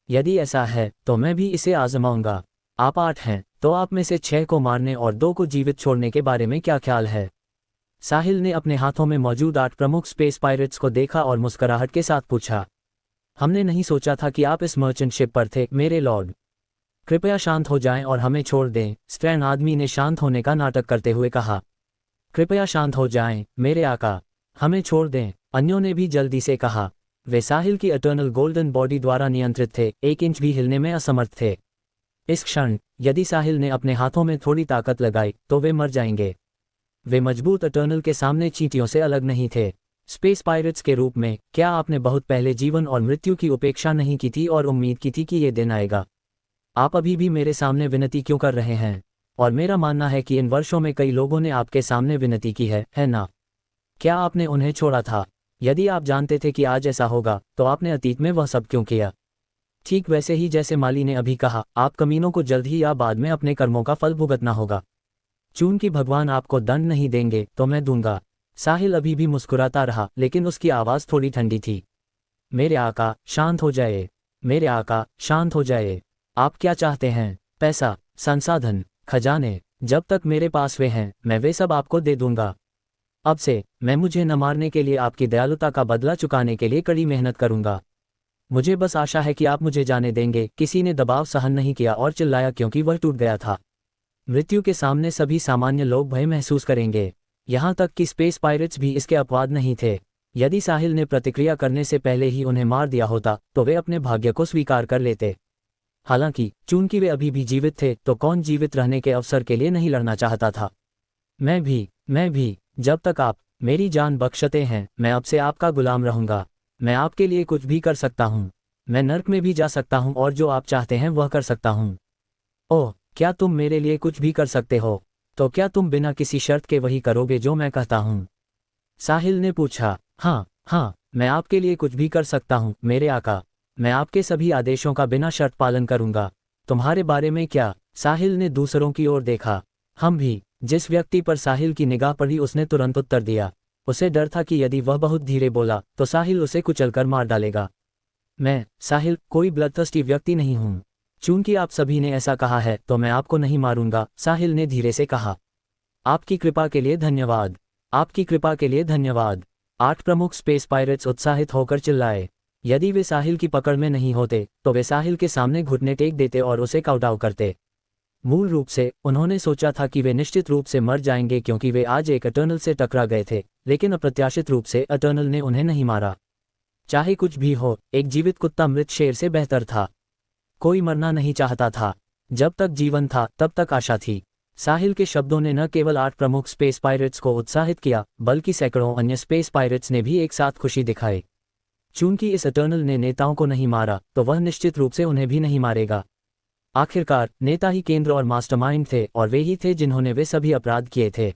यदि ऐसा है तो मैं भी इसे आजमाऊंगा। आप 8 हैं, तो आप में से 6 को मारने और 2 को जीवित छोड़ने के बारे में क्या ख्याल है? साहिल ने अपने हाथों में मौजूद 8 प्रमुख स्पेस पायरेट्स को देखा और मुस्कुराहट के साथ पूछा, हमने नहीं सोचा था कि आप इस मर्चेंट शिप पर थे, मेरे लॉर्ड। कृपया शांत हो जाएं और हमें छोड़ दें, स्ट्रैन आदमी ने शांत होने का नाटक करते हुए कहा। कृपया शांत हो जाएं, मेरे आका, हमें छोड़ दें, अन्यों ने भी जल्दी से कहा। वे साहिल की इटर्नल गोल्डन बॉडी द्वारा नियंत्रित थे, 1 इंच भी हिलने में असमर्थ थे। इस क्षण यदि साहिल ने अपने हाथों में थोड़ी ताकत लगाई तो वे मर जाएंगे। वे मजबूत इटर्नल के सामने चींटियों से अलग नहीं थे। स्पेस पायरेट्स के रूप में क्या आपने बहुत पहले जीवन और मृत्यु की उपेक्षा नहीं की थी और उम्मीद की थी कि ये दिन आएगा? आप अभी भी मेरे सामने विनती क्यों कर रहे हैं? और मेरा मानना है कि इन वर्षों में कई लोगों ने आपके सामने विनती की है ना? क्या आपने उन्हें छोड़ा था? यदि आप जानते थे कि आज ऐसा होगा तो आपने अतीत में वह सब क्यों किया? ठीक वैसे ही जैसे माली ने अभी कहा, आप कमीनों को जल्द ही या बाद में अपने कर्मों का फल भुगतना होगा। चून कि भगवान आपको दंड नहीं देंगे तो मैं दूंगा। साहिल अभी भी मुस्कुराता रहा, लेकिन उसकी आवाज़ थोड़ी ठंडी थी। मेरे आका, शांत हो जाए। मेरे आका, शांत हो जाए। आप क्या चाहते हैं? पैसा, संसाधन, खजाने? जब तक मेरे पास वे हैं मैं वे सब आपको दे दूंगा। अब से मैं मुझे न मारने के लिए आपकी दयालुता का बदला चुकाने के लिए कड़ी मेहनत करूंगा। मुझे बस आशा है कि आप मुझे जाने देंगे। किसी ने दबाव सहन नहीं किया और चिल्लाया क्योंकि वह टूट गया था। मृत्यु के सामने सभी सामान्य लोग भय महसूस करेंगे, यहाँ तक कि स्पेस पायरेट्स भी इसके अपवाद नहीं थे। यदि साहिल ने प्रतिक्रिया करने से पहले ही उन्हें मार दिया होता तो वे अपने भाग्य को स्वीकार कर लेते। हालांकि चूंकि वे अभी भी जीवित थे तो कौन जीवित रहने के अवसर के लिए नहीं लड़ना चाहता था? मैं भी, जब तक आप मेरी जान बख्शते हैं मैं अब से आपका गुलाम रहूंगा। मैं आपके लिए कुछ भी कर सकता हूँ। मैं नर्क में भी जा सकता हूँ और जो आप चाहते हैं वह कर सकता हूँ। ओह, क्या तुम मेरे लिए कुछ भी कर सकते हो? तो क्या तुम बिना किसी शर्त के वही करोगे जो मैं कहता हूँ? साहिल ने पूछा। हाँ, मैं आपके लिए कुछ भी कर सकता हूँ मेरे आका। मैं आपके सभी आदेशों का बिना शर्त पालन करूंगा। तुम्हारे बारे में क्या? साहिल ने दूसरों की ओर देखा। हम भी। जिस व्यक्ति पर साहिल की निगाह पड़ी उसने तुरंत उत्तर दिया। उसे डर था कि यदि वह बहुत धीरे बोला तो साहिल उसे कुचलकर मार डालेगा। मैं, साहिल, कोई ब्लडथर्स्टी व्यक्ति नहीं हूँ। चूंकि आप सभी ने ऐसा कहा है तो मैं आपको नहीं मारूंगा, साहिल ने धीरे से कहा। आपकी कृपा के लिए धन्यवाद। आपकी कृपा के लिए धन्यवाद। 8 प्रमुख स्पेस पायरेट्स उत्साहित होकर चिल्लाए। यदि वे साहिल की पकड़ में नहीं होते तो वे साहिल के सामने घुटने टेक देते और उसे काउंटआउट करते। मूल रूप से उन्होंने सोचा था कि वे निश्चित रूप से मर जाएंगे क्योंकि वे आज एक अटर्नल से टकरा गए थे, लेकिन अप्रत्याशित रूप से अटर्नल ने उन्हें नहीं मारा। चाहे कुछ भी हो, एक जीवित कुत्ता मृत शेर से बेहतर था। कोई मरना नहीं चाहता था। जब तक जीवन था तब तक आशा थी। साहिल के शब्दों ने न केवल 8 प्रमुख स्पेस पायरेट्स को उत्साहित किया बल्कि सैकड़ों अन्य स्पेस पायरेट्स ने भी एक साथ खुशी दिखाई। चूंकि इस अटर्नल ने नेताओं को नहीं मारा तो वह निश्चित रूप से उन्हें भी नहीं मारेगा। आखिरकार नेता ही केंद्र और मास्टरमाइंड थे और वे ही थे जिन्होंने वे सभी अपराध किए थे।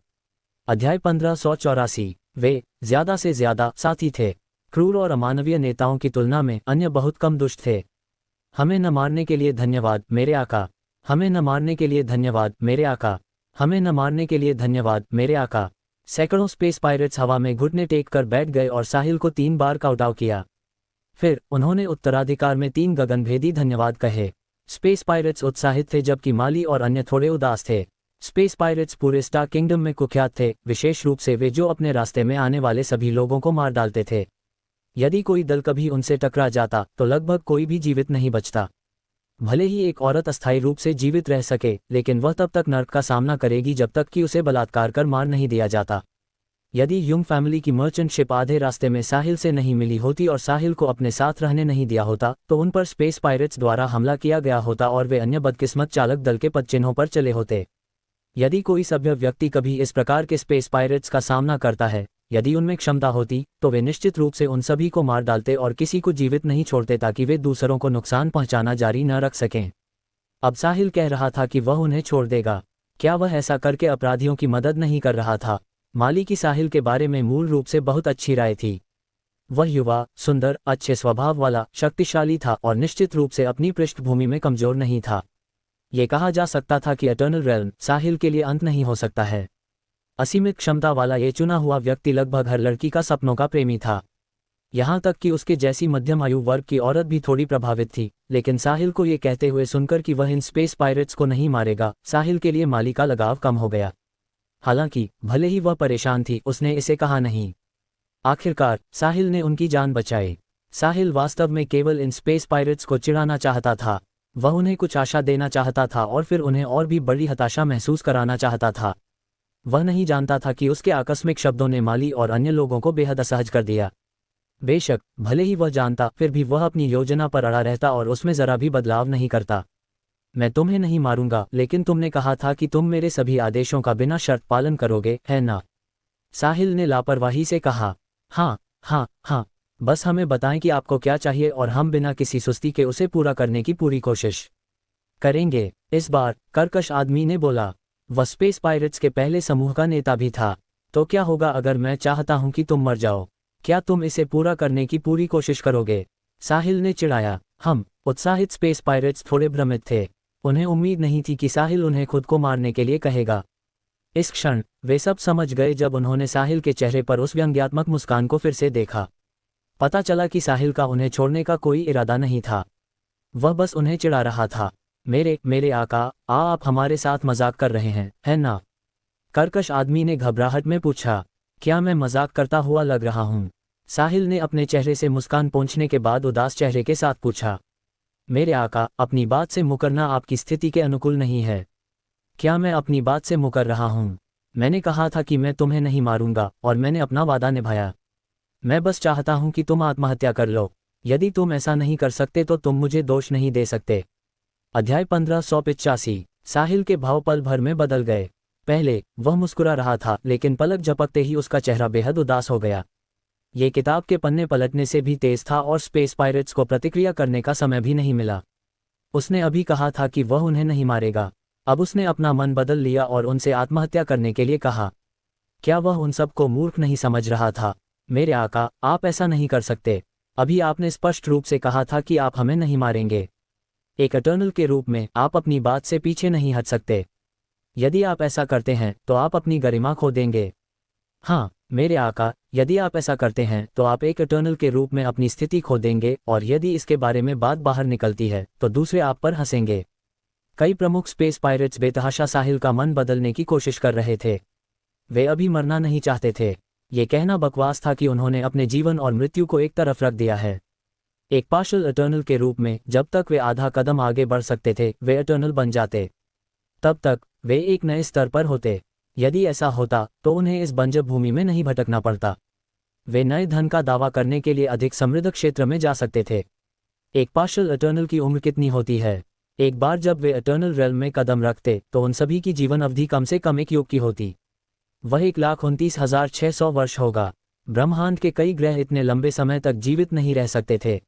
अध्याय 1584। वे ज्यादा से ज्यादा साथी थे। क्रूर और अमानवीय नेताओं की तुलना में अन्य बहुत कम दुष्ट थे। हमें न मारने के लिए धन्यवाद मेरे आका। हमें न मारने के लिए धन्यवाद मेरे आका। हमें न मारने के लिए धन्यवाद मेरे आका। सैकड़ों स्पेस पायरेट्स हवा में घुटने टेक कर बैठ गए और साहिल को 3 बार काउंटआउट किया। फिर उन्होंने उत्तराधिकार में 3 गगनभेदी धन्यवाद कहे। स्पेस पायरेट्स उत्साहित थे जबकि माली और अन्य थोड़े उदास थे। स्पेस पायरेट्स पूरे स्टार किंगडम में कुख्यात थे, विशेष रूप से वे जो अपने रास्ते में आने वाले सभी लोगों को मार डालते थे। यदि कोई दल कभी उनसे टकरा जाता तो लगभग कोई भी जीवित नहीं बचता। भले ही एक औरत अस्थायी रूप से जीवित रह सके, लेकिन वह तब तक नर्क का सामना करेगी जब तक कि उसे बलात्कार कर मार नहीं दिया जाता। यदि युंग फैमिली की मर्चेंट शिप आधे रास्ते में साहिल से नहीं मिली होती और साहिल को अपने साथ रहने नहीं दिया होता तो उन पर स्पेस पायरेट्स द्वारा हमला किया गया होता और वे अन्य बदकिस्मत चालक दल के पदचिन्हों पर चले होते। यदि कोई सभ्य व्यक्ति कभी इस प्रकार के स्पेस पायरेट्स का सामना करता है, यदि उनमें क्षमता होती तो वे निश्चित रूप से उन सभी को मार डालते और किसी को जीवित नहीं छोड़ते ताकि वे दूसरों को नुकसान पहुंचाना जारी न रख सकें। अब साहिल कह रहा था कि वह उन्हें छोड़ देगा। क्या वह ऐसा करके अपराधियों की मदद नहीं कर रहा था? माली की साहिल के बारे में मूल रूप से बहुत अच्छी राय थी। वह युवा, सुंदर, अच्छे स्वभाव वाला, शक्तिशाली था और निश्चित रूप से अपनी पृष्ठभूमि में कमजोर नहीं था। ये कहा जा सकता था कि इटर्नल रेल्म साहिल के लिए अंत नहीं हो सकता है। असीमित क्षमता वाला ये चुना हुआ व्यक्ति लगभग हर लड़की का सपनों का प्रेमी था। यहाँ तक कि उसके जैसी मध्यम आयु वर्ग की औरत भी थोड़ी प्रभावित थी, लेकिन साहिल को ये कहते हुए सुनकर कि वह इन स्पेस पायरेट्स को नहीं मारेगा, साहिल के लिए माली का लगाव कम हो गया। हालांकि भले ही वह परेशान थी, उसने इसे कहा नहीं। आखिरकार साहिल ने उनकी जान बचाई। साहिल वास्तव में केवल इन स्पेस पायरेट्स को चिढ़ाना चाहता था। वह उन्हें कुछ आशा देना चाहता था और फिर उन्हें और भी बड़ी हताशा महसूस कराना चाहता था। वह नहीं जानता था कि उसके आकस्मिक शब्दों ने माली और अन्य लोगों को बेहद असहज कर दिया। बेशक भले ही वह जानता, फिर भी वह अपनी योजना पर अड़ा रहता और उसमें जरा भी बदलाव नहीं करता। मैं तुम्हें नहीं मारूंगा, लेकिन तुमने कहा था कि तुम मेरे सभी आदेशों का बिना शर्त पालन करोगे, है ना? साहिल ने लापरवाही से कहा। हाँ हाँ हाँ, बस हमें बताएं कि आपको क्या चाहिए और हम बिना किसी सुस्ती के उसे पूरा करने की पूरी कोशिश करेंगे। इस बार कर्कश आदमी ने बोला। वह स्पेस पायरेट्स के पहले समूह का नेता भी था। तो क्या होगा अगर मैं चाहता हूं कि तुम मर जाओ? क्या तुम इसे पूरा करने की पूरी कोशिश करोगे? साहिल ने चिढ़ाया। हम उत्साहित स्पेस पायरेट्स थोड़े भ्रमित थे। उन्हें उम्मीद नहीं थी कि साहिल उन्हें खुद को मारने के लिए कहेगा। इस क्षण वे सब समझ गए जब उन्होंने साहिल के चेहरे पर उस व्यंग्यात्मक मुस्कान को फिर से देखा। पता चला कि साहिल का उन्हें छोड़ने का कोई इरादा नहीं था। वह बस उन्हें चिढ़ा रहा था। मेरे आका, आप हमारे साथ मजाक कर रहे हैं, है ना? कर्कश आदमी ने घबराहट में पूछा। क्या मैं मजाक करता हुआ लग रहा हूं? साहिल ने अपने चेहरे से मुस्कान पोंछने के बाद उदास चेहरे के साथ पूछा। मेरे आका, अपनी बात से मुकरना आपकी स्थिति के अनुकूल नहीं है। क्या मैं अपनी बात से मुकर रहा हूं? मैंने कहा था कि मैं तुम्हें नहीं मारूंगा और मैंने अपना वादा निभाया। मैं बस चाहता हूं कि तुम आत्महत्या कर लो। यदि तुम ऐसा नहीं कर सकते तो तुम मुझे दोष नहीं दे सकते। अध्याय 1585। साहिल के भाव पल भर में बदल गए। पहले वह मुस्कुरा रहा था, लेकिन पलक झपकते ही उसका चेहरा बेहद उदास हो गया। ये किताब के पन्ने पलटने से भी तेज था और स्पेस पायरेट्स को प्रतिक्रिया करने का समय भी नहीं मिला। उसने अभी कहा था कि वह उन्हें नहीं मारेगा। अब उसने अपना मन बदल लिया और उनसे आत्महत्या करने के लिए कहा। क्या वह उन सबको मूर्ख नहीं समझ रहा था? मेरे आका, आप ऐसा नहीं कर सकते। अभी आपने स्पष्ट रूप से कहा था कि आप हमें नहीं मारेंगे। एक इटर्नल के रूप में आप अपनी बात से पीछे नहीं हट सकते। यदि आप ऐसा करते हैं तो आप अपनी गरिमा खो देंगे। हाँ मेरे आका, यदि आप ऐसा करते हैं तो आप एक इटर्नल के रूप में अपनी स्थिति खो देंगे, और यदि इसके बारे में बात बाहर निकलती है तो दूसरे आप पर हंसेंगे। कई प्रमुख स्पेस पायरेट्स बेतहाशा साहिल का मन बदलने की कोशिश कर रहे थे। वे अभी मरना नहीं चाहते थे। ये कहना बकवास था कि उन्होंने अपने जीवन और मृत्यु को एक तरफ रख दिया है। एक पार्शल इटर्नल के रूप में जब तक वे आधा कदम आगे बढ़ सकते थे, वे इटर्नल बन जाते। तब तक वे एक नए स्तर पर होते। यदि ऐसा होता तो उन्हें इस बंजर भूमि में नहीं भटकना पड़ता। वे नए धन का दावा करने के लिए अधिक समृद्ध क्षेत्र में जा सकते थे। एक पार्शल इटर्नल की उम्र कितनी होती है? एक बार जब वे इटर्नल रेल्म में कदम रखते तो उन सभी की जीवन अवधि कम से कम एक युग की होती। वह 1,29,600 वर्ष होगा। ब्रह्मांड के कई ग्रह इतने लंबे समय तक जीवित नहीं रह सकते थे।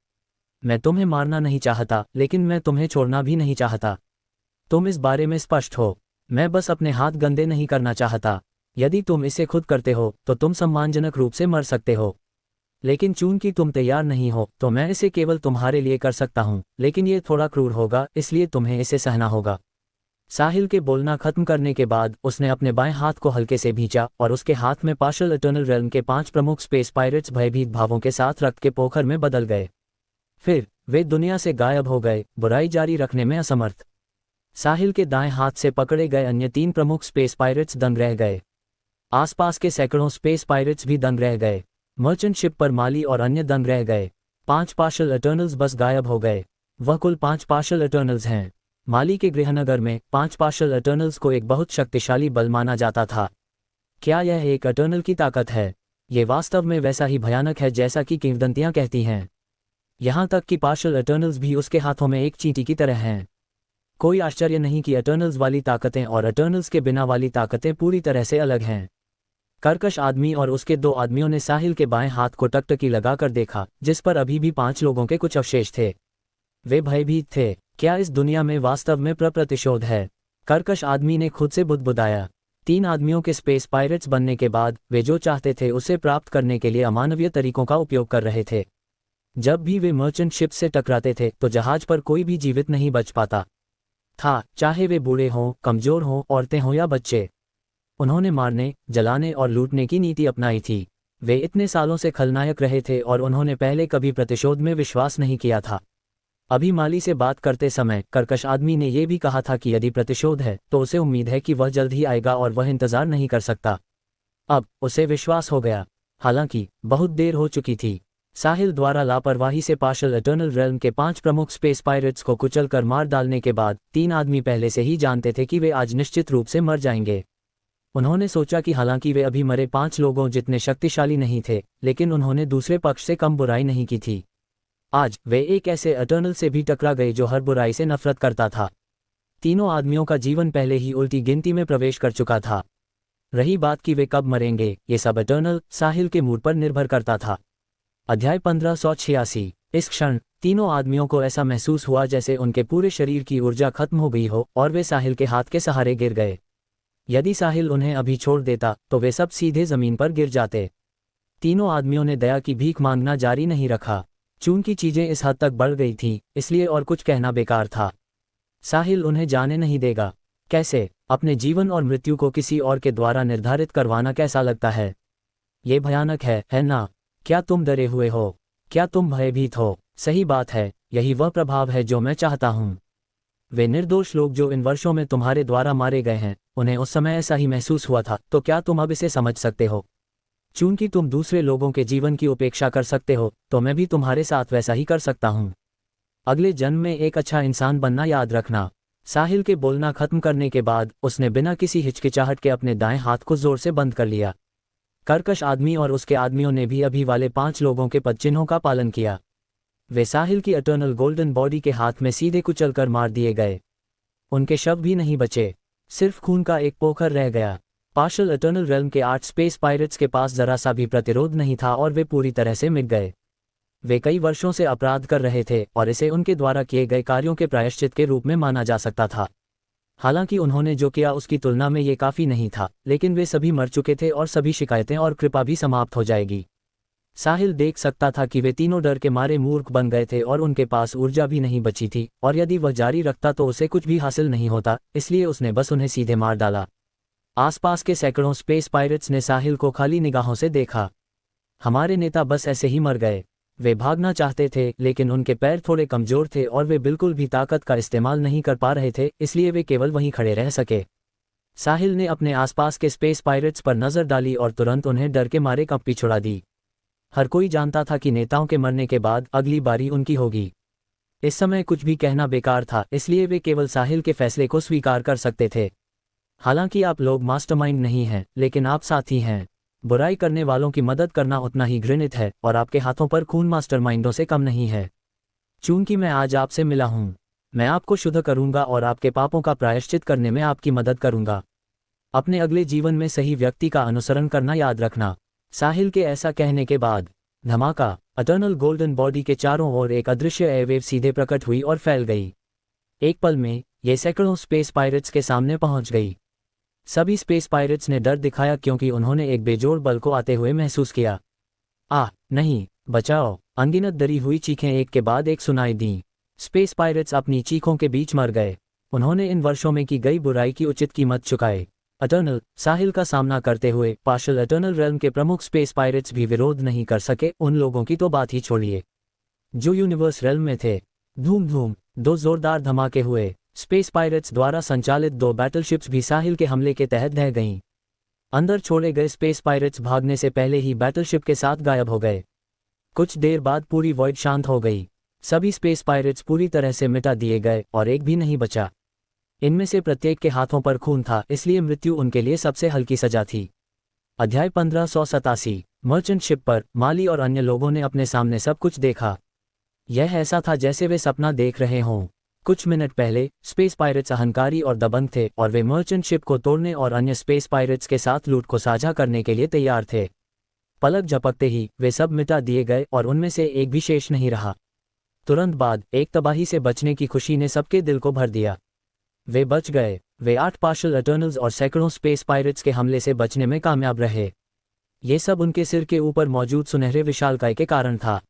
मैं तुम्हें मारना नहीं चाहता, लेकिन मैं तुम्हें छोड़ना भी नहीं चाहता। तुम इस बारे में स्पष्ट हो। मैं बस अपने हाथ गंदे नहीं करना चाहता। यदि तुम इसे खुद करते हो तो तुम सम्मानजनक रूप से मर सकते हो, लेकिन चूंकि तुम तैयार नहीं हो तो मैं इसे केवल तुम्हारे लिए कर सकता हूं, लेकिन ये थोड़ा क्रूर होगा, इसलिए तुम्हें इसे सहना होगा। साहिल के बोलना खत्म करने के बाद उसने अपने बाएं हाथ को हल्के से भींचा और उसके हाथ में पार्शल इटर्नल रेल्म के 5 प्रमुख स्पेस पायरेट्स भयभीत भावों के साथ रक्त के पोखर में बदल गए। फिर वे दुनिया से गायब हो गए, बुराई जारी रखने में असमर्थ। साहिल के दाएं हाथ से पकड़े गए अन्य 3 प्रमुख स्पेस पायरेट्स दंग रह गए। आसपास के सैकड़ों स्पेस पायरेट्स भी दंग रह गए। मर्चेंट शिप पर माली और अन्य दंग रह गए। 5 पार्शल इटर्नल्स बस गायब हो गए। वह कुल 5 पार्शल इटर्नल्स हैं। माली के गृहनगर में 5 पार्शल इटर्नल्स को एक बहुत शक्तिशाली बल माना जाता था। क्या यह एक इटर्नल की ताकत है? ये वास्तव में वैसा ही भयानक है जैसा कि किंवदंतियां कहती हैं। यहाँ तक कि पार्शल इटर्नल्स भी उसके हाथों में एक चींटी की तरह हैं। कोई आश्चर्य नहीं कि इटर्नल्स वाली ताकतें और इटर्नल्स के बिना वाली ताकतें पूरी तरह से अलग हैं। कर्कश आदमी और उसके 2 आदमियों ने साहिल के बाएं हाथ को टकटकी लगाकर देखा, जिस पर अभी भी 5 लोगों के कुछ अवशेष थे। वे भयभीत थे। क्या इस दुनिया में वास्तव में प्रतिशोध है? कर्कश आदमी ने खुद से बुदबुदाया। 3 आदमियों के स्पेस पायरेट्स बनने के बाद वे जो चाहते थे उसे प्राप्त करने के लिए अमानवीय तरीकों का उपयोग कर रहे थे। जब भी वे मर्चेंट शिप से टकराते थे तो जहाज पर कोई भी जीवित नहीं बच पाता। था, चाहे वे बूढ़े हों, कमजोर हों, औरतें हों या बच्चे। उन्होंने मारने, जलाने और लूटने की नीति अपनाई थी। वे इतने सालों से खलनायक रहे थे और उन्होंने पहले कभी प्रतिशोध में विश्वास नहीं किया था। अभी माली से बात करते समय कर्कश आदमी ने यह भी कहा था कि यदि प्रतिशोध है तो उसे उम्मीद है कि वह जल्द ही आएगा और वह इंतजार नहीं कर सकता। अब उसे विश्वास हो गया। हालांकि बहुत देर हो चुकी थी। साहिल द्वारा लापरवाही से पार्शल इटर्नल रेल्म के 5 प्रमुख स्पेस पायरेट्स को कुचलकर मार डालने के बाद 3 आदमी पहले से ही जानते थे कि वे आज निश्चित रूप से मर जाएंगे। उन्होंने सोचा कि हालांकि वे अभी मरे 5 लोगों जितने शक्तिशाली नहीं थे, लेकिन उन्होंने दूसरे पक्ष से कम बुराई नहीं की थी। आज वे एक ऐसे इटर्नल से भी टकरा गए जो हर बुराई से नफरत करता था। तीनों आदमियों का जीवन पहले ही उल्टी गिनती में प्रवेश कर चुका था। रही बात कि वे कब मरेंगे, ये सब इटर्नल साहिल के मूड पर निर्भर करता था। अध्याय 1586। इस क्षण तीनों आदमियों को ऐसा महसूस हुआ जैसे उनके पूरे शरीर की ऊर्जा खत्म हो गई हो और वे साहिल के हाथ के सहारे गिर गए। यदि साहिल उन्हें अभी छोड़ देता तो वे सब सीधे जमीन पर गिर जाते। तीनों आदमियों ने दया की भीख मांगना जारी नहीं रखा। चूंकि चीजें इस हद तक बढ़ गई थीं, इसलिए और कुछ कहना बेकार था। साहिल उन्हें जाने नहीं देगा। कैसे? अपने जीवन और मृत्यु को किसी और के द्वारा निर्धारित करवाना कैसा लगता है? ये भयानक है ना? क्या तुम डरे हुए हो? क्या तुम भयभीत हो? सही बात है, यही वह प्रभाव है जो मैं चाहता हूँ। वे निर्दोष लोग जो इन वर्षों में तुम्हारे द्वारा मारे गए हैं, उन्हें उस समय ऐसा ही महसूस हुआ था, तो क्या तुम अब इसे समझ सकते हो? चूंकि तुम दूसरे लोगों के जीवन की उपेक्षा कर सकते हो, तो मैं भी तुम्हारे साथ वैसा ही कर सकता हूँ। अगले जन्म में एक अच्छा इंसान बनना याद रखना। साहिल के बोलना खत्म करने के बाद उसने बिना किसी हिचकिचाहट के अपने दाएं हाथ को जोर से बंद कर लिया। कर्कश आदमी और उसके आदमियों ने भी अभी वाले 5 लोगों के पदचिन्हों का पालन किया। वे साहिल की इटर्नल गोल्डन बॉडी के हाथ में सीधे कुचलकर मार दिए गए। उनके शव भी नहीं बचे, सिर्फ खून का एक पोखर रह गया। पार्शल इटर्नल रेल्म के 8 स्पेस पायरेट्स के पास जरा सा भी प्रतिरोध नहीं था और वे पूरी तरह से मिट गए। वे कई वर्षों से अपराध कर रहे थे और इसे उनके द्वारा किए गए कार्यों के प्रायश्चित के रूप में माना जा सकता था। हालांकि उन्होंने जो किया उसकी तुलना में ये काफ़ी नहीं था, लेकिन वे सभी मर चुके थे और सभी शिकायतें और कृपा भी समाप्त हो जाएगी। साहिल देख सकता था कि वे तीनों डर के मारे मूर्ख बन गए थे और उनके पास ऊर्जा भी नहीं बची थी, और यदि वह जारी रखता तो उसे कुछ भी हासिल नहीं होता, इसलिए उसने बस उन्हें सीधे मार डाला। आसपास के सैकड़ों स्पेस पायरेट्स ने साहिल को खाली निगाहों से देखा। हमारे नेता बस ऐसे ही मर गए। वे भागना चाहते थे, लेकिन उनके पैर थोड़े कमजोर थे और वे बिल्कुल भी ताकत का इस्तेमाल नहीं कर पा रहे थे, इसलिए वे केवल वहीं खड़े रह सके। साहिल ने अपने आसपास के स्पेस पायरेट्स पर नजर डाली और तुरंत उन्हें डर के मारे कंपी छुड़ा दी। हर कोई जानता था कि नेताओं के मरने के बाद अगली बारी उनकी होगी। इस समय कुछ भी कहना बेकार था, इसलिए वे केवल साहिल के फैसले को स्वीकार कर सकते थे। हालांकि आप लोग मास्टरमाइंड नहीं हैं, लेकिन आप साथी हैं। बुराई करने वालों की मदद करना उतना ही घृणित है और आपके हाथों पर खून मास्टरमाइंडों से कम नहीं है। चूंकि मैं आज आपसे मिला हूं, मैं आपको शुद्ध करूंगा और आपके पापों का प्रायश्चित करने में आपकी मदद करूंगा। अपने अगले जीवन में सही व्यक्ति का अनुसरण करना याद रखना। साहिल के ऐसा कहने के बाद धमाका, इटर्नल गोल्डन बॉडी के चारों ओर एक अदृश्य एयरवेव सीधे प्रकट हुई और फैल गई। एक पल में ये सैकड़ों स्पेस पायरेट्स के सामने पहुंच गई। सभी स्पेस पायरेट्स ने डर दिखाया क्योंकि उन्होंने एक बेजोड़ बल को आते हुए महसूस किया। नहीं, बचाओ! अनगिनत डरी हुई चीखें एक के बाद एक सुनाई दीं। स्पेस पायरेट्स अपनी चीखों के बीच मर गए। उन्होंने इन वर्षों में की गई बुराई की उचित कीमत चुकाई। इटर्नल साहिल का सामना करते हुए पार्शल इटर्नल रेल्म के प्रमुख स्पेस पायरेट्स भी विरोध नहीं कर सके, उन लोगों की तो बात ही छोड़िए जो यूनिवर्स रेल्म में थे। धूम धूम 2 जोरदार धमाके हुए। स्पेस पायरेट्स द्वारा संचालित 2 बैटलशिप्स भी साहिल के हमले के तहत ढह गईं। अंदर छोड़े गए स्पेस पायरेट्स भागने से पहले ही बैटलशिप के साथ गायब हो गए। कुछ देर बाद पूरी वॉइड शांत हो गई। सभी स्पेस पायरेट्स पूरी तरह से मिटा दिए गए और एक भी नहीं बचा। इनमें से प्रत्येक के हाथों पर खून था, इसलिए मृत्यु उनके लिए सबसे हल्की सजा थी। अध्याय 1587। मर्चेंट शिप पर माली और अन्य लोगों ने अपने सामने सब कुछ देखा। यह ऐसा था जैसे वे सपना देख रहे हों। कुछ मिनट पहले स्पेस पायरेट्स अहंकारी और दबंग थे और वे मर्चेंट शिप को तोड़ने और अन्य स्पेस पायरेट्स के साथ लूट को साझा करने के लिए तैयार थे। पलक झपकते ही वे सब मिटा दिए गए और उनमें से एक भी शेष नहीं रहा। तुरंत बाद एक तबाही से बचने की खुशी ने सबके दिल को भर दिया। वे बच गए। वे 8 पार्शल इटर्नल्स और सैकड़ों स्पेस पायरेट्स के हमले से बचने में कामयाब रहे। ये सब उनके सिर के ऊपर मौजूद सुनहरे विशालकाय के कारण था।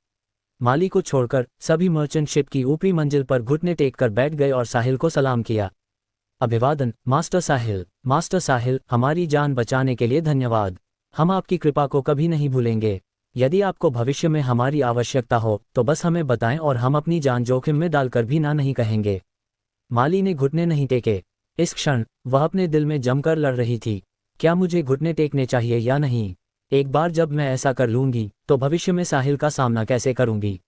माली को छोड़कर सभी मर्चेंट शिप की ऊपरी मंजिल पर घुटने टेक कर बैठ गए और साहिल को सलाम किया। अभिवादन मास्टर साहिल। मास्टर साहिल, हमारी जान बचाने के लिए धन्यवाद। हम आपकी कृपा को कभी नहीं भूलेंगे। यदि आपको भविष्य में हमारी आवश्यकता हो तो बस हमें बताएं और हम अपनी जान जोखिम में डालकर भी ना नहीं कहेंगे। माली ने घुटने नहीं टेके। इस क्षण वह अपने दिल में जमकर लड़ रही थी, क्या मुझे घुटने टेकने चाहिए या नहीं। एक बार जब मैं ऐसा कर लूंगी तो भविष्य में साहिल का सामना कैसे करूंगी।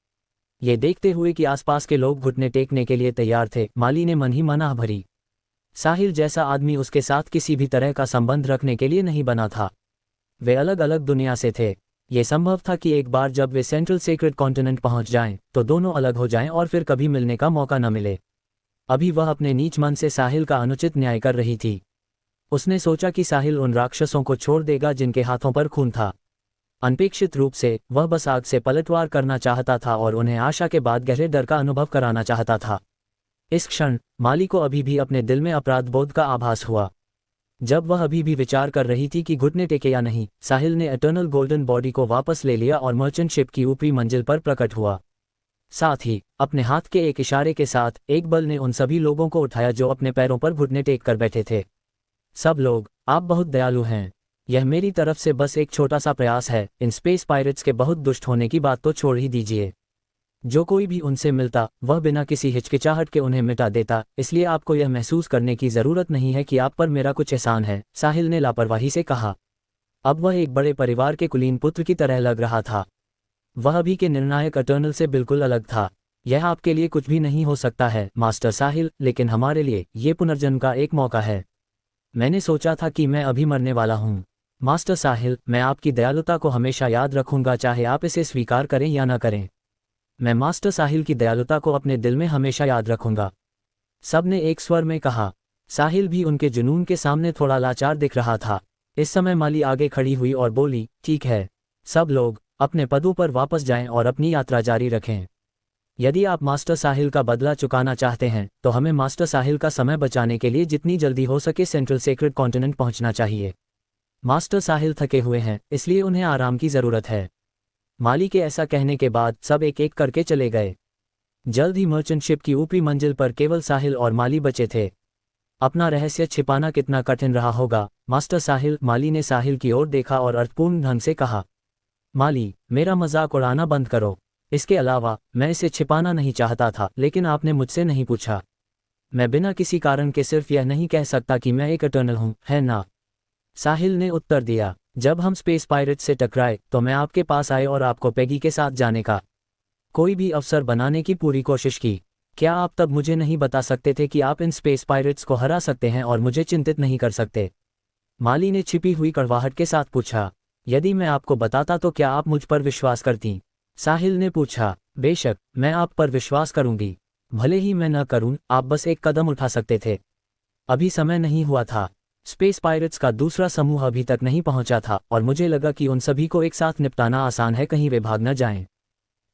ये देखते हुए कि आसपास के लोग घुटने टेकने के लिए तैयार थे, माली ने मन ही मन आह भरी। साहिल जैसा आदमी उसके साथ किसी भी तरह का संबंध रखने के लिए नहीं बना था। वे अलग अलग दुनिया से थे। ये संभव था कि एक बार जब वे सेंट्रल सेक्रेड कॉन्टिनेंट पहुंच जाएं तो दोनों अलग हो जाएं और फिर कभी मिलने का मौका न मिले। अभी वह अपने नीच मन से साहिल का अनुचित न्याय कर रही थी। उसने सोचा कि साहिल उन राक्षसों को छोड़ देगा जिनके हाथों पर खून था। अनपेक्षित रूप से वह बस आग से पलटवार करना चाहता था और उन्हें आशा के बाद गहरे डर का अनुभव कराना चाहता था। इस क्षण माली को अभी भी अपने दिल में अपराध बोध का आभास हुआ। जब वह अभी भी विचार कर रही थी कि घुटने टेके या नहीं, साहिल ने एटर्नल गोल्डन बॉडी को वापस ले लिया और मर्चेंट शिप की ऊपरी मंजिल पर प्रकट हुआ। साथ ही अपने हाथ के एक इशारे के साथ एक बल ने उन सभी लोगों को उठाया जो अपने पैरों पर घुटने टेक कर बैठे थे। सब लोग, आप बहुत दयालु हैं। यह मेरी तरफ से बस एक छोटा सा प्रयास है। इन स्पेस पायरेट्स के बहुत दुष्ट होने की बात तो छोड़ ही दीजिए। जो कोई भी उनसे मिलता वह बिना किसी हिचकिचाहट के उन्हें मिटा देता, इसलिए आपको यह महसूस करने की जरूरत नहीं है कि आप पर मेरा कुछ एहसान है, साहिल ने लापरवाही से कहा। अब वह एक बड़े परिवार के कुलीन पुत्र की तरह लग रहा था। वह अभी के निर्णायक एटर्नल से बिल्कुल अलग था। यह आपके लिए कुछ भी नहीं हो सकता है मास्टर साहिल, लेकिन हमारे लिए ये पुनर्जन्म का एक मौका है। मैंने सोचा था कि मैं अभी मरने वाला हूँ। मास्टर साहिल, मैं आपकी दयालुता को हमेशा याद रखूंगा, चाहे आप इसे स्वीकार करें या न करें। मैं मास्टर साहिल की दयालुता को अपने दिल में हमेशा याद रखूंगा। सब ने एक स्वर में कहा। साहिल भी उनके जुनून के सामने थोड़ा लाचार दिख रहा था। इस समय माली आगे खड़ी हुई और बोली, ठीक है, सब लोग अपने पदों पर वापस जाएं और अपनी यात्रा जारी रखें। यदि आप मास्टर साहिल का बदला चुकाना चाहते हैं तो हमें मास्टर साहिल का समय बचाने के लिए जितनी जल्दी हो सके सेंट्रल सेक्रेड कॉन्टिनेंट पहुंचना चाहिए। मास्टर साहिल थके हुए हैं, इसलिए उन्हें आराम की जरूरत है। माली के ऐसा कहने के बाद सब एक एक करके चले गए। जल्द ही मर्चेंट शिप की ऊपरी मंजिल पर केवल साहिल और माली बचे थे। अपना रहस्य छिपाना कितना कठिन रहा होगा मास्टर साहिल। माली ने साहिल की ओर देखा और अर्थपूर्ण ढंग से कहा, माली, मेरा मजाक उड़ाना बंद करो। इसके अलावा मैं इसे छिपाना नहीं चाहता था, लेकिन आपने मुझसे नहीं पूछा। मैं बिना किसी कारण के सिर्फ यह नहीं कह सकता कि मैं एक एटर्नल हूं, है ना? साहिल ने उत्तर दिया। जब हम स्पेस पायरेट से टकराए तो मैं आपके पास आए और आपको पेगी के साथ जाने का कोई भी अवसर बनाने की पूरी कोशिश की। क्या आप तब मुझे नहीं बता सकते थे कि आप इन स्पेस पायरेट्स को हरा सकते हैं और मुझे चिंतित नहीं कर सकते? माली ने छिपी हुई कड़वाहट के साथ पूछा। यदि मैं आपको बताता तो क्या आप मुझ पर विश्वास करती? साहिल ने पूछा। बेशक, मैं आप पर विश्वास करूंगी। भले ही मैं न करूं, आप बस एक कदम उठा सकते थे। अभी समय नहीं हुआ था। स्पेस पायरेट्स का दूसरा समूह अभी तक नहीं पहुंचा था और मुझे लगा कि उन सभी को एक साथ निपटाना आसान है, कहीं वे भाग न जाएं।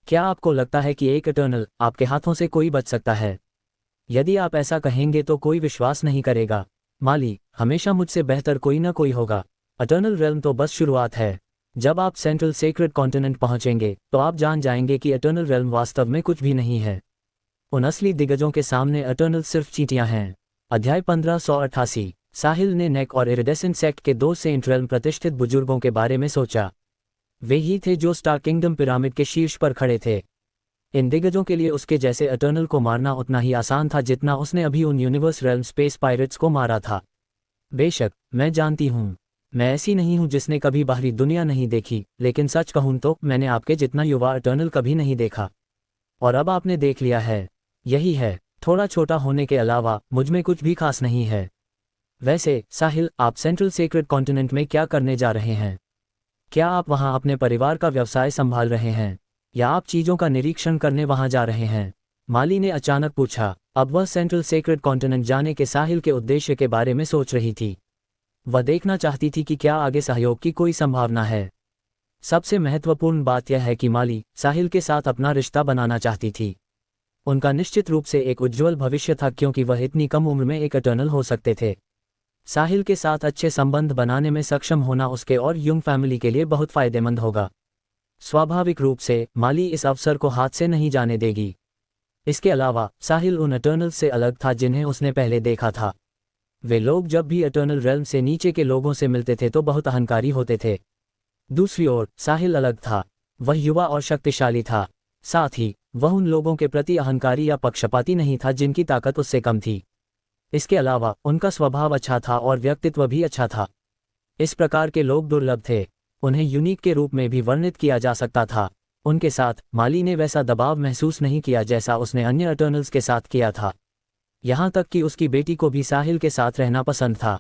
क्या आपको लगता है कि एक एटर्नल आपके हाथों से कोई बच सकता है? यदि आप ऐसा कहेंगे तो कोई विश्वास नहीं करेगा। माली, हमेशा मुझसे बेहतर कोई न कोई होगा। एटर्नल रेल्म तो बस शुरुआत है। जब आप सेंट्रल सेक्रेड कॉन्टिनेंट पहुंचेंगे तो आप जान जाएंगे कि एटर्नल रेल्म वास्तव में कुछ भी नहीं है। उन असली दिग्गजों के सामने एटर्नल सिर्फ चींटियां हैं। अध्याय 1588। साहिल ने नेक और इरिडेसेंट सेक्ट के 2 सेंट रेल्म प्रतिष्ठित बुजुर्गों के बारे में सोचा। वे ही थे जो स्टार किंगडम पिरामिड के शीर्ष पर खड़े थे। इन दिग्गजों के लिए उसके जैसे एटर्नल को मारना उतना ही आसान था जितना उसने अभी उन यूनिवर्स रेल्म स्पेस पायरेट्स को मारा था। बेशक, मैं जानती हूँ, मैं ऐसी नहीं हूँ जिसने कभी बाहरी दुनिया नहीं देखी, लेकिन सच कहूँ तो मैंने आपके जितना युवा एटर्नल कभी नहीं देखा। और अब आपने देख लिया है। यही है, थोड़ा छोटा होने के अलावा मुझ में कुछ भी खास नहीं है। वैसे साहिल, आप सेंट्रल सेक्रेड कॉन्टिनेंट में क्या करने जा रहे हैं? क्या आप वहां अपने परिवार का व्यवसाय संभाल रहे हैं या आप चीजों का निरीक्षण करने वहां जा रहे हैं? माली ने अचानक पूछा। अब वह सेंट्रल सेक्रेड कॉन्टिनेंट जाने के साहिल के उद्देश्य के बारे में सोच रही थी। वह देखना चाहती थी कि क्या आगे सहयोग की कोई संभावना है। सबसे महत्वपूर्ण बात यह है कि माली साहिल के साथ अपना रिश्ता बनाना चाहती थी। उनका निश्चित रूप से एक उज्ज्वल भविष्य था क्योंकि वह इतनी कम उम्र में एक एटर्नल हो सकते थे। साहिल के साथ अच्छे संबंध बनाने में सक्षम होना उसके और यंग फैमिली के लिए बहुत फायदेमंद होगा। स्वाभाविक रूप से माली इस अवसर को हाथ से नहीं जाने देगी। इसके अलावा साहिल उन एटर्नल्स से अलग था जिन्हें उसने पहले देखा था। वे लोग जब भी एटर्नल रेल्म से नीचे के लोगों से मिलते थे तो बहुत अहंकारी होते थे। दूसरी ओर साहिल अलग था। वह युवा और शक्तिशाली था। साथ ही वह उन लोगों के प्रति अहंकारी या पक्षपाती नहीं था जिनकी ताकत उससे कम थी। इसके अलावा उनका स्वभाव अच्छा था और व्यक्तित्व भी अच्छा था। इस प्रकार के लोग दुर्लभ थे। उन्हें यूनिक के रूप में भी वर्णित किया जा सकता था। उनके साथ माली ने वैसा दबाव महसूस नहीं किया जैसा उसने अन्य एटर्नल्स के साथ किया था। यहाँ तक कि उसकी बेटी को भी साहिल के साथ रहना पसंद था।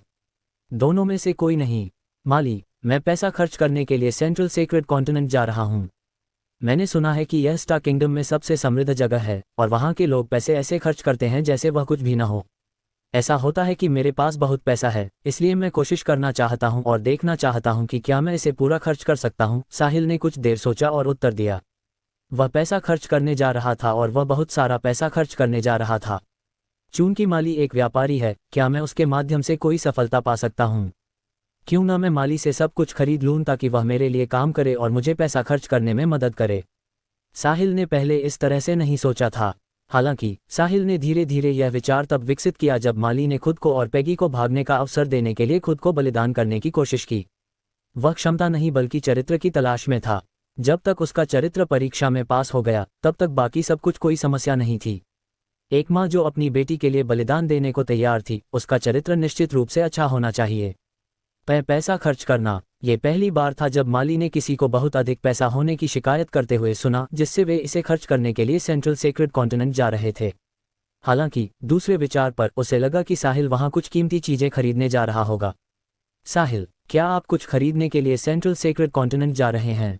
दोनों में से कोई नहीं। माली, मैं पैसा खर्च करने के लिए सेंट्रल सेक्रेड कॉन्टिनेंट जा रहा हूँ। मैंने सुना है कि यह स्टार किंगडम में सबसे समृद्ध जगह है और वहाँ के लोग पैसे ऐसे खर्च करते हैं जैसे वह कुछ भी न हो। ऐसा होता है कि मेरे पास बहुत पैसा है, इसलिए मैं कोशिश करना चाहता हूँ और देखना चाहता हूँ कि क्या मैं इसे पूरा खर्च कर सकता हूँ। साहिल ने कुछ देर सोचा और उत्तर दिया। वह पैसा खर्च करने जा रहा था और वह बहुत सारा पैसा खर्च करने जा रहा था। चूंकि माली एक व्यापारी है, क्या मैं उसके माध्यम से कोई सफलता पा सकता हूँ? क्यों ना मैं माली से सब कुछ खरीद लूँ ताकि वह मेरे लिए काम करे और मुझे पैसा खर्च करने में मदद करे। साहिल ने पहले इस तरह से नहीं सोचा था। हालांकि साहिल ने धीरे धीरे यह विचार तब विकसित किया जब माली ने खुद को और पैगी को भागने का अवसर देने के लिए खुद को बलिदान करने की कोशिश की। वह क्षमता नहीं बल्कि चरित्र की तलाश में था। जब तक उसका चरित्र परीक्षा में पास हो गया तब तक बाकी सब कुछ कोई समस्या नहीं थी। एक माँ जो अपनी बेटी के लिए बलिदान देने को तैयार थी, उसका चरित्र निश्चित रूप से अच्छा होना चाहिए। पैसा खर्च करना, ये पहली बार था जब माली ने किसी को बहुत अधिक पैसा होने की शिकायत करते हुए सुना जिससे वे इसे खर्च करने के लिए सेंट्रल सेक्रेड कॉन्टिनेंट जा रहे थे। हालांकि दूसरे विचार पर उसे लगा कि साहिल वहां कुछ कीमती चीजें खरीदने जा रहा होगा। साहिल, क्या आप कुछ खरीदने के लिए सेंट्रल सेक्रेड कॉन्टिनेंट जा रहे हैं?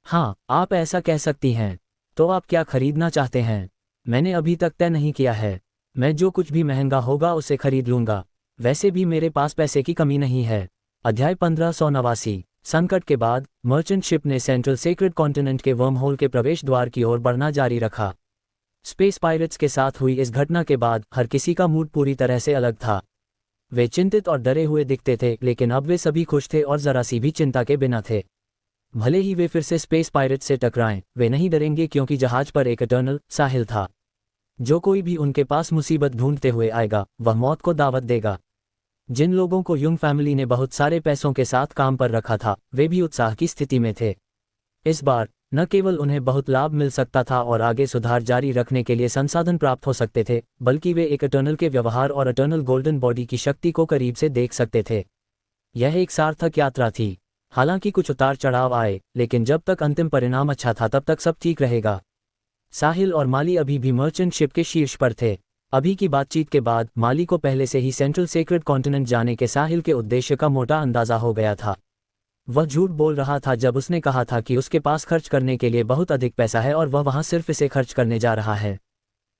हाँ, आप ऐसा कह सकती हैं। तो आप क्या खरीदना चाहते हैं? मैंने अभी तक तय नहीं किया है। मैं जो कुछ भी महंगा होगा उसे खरीद लूंगा। वैसे भी मेरे पास पैसे की कमी नहीं है। अध्याय 1589। संकट के बाद मर्चेंट शिप ने सेंट्रल सेक्रेड कॉन्टिनेंट के वर्महोल के प्रवेश द्वार की ओर बढ़ना जारी रखा। स्पेस पायरेट्स के साथ हुई इस घटना के बाद हर किसी का मूड पूरी तरह से अलग था। वे चिंतित और डरे हुए दिखते थे, लेकिन अब वे सभी खुश थे और जरा सी भी चिंता के बिना थे। भले ही वे फिर से स्पेस पायरेट्स से टकराएं, वे नहीं डरेंगे क्योंकि जहाज पर एक एटर्नल साहिल था। जो कोई भी उनके पास मुसीबत ढूंढते हुए आएगा वह मौत को दावत देगा। जिन लोगों को युंग फैमिली ने बहुत सारे पैसों के साथ काम पर रखा था वे भी उत्साह की स्थिति में थे। इस बार न केवल उन्हें बहुत लाभ मिल सकता था और आगे सुधार जारी रखने के लिए संसाधन प्राप्त हो सकते थे, बल्कि वे एक एटर्नल के व्यवहार और एटर्नल गोल्डन बॉडी की शक्ति को करीब से देख सकते थे। यह एक सार्थक यात्रा थी। हालांकि कुछ उतार चढ़ाव आए, लेकिन जब तक अंतिम परिणाम अच्छा था तब तक सब ठीक रहेगा। साहिल और माली अभी भी मर्चेंट शिप के शीर्ष पर थे। अभी की बातचीत के बाद माली को पहले से ही सेंट्रल सेक्रेड कॉन्टिनेंट जाने के साहिल के उद्देश्य का मोटा अंदाजा हो गया था। वह झूठ बोल रहा था जब उसने कहा था कि उसके पास खर्च करने के लिए बहुत अधिक पैसा है और वह वहां सिर्फ इसे खर्च करने जा रहा है।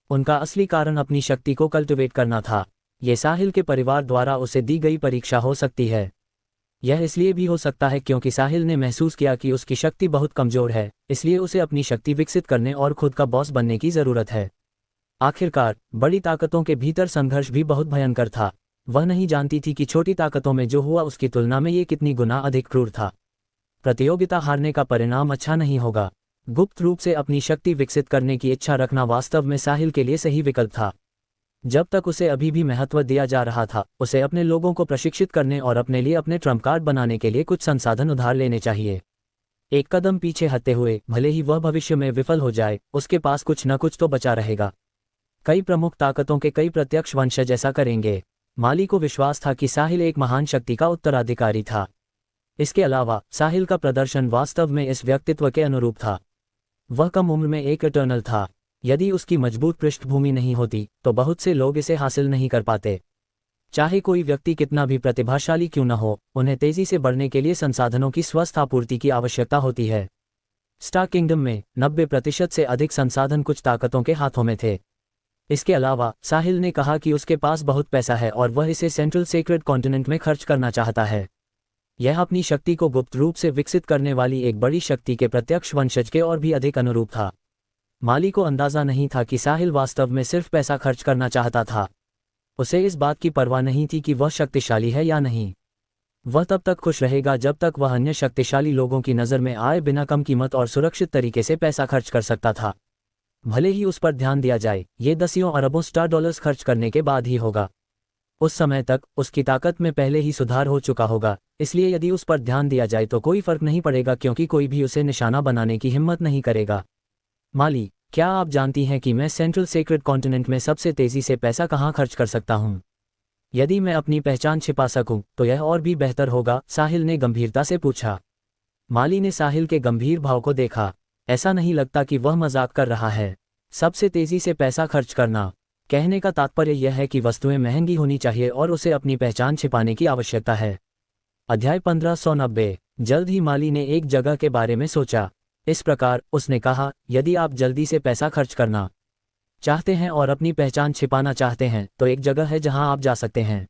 उनका असली कारण अपनी शक्ति को कल्टिवेट करना था। ये साहिल के परिवार द्वारा उसे दी गई परीक्षा हो सकती है। यह इसलिए भी हो सकता है क्योंकि साहिल ने महसूस किया कि उसकी शक्ति बहुत कमजोर है, इसलिए उसे अपनी शक्ति विकसित करने और खुद का बॉस बनने की जरूरत है। आखिरकार बड़ी ताकतों के भीतर संघर्ष भी बहुत भयंकर था। वह नहीं जानती थी कि छोटी ताकतों में जो हुआ उसकी तुलना में ये कितनी गुना अधिक क्रूर था। प्रतियोगिता हारने का परिणाम अच्छा नहीं होगा। गुप्त रूप से अपनी शक्ति विकसित करने की इच्छा रखना वास्तव में साहिल के लिए सही विकल्प था। जब तक उसे अभी भी महत्व दिया जा रहा था, उसे अपने लोगों को प्रशिक्षित करने और अपने लिए अपने ट्रम्प कार्ड बनाने के लिए कुछ संसाधन उधार लेने चाहिए। एक कदम पीछे हटते हुए, भले ही वह भविष्य में विफल हो जाए, उसके पास कुछ न कुछ तो बचा रहेगा। कई प्रमुख ताकतों के कई प्रत्यक्ष वंशज ऐसा करेंगे। माली को विश्वास था कि साहिल एक महान शक्ति का उत्तराधिकारी था। इसके अलावा साहिल का प्रदर्शन वास्तव में इस व्यक्तित्व के अनुरूप था। वह कम उम्र में एक एटर्नल था। यदि उसकी मजबूत पृष्ठभूमि नहीं होती तो बहुत से लोग इसे हासिल नहीं कर पाते। चाहे कोई व्यक्ति कितना भी प्रतिभाशाली क्यों न हो, उन्हें तेजी से बढ़ने के लिए संसाधनों की स्वस्थ आपूर्ति की आवश्यकता होती है। स्टार किंगडम में 90% से अधिक संसाधन कुछ ताकतों के हाथों में थे। इसके अलावा साहिल ने कहा कि उसके पास बहुत पैसा है और वह इसे सेंट्रल सेक्रेड कॉन्टिनेंट में खर्च करना चाहता है। यह अपनी शक्ति को गुप्त रूप से विकसित करने वाली एक बड़ी शक्ति के प्रत्यक्ष वंशज के और भी अधिक अनुरूप था। माली को अंदाजा नहीं था कि साहिल वास्तव में सिर्फ पैसा खर्च करना चाहता था। उसे इस बात की परवाह नहीं थी कि वह शक्तिशाली है या नहीं। वह तब तक खुश रहेगा जब तक वह अन्य शक्तिशाली लोगों की नज़र में आए बिना कम कीमत और सुरक्षित तरीके से पैसा खर्च कर सकता था। भले ही उस पर ध्यान दिया जाए, ये दसियों अरबों स्टार डॉलर्स खर्च करने के बाद ही होगा। उस समय तक उसकी ताकत में पहले ही सुधार हो चुका होगा, इसलिए यदि उस पर ध्यान दिया जाए तो कोई फर्क नहीं पड़ेगा, क्योंकि कोई भी उसे निशाना बनाने की हिम्मत नहीं करेगा। माली, क्या आप जानती हैं कि मैं सेंट्रल सेक्रेड कॉन्टिनेंट में सबसे तेज़ी से पैसा कहाँ खर्च कर सकता हूँ? यदि मैं अपनी पहचान छिपा सकूं तो यह और भी बेहतर होगा, साहिल ने गंभीरता से पूछा। माली ने साहिल के गंभीर भाव को देखा। ऐसा नहीं लगता कि वह मजाक कर रहा है। सबसे तेज़ी से पैसा खर्च करना, कहने का तात्पर्य यह है कि वस्तुएं महंगी होनी चाहिए और उसे अपनी पहचान छिपाने की आवश्यकता है। अध्याय 1590। जल्द ही माली ने एक जगह के बारे में सोचा। इस प्रकार उसने कहा, यदि आप जल्दी से पैसा खर्च करना चाहते हैं और अपनी पहचान छिपाना चाहते हैं तो एक जगह है जहां आप जा सकते हैं।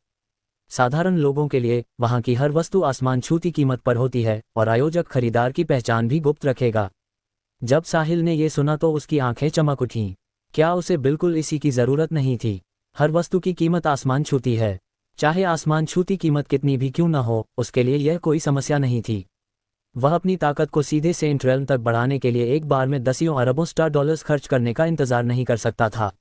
साधारण लोगों के लिए वहां की हर वस्तु आसमान छूती कीमत पर होती है और आयोजक खरीदार की पहचान भी गुप्त रखेगा। जब साहिल ने यह सुना तो उसकी आंखें चमक उठीं। क्या उसे बिल्कुल इसी की ज़रूरत नहीं थी? हर वस्तु की कीमत आसमान छूती है, चाहे आसमान छूती कीमत कितनी भी क्यों न हो, उसके लिए यह कोई समस्या नहीं थी। वह अपनी ताकत को सीधे सेंट रेल्म तक बढ़ाने के लिए एक बार में दसियों अरबों स्टार डॉलर्स खर्च करने का इंतजार नहीं कर सकता था।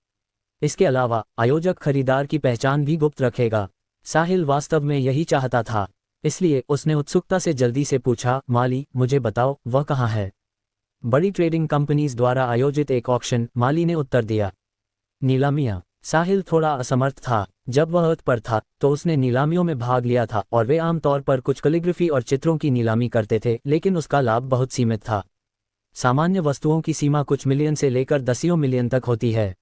इसके अलावा आयोजक खरीदार की पहचान भी गुप्त रखेगा। साहिल वास्तव में यही चाहता था, इसलिए उसने उत्सुकता से जल्दी से पूछा, माली, मुझे बताओ वह कहाँ है? बड़ी ट्रेडिंग कंपनीज द्वारा आयोजित एक ऑक्शन, माली ने उत्तर दिया। नीलामियाँ। साहिल थोड़ा असमर्थ था। जब वह अर्थ पर था तो उसने नीलामियों में भाग लिया था और वे आमतौर पर कुछ कैलिग्राफी और चित्रों की नीलामी करते थे, लेकिन उसका लाभ बहुत सीमित था। सामान्य वस्तुओं की सीमा कुछ मिलियन से लेकर दसियों मिलियन तक होती है।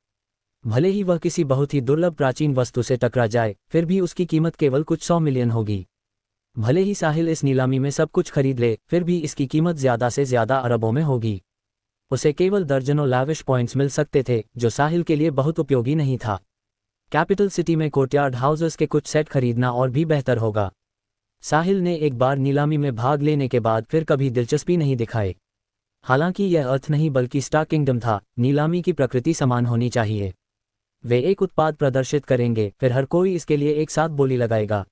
भले ही वह किसी बहुत ही दुर्लभ प्राचीन वस्तु से टकरा जाए, फिर भी उसकी कीमत केवल कुछ 100 मिलियन होगी। भले ही साहिल इस नीलामी में सब कुछ खरीद ले, फिर भी इसकी कीमत ज़्यादा से ज़्यादा अरबों में होगी। उसे केवल दर्जनों लाविश पॉइंट्स मिल सकते थे, जो साहिल के लिए बहुत उपयोगी नहीं था। कैपिटल सिटी में कोर्टयार्ड हाउसेस के कुछ सेट खरीदना और भी बेहतर होगा। साहिल ने एक बार नीलामी में भाग लेने के बाद फिर कभी दिलचस्पी नहीं दिखाई। हालांकि यह अर्थ नहीं बल्कि स्टार किंगडम था, नीलामी की प्रकृति समान होनी चाहिए। वे एक उत्पाद प्रदर्शित करेंगे, फिर हर कोई इसके लिए एक साथ बोली लगाएगा।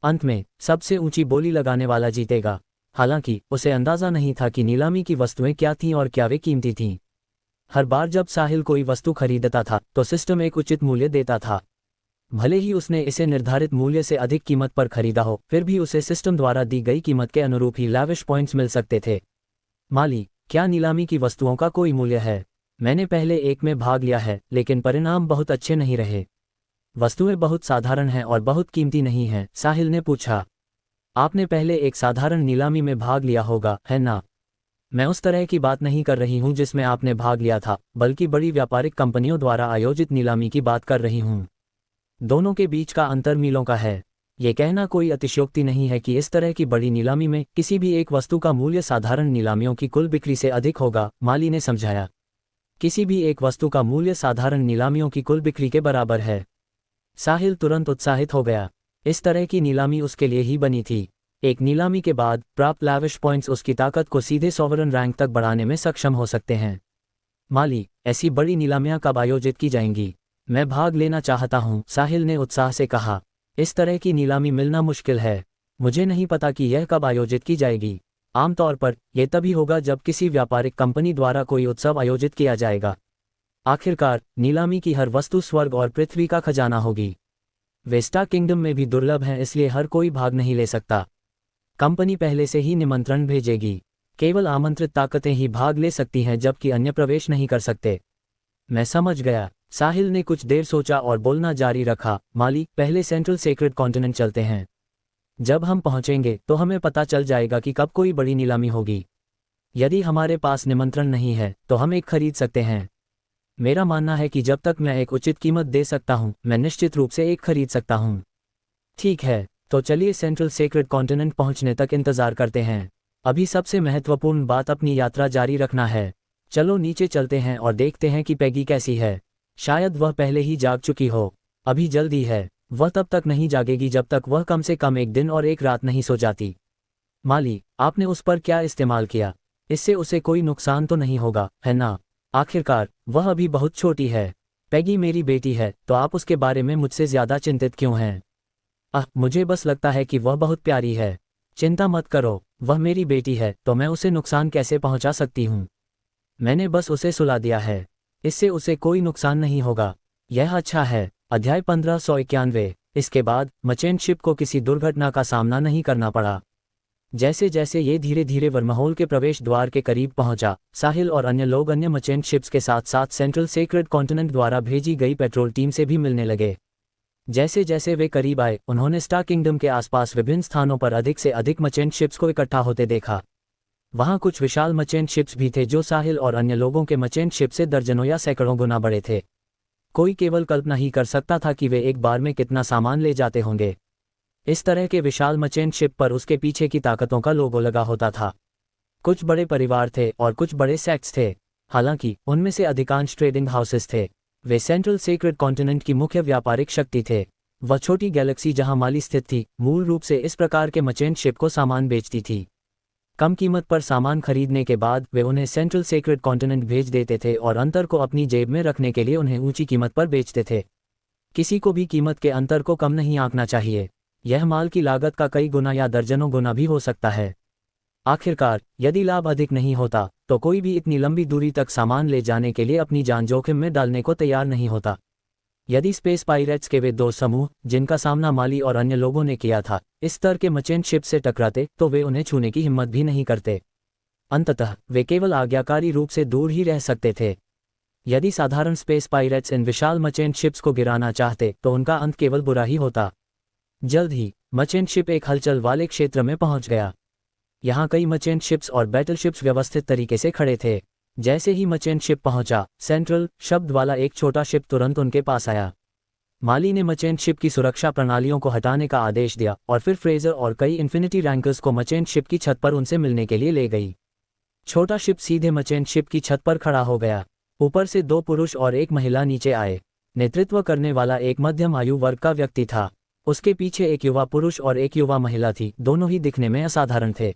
अंत में सबसे ऊंची बोली लगाने वाला जीतेगा। हालांकि उसे अंदाजा नहीं था कि नीलामी की वस्तुएं क्या थीं और क्या वे कीमती थीं। हर बार जब साहिल कोई वस्तु खरीदता था तो सिस्टम एक उचित मूल्य देता था। भले ही उसने इसे निर्धारित मूल्य से अधिक कीमत पर खरीदा हो, फिर भी उसे सिस्टम द्वारा दी गई कीमत के अनुरूप ही लाविश पॉइंट्स मिल सकते थे। माली, क्या नीलामी की वस्तुओं का कोई मूल्य है? मैंने पहले एक में भाग लिया है, लेकिन परिणाम बहुत अच्छे नहीं रहे। वस्तुएं बहुत साधारण हैं और बहुत कीमती नहीं हैं, साहिल ने पूछा। आपने पहले एक साधारण नीलामी में भाग लिया होगा, है ना? मैं उस तरह की बात नहीं कर रही हूं जिसमें आपने भाग लिया था, बल्कि बड़ी व्यापारिक कंपनियों द्वारा आयोजित नीलामी की बात कर रही हूं। दोनों के बीच का अंतर मीलों का है। ये कहना कोई अतिशयोक्ति नहीं है कि इस तरह की बड़ी नीलामी में किसी भी एक वस्तु का मूल्य साधारण नीलामियों की कुल बिक्री से अधिक होगा, माली ने समझाया। किसी भी एक वस्तु का मूल्य साधारण नीलामियों की कुल बिक्री के बराबर है। साहिल तुरंत उत्साहित हो गया। इस तरह की नीलामी उसके लिए ही बनी थी। एक नीलामी के बाद प्राप्त लाविश पॉइंट्स उसकी ताकत को सीधे सॉवरन रैंक तक बढ़ाने में सक्षम हो सकते हैं। माली, ऐसी बड़ी नीलामियां कब आयोजित की जाएंगी? मैं भाग लेना चाहता हूं, साहिल ने उत्साह से कहा। इस तरह की नीलामी मिलना मुश्किल है। मुझे नहीं पता कि यह कब आयोजित की जाएगी। आमतौर पर यह तभी होगा जब किसी व्यापारिक कंपनी द्वारा कोई उत्सव आयोजित किया जाएगा। आखिरकार नीलामी की हर वस्तु स्वर्ग और पृथ्वी का खजाना होगी। वे स्टार किंगडम में भी दुर्लभ हैं, इसलिए हर कोई भाग नहीं ले सकता। कंपनी पहले से ही निमंत्रण भेजेगी। केवल आमंत्रित ताकतें ही भाग ले सकती हैं, जबकि अन्य प्रवेश नहीं कर सकते। मैं समझ गया। साहिल ने कुछ देर सोचा और बोलना जारी रखा। माली, पहले सेंट्रल सेक्रेड कॉन्टिनेंट चलते हैं। जब हम पहुंचेंगे तो हमें पता चल जाएगा कि कब कोई बड़ी नीलामी होगी। यदि हमारे पास निमंत्रण नहीं है तो हम एक खरीद सकते हैं। मेरा मानना है कि जब तक मैं एक उचित कीमत दे सकता हूं, मैं निश्चित रूप से एक खरीद सकता हूं। ठीक है, तो चलिए सेंट्रल सेक्रेड कॉन्टिनेंट पहुंचने तक इंतजार करते हैं। अभी सबसे महत्वपूर्ण बात अपनी यात्रा जारी रखना है। चलो नीचे चलते हैं और देखते हैं कि पैगी कैसी है। शायद वह पहले ही जाग चुकी हो। अभी जल्दी है। वह तब तक नहीं जागेगी जब तक वह कम से कम एक दिन और एक रात नहीं सो जाती। माली, आपने उस पर क्या इस्तेमाल किया? इससे उसे कोई नुकसान तो नहीं होगा, है ना? आखिरकार वह अभी बहुत छोटी है। पैगी मेरी बेटी है, तो आप उसके बारे में मुझसे ज़्यादा चिंतित क्यों हैं? मुझे बस लगता है कि वह बहुत प्यारी है। चिंता मत करो, वह मेरी बेटी है तो मैं उसे नुकसान कैसे पहुंचा सकती हूँ। मैंने बस उसे सुला दिया है, इससे उसे कोई नुकसान नहीं होगा। यह अच्छा है। अध्याय 1591। इसके बाद मर्चेंट शिप को किसी दुर्घटना का सामना नहीं करना पड़ा। जैसे जैसे ये धीरे धीरे वर्महोल के प्रवेश द्वार के करीब पहुंचा, साहिल और अन्य लोग अन्य मर्चेंट शिप्स के साथ साथ सेंट्रल सेक्रेड कॉन्टिनेंट द्वारा भेजी गई पेट्रोल टीम से भी मिलने लगे। जैसे जैसे वे करीब आए, उन्होंने स्टार किंगडम के आसपास विभिन्न स्थानों पर अधिक से अधिक मर्चेंट शिप्स को इकट्ठा होते देखा। वहां कुछ विशाल मर्चेंट शिप्स भी थे जो साहिल और अन्य लोगों के मर्चेंट शिप से दर्जनों या सैकड़ों गुना बड़े थे। कोई केवल कल्पना ही कर सकता था कि वे एक बार में कितना सामान ले जाते होंगे। इस तरह के विशाल मर्चेंट शिप पर उसके पीछे की ताकतों का लोगो लगा होता था। कुछ बड़े परिवार थे और कुछ बड़े सेक्ट्स थे। हालांकि उनमें से अधिकांश ट्रेडिंग हाउसेस थे। वे सेंट्रल सेक्रेड कॉन्टिनेंट की मुख्य व्यापारिक शक्ति थे। वह छोटी गैलेक्सी जहां माली स्थित थी, मूल रूप से इस प्रकार के मर्चेंट शिप को सामान बेचती थी। कम कीमत पर सामान खरीदने के बाद वे उन्हें सेंट्रल सेक्रेड कॉन्टिनेंट भेज देते थे और अंतर को अपनी जेब में रखने के लिए उन्हें ऊंची कीमत पर बेचते थे। किसी को भी कीमत के अंतर को कम नहीं आंकना चाहिए। यह माल की लागत का कई गुना या दर्जनों गुना भी हो सकता है। आखिरकार यदि लाभ अधिक नहीं होता तो कोई भी इतनी लंबी दूरी तक सामान ले जाने के लिए अपनी जान जोखिम में डालने को तैयार नहीं होता। यदि स्पेस पायरेट्स के वे दो समूह जिनका सामना माली और अन्य लोगों ने किया था इस स्तर के मर्चेंट शिप से टकराते तो वे उन्हें छूने की हिम्मत भी नहीं करते। अंततः वे केवल आज्ञाकारी रूप से दूर ही रह सकते थे। यदि साधारण स्पेस पायरेट्स इन विशाल मर्चेंट शिप्स को गिराना चाहते तो उनका अंत केवल बुरा ही होता। जल्द ही मर्चेंट शिप एक हलचल वाले क्षेत्र में पहुंच गया। यहाँ कई मर्चेंट शिप्स और बैटलशिप्स व्यवस्थित तरीके से खड़े थे। जैसे ही मर्चेंट शिप पहुंचा, सेंट्रल शब्द वाला एक छोटा शिप तुरंत उनके पास आया। माली ने मर्चेंट शिप की सुरक्षा प्रणालियों को हटाने का आदेश दिया और फिर फ्रेजर और कई इन्फिनिटी रैंकर्स को मर्चेंट शिप की छत पर उनसे मिलने के लिए ले गई। छोटा शिप सीधे मर्चेंट शिप की छत पर खड़ा हो गया। ऊपर से दो पुरुष और एक महिला नीचे आए। नेतृत्व करने वाला एक मध्यम आयु वर्ग का व्यक्ति था। उसके पीछे एक युवा पुरुष और एक युवा महिला थी। दोनों ही दिखने में असाधारण थे।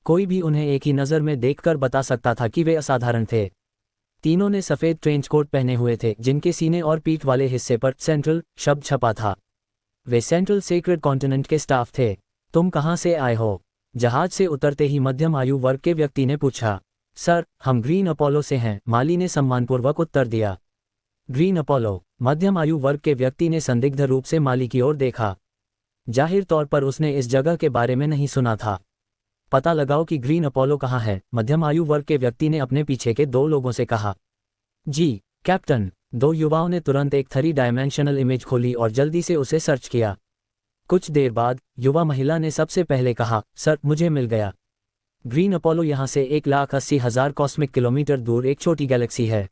कोई भी उन्हें एक ही नज़र में देखकर बता सकता था कि वे असाधारण थे। तीनों ने सफ़ेद ट्रेंच कोट पहने हुए थे जिनके सीने और पीठ वाले हिस्से पर सेंट्रल शब्द छपा था। वे सेंट्रल सेक्रेड कॉन्टिनेंट के स्टाफ थे। तुम कहाँ से आए हो? जहाज से उतरते ही मध्यम आयु वर्ग के व्यक्ति ने पूछा। सर, हम ग्रीन अपोलो से हैं, माली ने सम्मानपूर्वक उत्तर दिया। Green Apollo? मध्यम आयु वर्ग के व्यक्ति ने संदिग्ध रूप से माली की ओर देखा। जाहिर तौर पर उसने इस जगह के बारे में नहीं सुना था। पता लगाओ कि ग्रीन अपोलो कहाँ है, मध्यम आयु वर्ग के व्यक्ति ने अपने पीछे के दो लोगों से कहा। जी कैप्टन। दो युवाओं ने तुरंत एक 3 डायमेंशनल इमेज खोली और जल्दी से उसे सर्च किया। कुछ देर बाद युवा महिला ने सबसे पहले कहा, सर, मुझे मिल गया। ग्रीन अपोलो यहाँ से 1,80,000 कॉस्मिक किलोमीटर दूर एक छोटी गैलेक्सी है।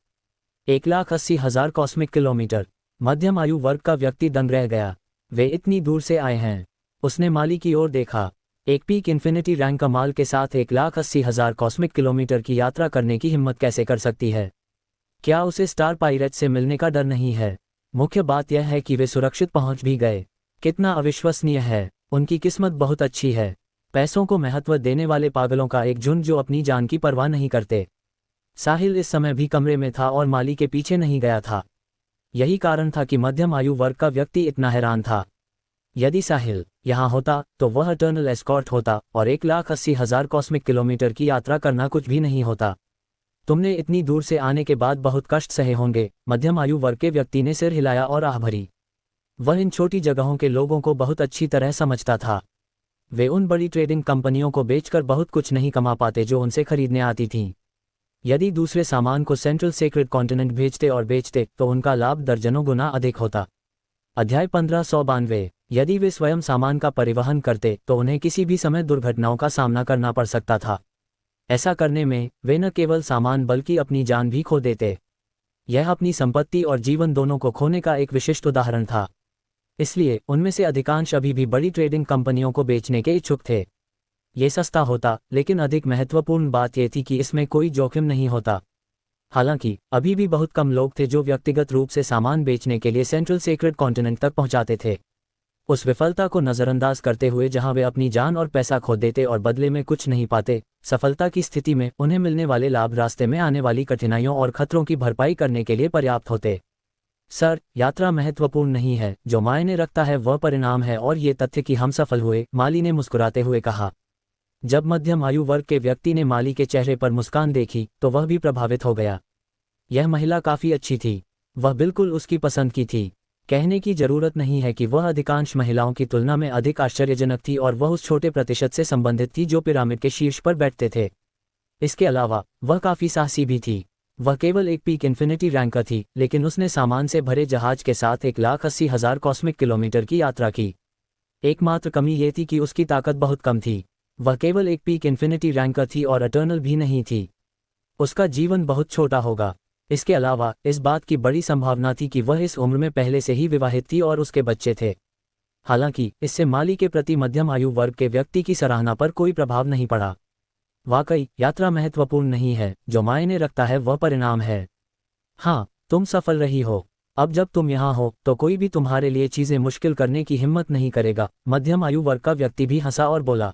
1,80,000 कॉस्मिक किलोमीटर? मध्यम आयु वर्ग का व्यक्ति दंग रह गया। वे इतनी दूर से आए हैं? उसने माली की ओर देखा। एक पीक इन्फिनिटी रैंक का माल के साथ 1,80,000 कॉस्मिक किलोमीटर की यात्रा करने की हिम्मत कैसे कर सकती है? क्या उसे स्टार पायरेट से मिलने का डर नहीं है? मुख्य बात यह है कि वे सुरक्षित पहुंच भी गए। कितना अविश्वसनीय है। उनकी किस्मत बहुत अच्छी है। पैसों को महत्व देने वाले पागलों का एक झुंड जो अपनी जान की परवाह नहीं करते। साहिल इस समय भी कमरे में था और माली के पीछे नहीं गया था। यही कारण था कि मध्यम आयु वर्ग का व्यक्ति इतना हैरान था। यदि साहिल यहाँ होता तो वह इटर्नल एस्कॉर्ट होता और 1,80,000 कॉस्मिक किलोमीटर की यात्रा करना कुछ भी नहीं होता। तुमने इतनी दूर से आने के बाद बहुत कष्ट सहे होंगे, मध्यम आयु वर्ग के व्यक्ति ने सिर हिलाया और आह भरी। वह इन छोटी जगहों के लोगों को बहुत अच्छी तरह समझता था। वे उन बड़ी ट्रेडिंग कंपनियों को बेचकर बहुत कुछ नहीं कमा पाते जो उनसे खरीदने आती थीं। यदि दूसरे सामान को सेंट्रल सेक्रेड कॉन्टिनेंट भेजते और बेचते तो उनका लाभ दर्जनों गुना अधिक होता। अध्याय 1592। यदि वे स्वयं सामान का परिवहन करते तो उन्हें किसी भी समय दुर्घटनाओं का सामना करना पड़ सकता था। ऐसा करने में वे न केवल सामान बल्कि अपनी जान भी खो देते। यह अपनी संपत्ति और जीवन दोनों को खोने का एक विशिष्ट उदाहरण था। इसलिए उनमें से अधिकांश अभी भी बड़ी ट्रेडिंग कंपनियों को बेचने के इच्छुक थे। ये सस्ता होता, लेकिन अधिक महत्वपूर्ण बात यह थी कि इसमें कोई जोखिम नहीं होता। हालांकि अभी भी बहुत कम लोग थे जो व्यक्तिगत रूप से सामान बेचने के लिए सेंट्रल सेक्रेड कॉन्टिनेंट तक पहुंचाते थे। उस विफलता को नज़रअंदाज करते हुए जहां वे अपनी जान और पैसा खो देते और बदले में कुछ नहीं पाते, सफलता की स्थिति में उन्हें मिलने वाले लाभ रास्ते में आने वाली कठिनाइयों और खतरों की भरपाई करने के लिए पर्याप्त होते। सर, यात्रा महत्वपूर्ण नहीं है, जो मायने रखता है वह परिणाम है और ये तथ्य कि हम सफल हुए, माली ने मुस्कुराते हुए कहा। जब मध्यम आयु वर्ग के व्यक्ति ने माली के चेहरे पर मुस्कान देखी तो वह भी प्रभावित हो गया। यह महिला काफी अच्छी थी, वह बिल्कुल उसकी पसंद की थी। कहने की जरूरत नहीं है कि वह अधिकांश महिलाओं की तुलना में अधिक आश्चर्यजनक थी और वह उस छोटे प्रतिशत से संबंधित थी जो पिरामिड के शीर्ष पर बैठते थे। इसके अलावा वह काफी साहसी भी थी। वह केवल एक पीक इन्फिनिटी रैंकर थी, लेकिन उसने सामान से भरे जहाज के साथ 1,80,000 कॉस्मिक किलोमीटर की यात्रा की। एकमात्र कमी ये थी कि उसकी ताकत बहुत कम थी। वह केवल एक पीक इन्फिनिटी रैंकर थी और अटर्नल भी नहीं थी। उसका जीवन बहुत छोटा होगा। इसके अलावा इस बात की बड़ी संभावना थी कि वह इस उम्र में पहले से ही विवाहित थी और उसके बच्चे थे। हालांकि इससे माली के प्रति मध्यम आयु वर्ग के व्यक्ति की सराहना पर कोई प्रभाव नहीं पड़ा। वाकई यात्रा महत्वपूर्ण नहीं है, जो मायने रखता है वह परिणाम है। हाँ, तुम सफल रही हो। अब जब तुम यहाँ हो तो कोई भी तुम्हारे लिए चीजें मुश्किल करने की हिम्मत नहीं करेगा। मध्यम आयु वर्ग का व्यक्ति भी हंसा और बोला,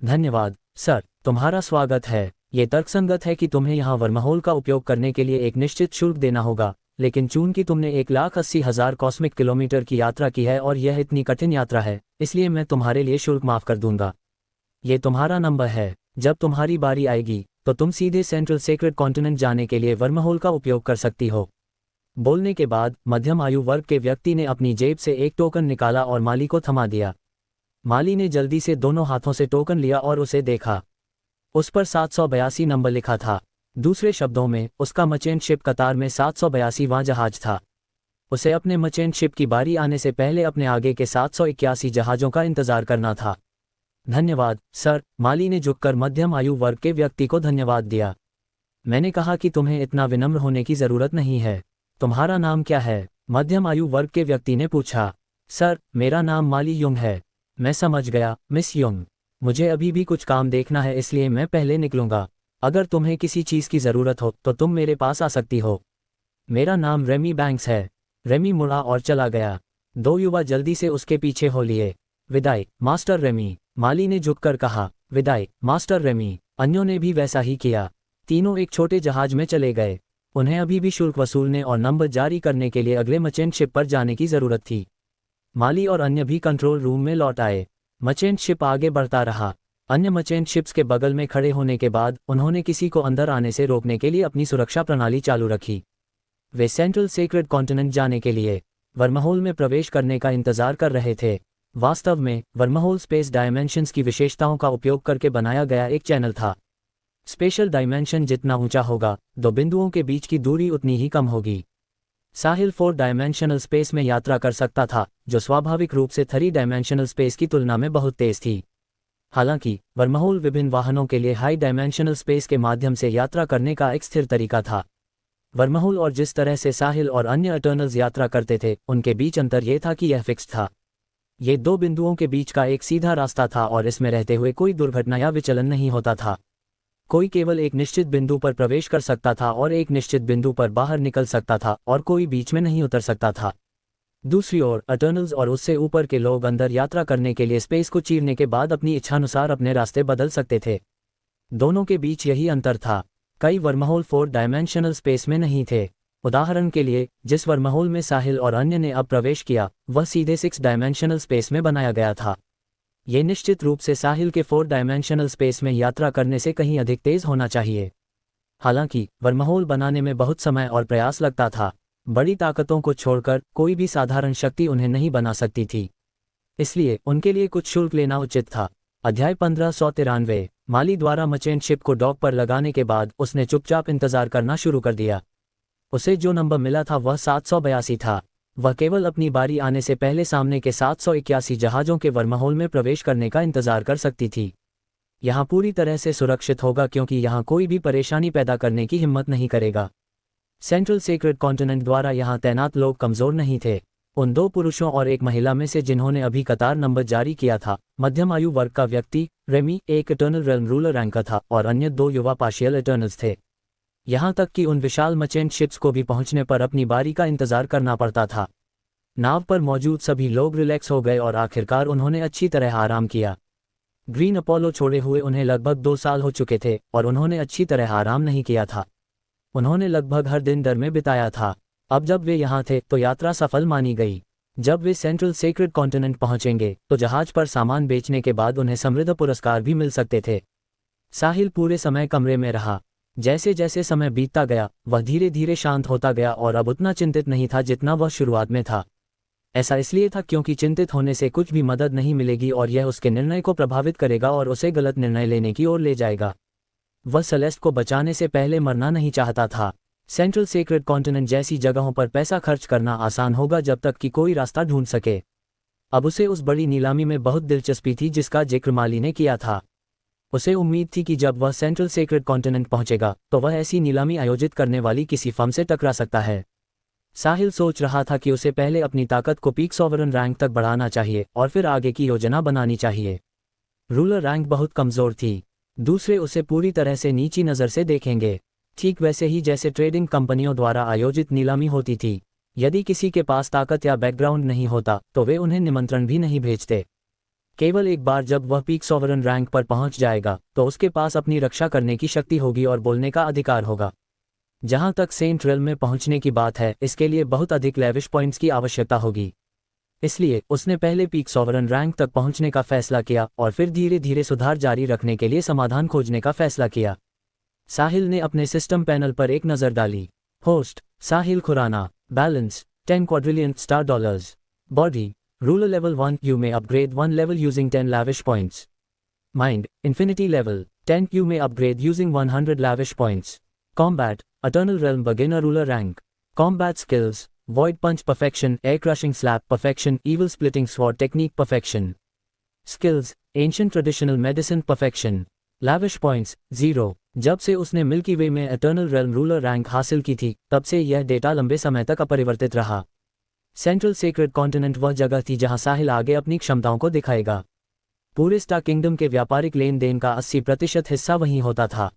धन्यवाद सर, तुम्हारा स्वागत है। ये तर्कसंगत है कि तुम्हें यहाँ वर्महोल का उपयोग करने के लिए एक निश्चित शुल्क देना होगा, लेकिन चूंकि तुमने 1,80,000 कॉस्मिक किलोमीटर की यात्रा की है और यह इतनी कठिन यात्रा है, इसलिए मैं तुम्हारे लिए शुल्क माफ कर दूंगा। ये तुम्हारा नंबर है। जब तुम्हारी बारी आएगी तो तुम सीधे सेंट्रल सेक्रेड कॉन्टिनेंट जाने के लिए वर्महोल का उपयोग कर सकती हो। बोलने के बाद मध्यम आयु वर्ग के व्यक्ति ने अपनी जेब से एक टोकन निकाला और माली को थमा दिया। माली ने जल्दी से दोनों हाथों से टोकन लिया और उसे देखा। उस पर 782 नंबर लिखा था। दूसरे शब्दों में, उसका मर्चेंट शिप कतार में 782वां जहाज था। उसे अपने मर्चेंट शिप की बारी आने से पहले अपने आगे के 781 जहाजों का इंतजार करना था। धन्यवाद सर, माली ने झुककर मध्यम आयु वर्ग के व्यक्ति को धन्यवाद दिया। मैंने कहा कि तुम्हें इतना विनम्र होने की जरूरत नहीं है। तुम्हारा नाम क्या है? मध्यम आयु वर्ग के व्यक्ति ने पूछा। सर, मेरा नाम माली युंग है। मैं समझ गया, मिस युंग। मुझे अभी भी कुछ काम देखना है, इसलिए मैं पहले निकलूंगा। अगर तुम्हें किसी चीज की जरूरत हो तो तुम मेरे पास आ सकती हो। मेरा नाम रेमी बैंक्स है। रेमी मुड़ा और चला गया। दो युवा जल्दी से उसके पीछे हो लिए। विदाई मास्टर रेमी, माली ने झुककर कहा। विदाई मास्टर रेमी। अन्यों ने भी वैसा ही किया। तीनों एक छोटे जहाज में चले गए। उन्हें अभी भी शुल्क वसूलने और नंबर जारी करने के लिए अगले मर्चेंट शिप पर जाने की जरूरत थी। माली और अन्य भी कंट्रोल रूम में लौट आए। मर्चेंट शिप आगे बढ़ता रहा। अन्य मर्चेंट शिप्स के बगल में खड़े होने के बाद उन्होंने किसी को अंदर आने से रोकने के लिए अपनी सुरक्षा प्रणाली चालू रखी। वे सेंट्रल सेक्रेड कॉन्टिनेंट जाने के लिए वर्महोल में प्रवेश करने का इंतजार कर रहे थे। वास्तव में वर्महोल स्पेस डायमेंशंस की विशेषताओं का उपयोग करके बनाया गया एक चैनल था। स्पेशल डायमेंशन जितना ऊंचा होगा, दो बिंदुओं के बीच की दूरी उतनी ही कम होगी। साहिल 4 डायमेंशनल स्पेस में यात्रा कर सकता था, जो स्वाभाविक रूप से 3 डायमेंशनल स्पेस की तुलना में बहुत तेज थी। हालांकि वर्महोल विभिन्न वाहनों के लिए हाई डायमेंशनल स्पेस के माध्यम से यात्रा करने का एक स्थिर तरीका था। वर्महोल और जिस तरह से साहिल और अन्य इटर्नल्स यात्रा करते थे, उनके बीच अंतर यह था कि यह फिक्स था। ये दो बिंदुओं के बीच का एक सीधा रास्ता था और इसमें रहते हुए कोई दुर्घटना या विचलन नहीं होता था। कोई केवल एक निश्चित बिंदु पर प्रवेश कर सकता था और एक निश्चित बिंदु पर बाहर निकल सकता था और कोई बीच में नहीं उतर सकता था। दूसरी ओर इटर्नल्स और उससे ऊपर के लोग अंदर यात्रा करने के लिए स्पेस को चीरने के बाद अपनी इच्छानुसार अपने रास्ते बदल सकते थे। दोनों के बीच यही अंतर था। कई वर्महोल 4 डायमेंशनल स्पेस में नहीं थे। उदाहरण के लिए, जिस वर्महोल में साहिल और अन्य ने अब प्रवेश किया, वह सीधे 6 डायमेंशनल स्पेस में बनाया गया था। ये निश्चित रूप से साहिल के 4 डायमेंशनल स्पेस में यात्रा करने से कहीं अधिक तेज होना चाहिए। हालांकि वर्महोल बनाने में बहुत समय और प्रयास लगता था। बड़ी ताकतों को छोड़कर कोई भी साधारण शक्ति उन्हें नहीं बना सकती थी, इसलिए उनके लिए कुछ शुल्क लेना उचित था। अध्याय 1593। माली द्वारा मर्चेंट शिप को डॉक पर लगाने के बाद उसने चुपचाप इंतजार करना शुरू कर दिया। उसे जो नंबर मिला था वह 782 था। वह केवल अपनी बारी आने से पहले सामने के 781 जहाजों के वर्महोल में प्रवेश करने का इंतजार कर सकती थी। यहाँ पूरी तरह से सुरक्षित होगा क्योंकि यहाँ कोई भी परेशानी पैदा करने की हिम्मत नहीं करेगा। सेंट्रल सेक्रेड कॉन्टिनेंट द्वारा यहाँ तैनात लोग कमजोर नहीं थे। उन 2 पुरुषों और एक महिला में से जिन्होंने अभी कतार नंबर जारी किया था, मध्यम आयु वर्ग का व्यक्ति रेमी एक इटर्नल रेल्म रूलर रैंकर था और अन्य 2 युवा पार्शियल इटर्नल्स थे। यहाँ तक कि उन विशाल मर्चेंट शिप्स को भी पहुंचने पर अपनी बारी का इंतजार करना पड़ता था। नाव पर मौजूद सभी लोग रिलैक्स हो गए और आखिरकार उन्होंने अच्छी तरह आराम किया। ग्रीन अपोलो छोड़े हुए उन्हें लगभग 2 साल हो चुके थे और उन्होंने अच्छी तरह आराम नहीं किया था। उन्होंने लगभग हर दिन डर में बिताया था। अब जब वे यहाँ थे तो यात्रा सफल मानी गई। जब वे सेंट्रल सेक्रेड कॉन्टिनेंट पहुंचेंगे तो जहाज पर सामान बेचने के बाद उन्हें समृद्ध पुरस्कार भी मिल सकते थे। साहिल पूरे समय कमरे में रहा। जैसे जैसे समय बीतता गया वह धीरे धीरे शांत होता गया और अब उतना चिंतित नहीं था जितना वह शुरुआत में था। ऐसा इसलिए था क्योंकि चिंतित होने से कुछ भी मदद नहीं मिलेगी और यह उसके निर्णय को प्रभावित करेगा और उसे गलत निर्णय लेने की ओर ले जाएगा। वह सेलेस्ट को बचाने से पहले मरना नहीं चाहता था। सेंट्रल सेक्रेड कॉन्टिनेंट जैसी जगहों पर पैसा खर्च करना आसान होगा जब तक कि कोई रास्ता ढूंढ सके। अब उसे उस बड़ी नीलामी में बहुत दिलचस्पी थी जिसका जिक्र माली ने किया था। उसे उम्मीद थी कि जब वह सेंट्रल सेक्रेड कॉन्टिनेंट पहुंचेगा तो वह ऐसी नीलामी आयोजित करने वाली किसी फर्म से टकरा सकता है। साहिल सोच रहा था कि उसे पहले अपनी ताकत को पीक सॉवरन रैंक तक बढ़ाना चाहिए और फिर आगे की योजना बनानी चाहिए। रूलर रैंक बहुत कमजोर थी। दूसरे उसे पूरी तरह से नीची नज़र से देखेंगे, ठीक वैसे ही जैसे ट्रेडिंग कंपनियों द्वारा आयोजित नीलामी होती थी। यदि किसी के पास ताकत या बैकग्राउंड नहीं होता तो वे उन्हें निमंत्रण भी नहीं भेजते। केवल एक बार जब वह पीक सॉवरन रैंक पर पहुंच जाएगा तो उसके पास अपनी रक्षा करने की शक्ति होगी और बोलने का अधिकार होगा। जहां तक सेंट रेल्म में पहुंचने की बात है, इसके लिए बहुत अधिक लेविश पॉइंट्स की आवश्यकता होगी। इसलिए उसने पहले पीक सॉवरन रैंक तक पहुंचने का फैसला किया और फिर धीरे धीरे सुधार जारी रखने के लिए समाधान खोजने का फैसला किया। साहिल ने अपने सिस्टम पैनल पर एक नज़र डाली। Host Sahil Khurana. Balance 10 quadrillion star dollars. Body ruler level 1, you may upgrade 1 level using 10 lavish points. Mind infinity level 10, you may upgrade using 100 lavish points. Combat Eternal Realm beginner ruler rank. Combat skills Void punch perfection, air crushing slap perfection, evil splitting sword technique perfection. Skills ancient traditional medicine perfection. Lavish points 0। जब से उसने milky वे में eternal realm ruler rank हासिल की थी तब से यह डेटा लंबे समय तक अपरिवर्तित रहा। सेंट्रल सेक्रेड कॉन्टिनेंट वह जगह थी जहां साहिल आगे अपनी क्षमताओं को दिखाएगा। पूरे स्टार किंगडम के व्यापारिक लेन देन का 80% हिस्सा वहीं होता था।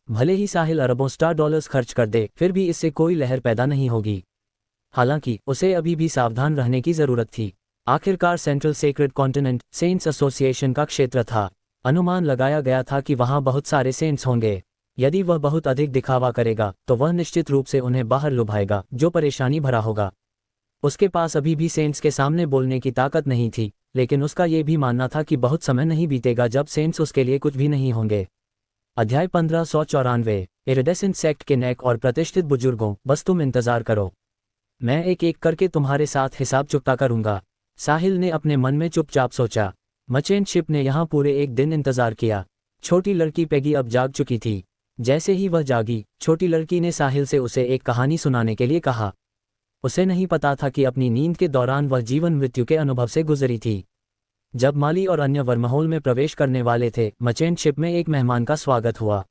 भले ही साहिल अरबों स्टार डॉलर्स खर्च कर दे, फिर भी इससे कोई लहर पैदा नहीं होगी। हालांकि उसे अभी भी सावधान रहने की जरूरत थी। आखिरकार central sacred continent saints association का क्षेत्र था। अनुमान लगाया गया था कि वहां बहुत सारे सेंट्स होंगे। यदि वह बहुत अधिक दिखावा करेगा तो वह निश्चित रूप से उन्हें बाहर लुभाएगा, जो परेशानी भरा होगा। उसके पास अभी भी सेंट्स के सामने बोलने की ताकत नहीं थी, लेकिन उसका ये भी मानना था कि बहुत समय नहीं बीतेगा जब सेंट्स उसके लिए कुछ भी नहीं होंगे। अध्याय 1594 इरिडेसेंट सेक्ट के नेक और प्रतिष्ठित बुजुर्गों, बस तुम इंतजार करो, मैं एक एक करके तुम्हारे साथ हिसाब चुकता करूंगा। साहिल ने अपने मन में चुपचाप सोचा। मचेंट शिप ने यहाँ पूरे एक दिन इंतजार किया। छोटी लड़की पेगी अब जाग चुकी थी। जैसे ही वह जागी, छोटी लड़की ने साहिल से उसे एक कहानी सुनाने के लिए कहा। उसे नहीं पता था कि अपनी नींद के दौरान वह जीवन मृत्यु के अनुभव से गुजरी थी। जब माली और अन्य वर्महोल में प्रवेश करने वाले थे, मचेंट शिप में एक मेहमान का स्वागत हुआ।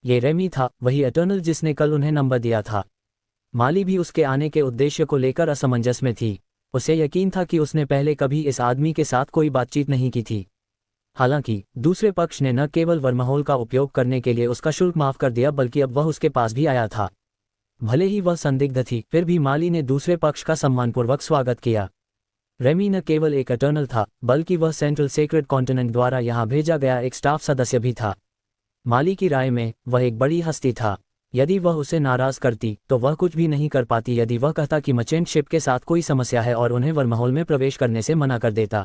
ये रेमी था, वही एटर्नल जिसने कल उन्हें नंबर दिया था। माली भी उसके आने के उद्देश्य को लेकर असमंजस में थी। उसे यकीन था कि उसने पहले कभी इस आदमी के साथ कोई बातचीत नहीं की थी। हालांकि दूसरे पक्ष ने न केवल वर्महोल का उपयोग करने के लिए उसका शुल्क माफ कर दिया, बल्कि अब वह उसके पास भी आया था। भले ही वह संदिग्ध थी, फिर भी माली ने दूसरे पक्ष का सम्मानपूर्वक स्वागत किया। रेमी न केवल एक एटर्नल था, बल्कि वह सेंट्रल सेक्रेड कॉन्टिनेंट द्वारा यहाँ भेजा गया एक स्टाफ सदस्य भी था। माली की राय में वह एक बड़ी हस्ती था। यदि वह उसे नाराज करती तो वह कुछ भी नहीं कर पाती। यदि वह कहता कि मचेंट शिप के साथ कोई समस्या है और उन्हें वर्महोल में प्रवेश करने से मना कर देता।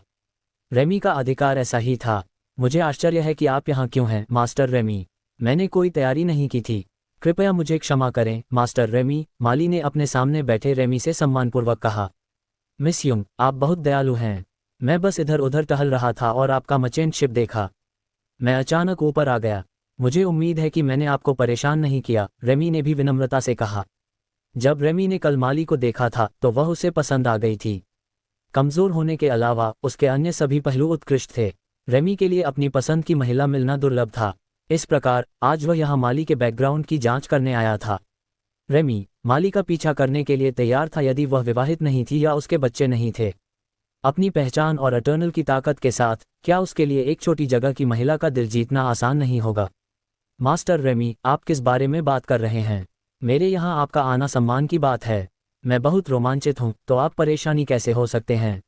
रेमी का अधिकार ऐसा ही था। मुझे आश्चर्य है कि आप यहाँ क्यों हैं, मास्टर रेमी। मैंने कोई तैयारी नहीं की थी। कृपया मुझे क्षमा करें, मास्टर रेमी, माली ने अपने सामने बैठे रेमी से सम्मानपूर्वक कहा। मिस युंग, आप बहुत दयालु हैं। मैं बस इधर उधर टहल रहा था और आपका मचेंट शिप देखा। मैं अचानक ऊपर आ गया। मुझे उम्मीद है कि मैंने आपको परेशान नहीं किया, रेमी ने भी विनम्रता से कहा। जब रेमी ने कल माली को देखा था तो वह उसे पसंद आ गई थी। कमजोर होने के अलावा उसके अन्य सभी पहलू उत्कृष्ट थे। रेमी के लिए अपनी पसंद की महिला मिलना दुर्लभ था। इस प्रकार आज वह यहाँ माली के बैकग्राउंड की जांच करने आया था। रेमी माली का पीछा करने के लिए तैयार था यदि वह विवाहित नहीं थी या उसके बच्चे नहीं थे। अपनी पहचान और एटर्नल की ताकत के साथ क्या उसके लिए एक छोटी जगह की महिला का दिल जीतना आसान नहीं होगा। मास्टर रेमी, आप किस बारे में बात कर रहे हैं? मेरे यहाँ आपका आना सम्मान की बात है। मैं बहुत रोमांचित हूँ, तो आप परेशानी कैसे हो सकते हैं?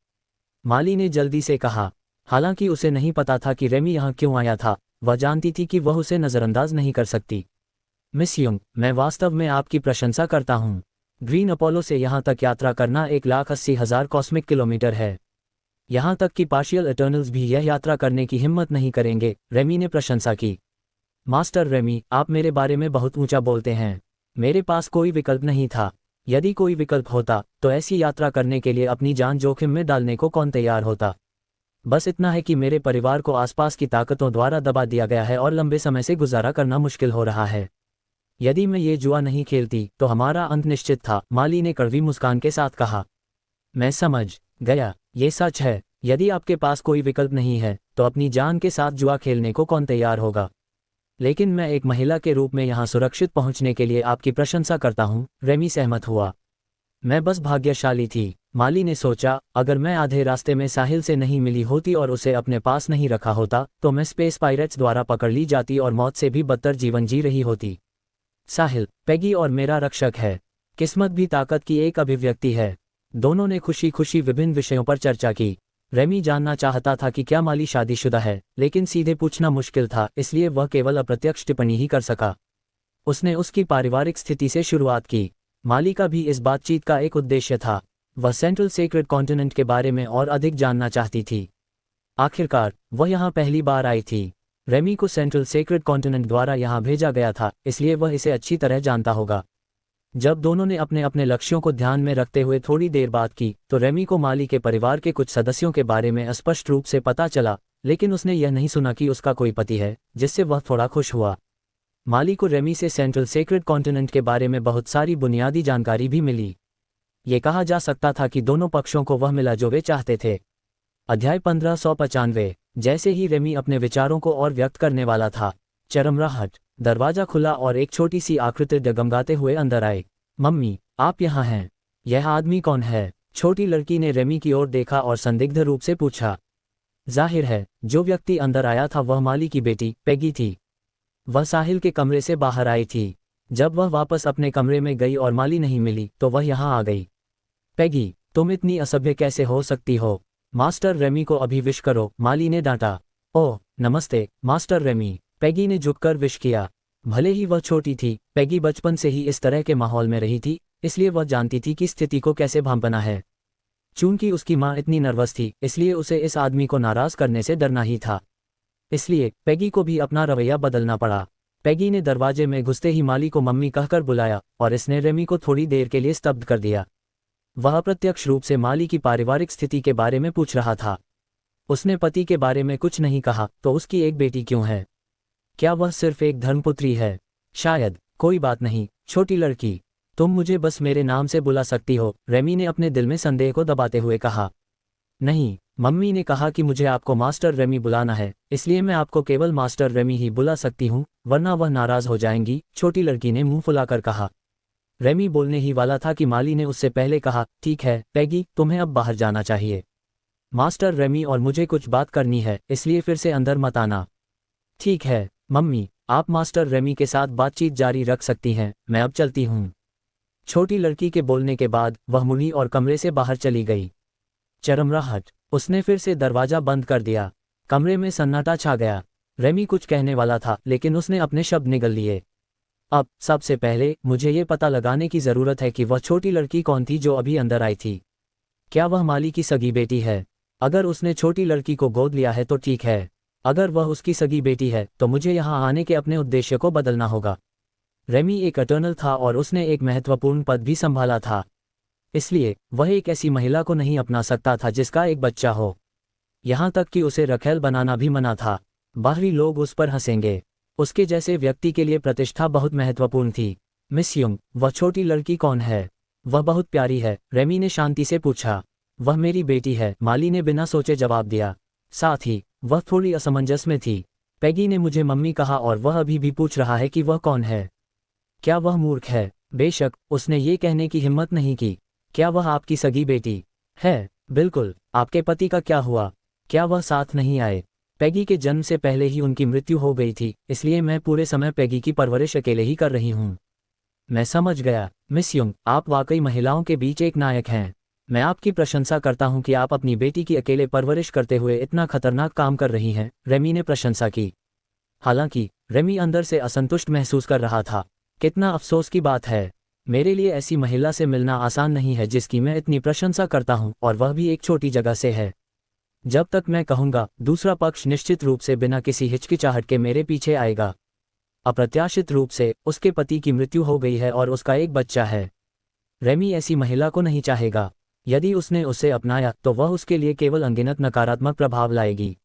माली ने जल्दी से कहा। हालांकि उसे नहीं पता था कि रेमी यहाँ क्यों आया था। वह जानती थी कि वह उसे नज़रअंदाज नहीं कर सकती। मिस युंग, मैं वास्तव में आपकी प्रशंसा करता हूँ। ग्रीन अपोलो से यहाँ तक यात्रा करना 1,80,000 कॉस्मिक किलोमीटर है। यहाँ तक कि पार्शियल इटर्नल्स भी यह यात्रा करने की हिम्मत नहीं करेंगे, रेमी ने प्रशंसा की। मास्टर रेमी, आप मेरे बारे में बहुत ऊंचा बोलते हैं। मेरे पास कोई विकल्प नहीं था। यदि कोई विकल्प होता तो ऐसी यात्रा करने के लिए अपनी जान जोखिम में डालने को कौन तैयार होता। बस इतना है कि मेरे परिवार को आसपास की ताकतों द्वारा दबा दिया गया है और लंबे समय से गुजारा करना मुश्किल हो रहा है। यदि मैं ये जुआ नहीं खेलती तो हमारा अंत निश्चित था, माली ने कड़वी मुस्कान के साथ कहा। मैं समझ गया, ये सच है। यदि आपके पास कोई विकल्प नहीं है तो अपनी जान के साथ जुआ खेलने को कौन तैयार होगा। लेकिन मैं एक महिला के रूप में यहाँ सुरक्षित पहुँचने के लिए आपकी प्रशंसा करता हूँ, रेमी सहमत हुआ। मैं बस भाग्यशाली थी, माली ने सोचा। अगर मैं आधे रास्ते में साहिल से नहीं मिली होती और उसे अपने पास नहीं रखा होता तो मैं स्पेस पायरेट्स द्वारा पकड़ ली जाती और मौत से भी बदतर जीवन जी रही होती। साहिल पेगी और मेरा रक्षक है। किस्मत भी ताकत की एक अभिव्यक्ति है। दोनों ने खुशी खुशी विभिन्न विषयों पर चर्चा की। रेमी जानना चाहता था कि क्या माली शादीशुदा है, लेकिन सीधे पूछना मुश्किल था, इसलिए वह केवल अप्रत्यक्ष टिप्पणी ही कर सका। उसने उसकी पारिवारिक स्थिति से शुरुआत की। माली का भी इस बातचीत का एक उद्देश्य था। वह सेंट्रल सेक्रेड कॉन्टिनेंट के बारे में और अधिक जानना चाहती थी। आखिरकार वह यहाँ पहली बार आई थी। रेमी को सेंट्रल सेक्रेड कॉन्टिनेंट द्वारा यहाँ भेजा गया था, इसलिए वह इसे अच्छी तरह जानता होगा। जब दोनों ने अपने अपने लक्ष्यों को ध्यान में रखते हुए थोड़ी देर बात की तो रेमी को माली के परिवार के कुछ सदस्यों के बारे में स्पष्ट रूप से पता चला, लेकिन उसने यह नहीं सुना कि उसका कोई पति है, जिससे वह थोड़ा खुश हुआ। माली को रेमी से सेंट्रल सेक्रेड कॉन्टिनेंट के बारे में बहुत सारी बुनियादी जानकारी भी मिली। ये कहा जा सकता था कि दोनों पक्षों को वह मिला जो वे चाहते थे। अध्याय 1595। जैसे ही रेमी अपने विचारों को और व्यक्त करने वाला था, चरमराहट, दरवाजा खुला और एक छोटी सी आकृति डगमगाते हुए अंदर आए। मम्मी, आप यहाँ हैं। यह आदमी कौन है? छोटी लड़की ने रेमी की ओर देखा और संदिग्ध रूप से पूछा। जाहिर है जो व्यक्ति अंदर आया था वह माली की बेटी पेगी थी। वह साहिल के कमरे से बाहर आई थी। जब वह वापस अपने कमरे में गई और माली नहीं मिली तो वह यहाँ आ गई। पेगी, तुम इतनी असभ्य कैसे हो सकती हो? मास्टर रेमी को अभी विश करो, माली ने डांटा। ओह नमस्ते मास्टर रेमी, पेगी ने झुककर विश किया। भले ही वह छोटी थी, पेगी बचपन से ही इस तरह के माहौल में रही थी, इसलिए वह जानती थी कि स्थिति को कैसे भांपना है। चूंकि उसकी माँ इतनी नर्वस थी, इसलिए उसे इस आदमी को नाराज करने से डरना ही था। इसलिए पेगी को भी अपना रवैया बदलना पड़ा। पेगी ने दरवाजे में घुसते ही माली को मम्मी कहकर बुलाया और इसने रेमी को थोड़ी देर के लिए स्तब्ध कर दिया। वह अप्रत्यक्ष रूप से माली की पारिवारिक स्थिति के बारे में पूछ रहा था। उसने पति के बारे में कुछ नहीं कहा, तो उसकी एक बेटी क्यों है? क्या वह सिर्फ एक धर्मपुत्री है? शायद। कोई बात नहीं छोटी लड़की, तुम मुझे बस मेरे नाम से बुला सकती हो, रेमी ने अपने दिल में संदेह को दबाते हुए कहा। नहीं, मम्मी ने कहा कि मुझे आपको मास्टर रेमी बुलाना है, इसलिए मैं आपको केवल मास्टर रेमी ही बुला सकती हूँ, वरना वह नाराज हो जाएंगी, छोटी लड़की ने मुंह फुलाकर कहा। रेमी बोलने ही वाला था कि माली ने उससे पहले कहा, ठीक है पेगी, तुम्हें अब बाहर जाना चाहिए। मास्टर रेमी और मुझे कुछ बात करनी है, इसलिए फिर से अंदर मत आना। ठीक है मम्मी, आप मास्टर रेमी के साथ बातचीत जारी रख सकती हैं, मैं अब चलती हूँ। छोटी लड़की के बोलने के बाद वह मुड़ी और कमरे से बाहर चली गई। चरमराहट, उसने फिर से दरवाजा बंद कर दिया। कमरे में सन्नाटा छा गया। रेमी कुछ कहने वाला था, लेकिन उसने अपने शब्द निगल लिए। अब सबसे पहले मुझे ये पता लगाने की ज़रूरत है कि वह छोटी लड़की कौन थी जो अभी अंदर आई थी। क्या वह माली की सगी बेटी है? अगर उसने छोटी लड़की को गोद लिया है तो ठीक है। अगर वह उसकी सगी बेटी है तो मुझे यहाँ आने के अपने उद्देश्य को बदलना होगा। रेमी एक अटर्नल था और उसने एक महत्वपूर्ण पद भी संभाला था, इसलिए वह एक ऐसी महिला को नहीं अपना सकता था जिसका एक बच्चा हो। यहाँ तक कि उसे रखेल बनाना भी मना था। बाहरी लोग उस पर हंसेंगे। उसके जैसे व्यक्ति के लिए प्रतिष्ठा बहुत महत्वपूर्ण थी। मिस युंग, वह छोटी लड़की कौन है? वह बहुत प्यारी है, रेमी ने शांति से पूछा। वह मेरी बेटी है, माली ने बिना सोचे जवाब दिया। साथ ही वह थोड़ी असमंजस में थी। पेगी ने मुझे मम्मी कहा और वह अभी भी पूछ रहा है कि वह कौन है। क्या वह मूर्ख है? बेशक, उसने ये कहने की हिम्मत नहीं की। क्या वह आपकी सगी बेटी है? बिल्कुल। आपके पति का क्या हुआ? क्या वह साथ नहीं आए? पेगी के जन्म से पहले ही उनकी मृत्यु हो गई थी, इसलिए मैं पूरे समय पेगी की परवरिश अकेले ही कर रही हूँ। मैं समझ गया मिस युंग, आप वाकई महिलाओं के बीच एक नायक हैं। मैं आपकी प्रशंसा करता हूं कि आप अपनी बेटी की अकेले परवरिश करते हुए इतना खतरनाक काम कर रही हैं, रेमी ने प्रशंसा की। हालांकि रेमी अंदर से असंतुष्ट महसूस कर रहा था। कितना अफसोस की बात है। मेरे लिए ऐसी महिला से मिलना आसान नहीं है जिसकी मैं इतनी प्रशंसा करता हूँ, और वह भी एक छोटी जगह से है। जब तक मैं कहूँगा, दूसरा पक्ष निश्चित रूप से बिना किसी हिचकिचाहट के मेरे पीछे आएगा। अप्रत्याशित रूप से उसके पति की मृत्यु हो गई है और उसका एक बच्चा है। रेमी ऐसी महिला को नहीं चाहेगा। यदि उसने उसे अपनाया तो वह उसके लिए केवल अनगिनत नकारात्मक प्रभाव लाएगी।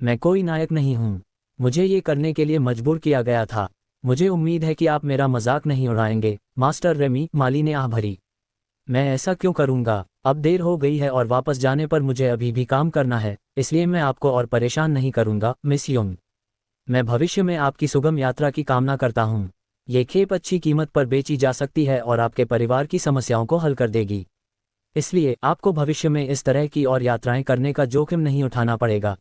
मैं कोई नायक नहीं हूँ। मुझे ये करने के लिए मजबूर किया गया था। मुझे उम्मीद है कि आप मेरा मजाक नहीं उड़ाएंगे, मास्टर रेमी, माली ने आह भरी। मैं ऐसा क्यों करूँगा? अब देर हो गई है और वापस जाने पर मुझे अभी भी काम करना है, इसलिए मैं आपको और परेशान नहीं करूँगा, मिस योंग। मैं भविष्य में आपकी सुगम यात्रा की कामना करता हूँ। ये खेप अच्छी कीमत पर बेची जा सकती है और आपके परिवार की समस्याओं को हल कर देगी। इसलिए आपको भविष्य में इस तरह की और यात्राएं करने का जोखिम नहीं उठाना पड़ेगा।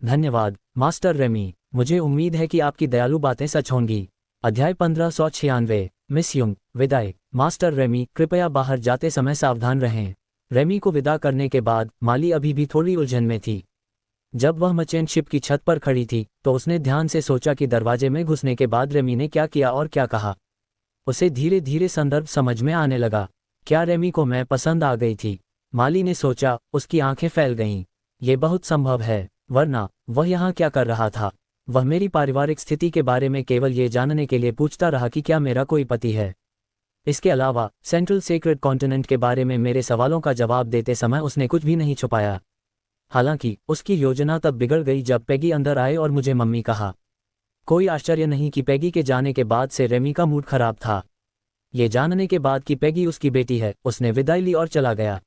धन्यवाद, मास्टर रेमी। मुझे उम्मीद है कि आपकी दयालु बातें सच होंगी। अध्याय 1596। मिस युंग, विदाई। मास्टर रेमी, कृपया बाहर जाते समय सावधान रहें। रेमी को विदा करने के बाद माली अभी भी थोड़ी उलझन में थी। जब वह मचेन शिप की छत पर खड़ी थी तो उसने ध्यान से सोचा कि दरवाजे में घुसने के बाद रेमी ने क्या किया और क्या कहा। उसे धीरे धीरे संदर्भ समझ में आने लगा। क्या रेमी को मैं पसंद आ गई थी? माली ने सोचा। उसकी आंखें फैल गईं। ये बहुत संभव है, वरना वह यहाँ क्या कर रहा था? वह मेरी पारिवारिक स्थिति के बारे में केवल ये जानने के लिए पूछता रहा कि क्या मेरा कोई पति है। इसके अलावा सेंट्रल सेक्रेड कॉन्टिनेंट के बारे में मेरे सवालों का जवाब देते समय उसने कुछ भी नहीं छुपाया। हालांकि उसकी योजना तब बिगड़ गई जब पैगी अंदर आए और मुझे मम्मी कहा। कोई आश्चर्य नहीं कि पैगी के जाने के बाद से रेमी का मूड खराब था। ये जानने के बाद कि पैगी उसकी बेटी है, उसने विदाई ली और चला गया।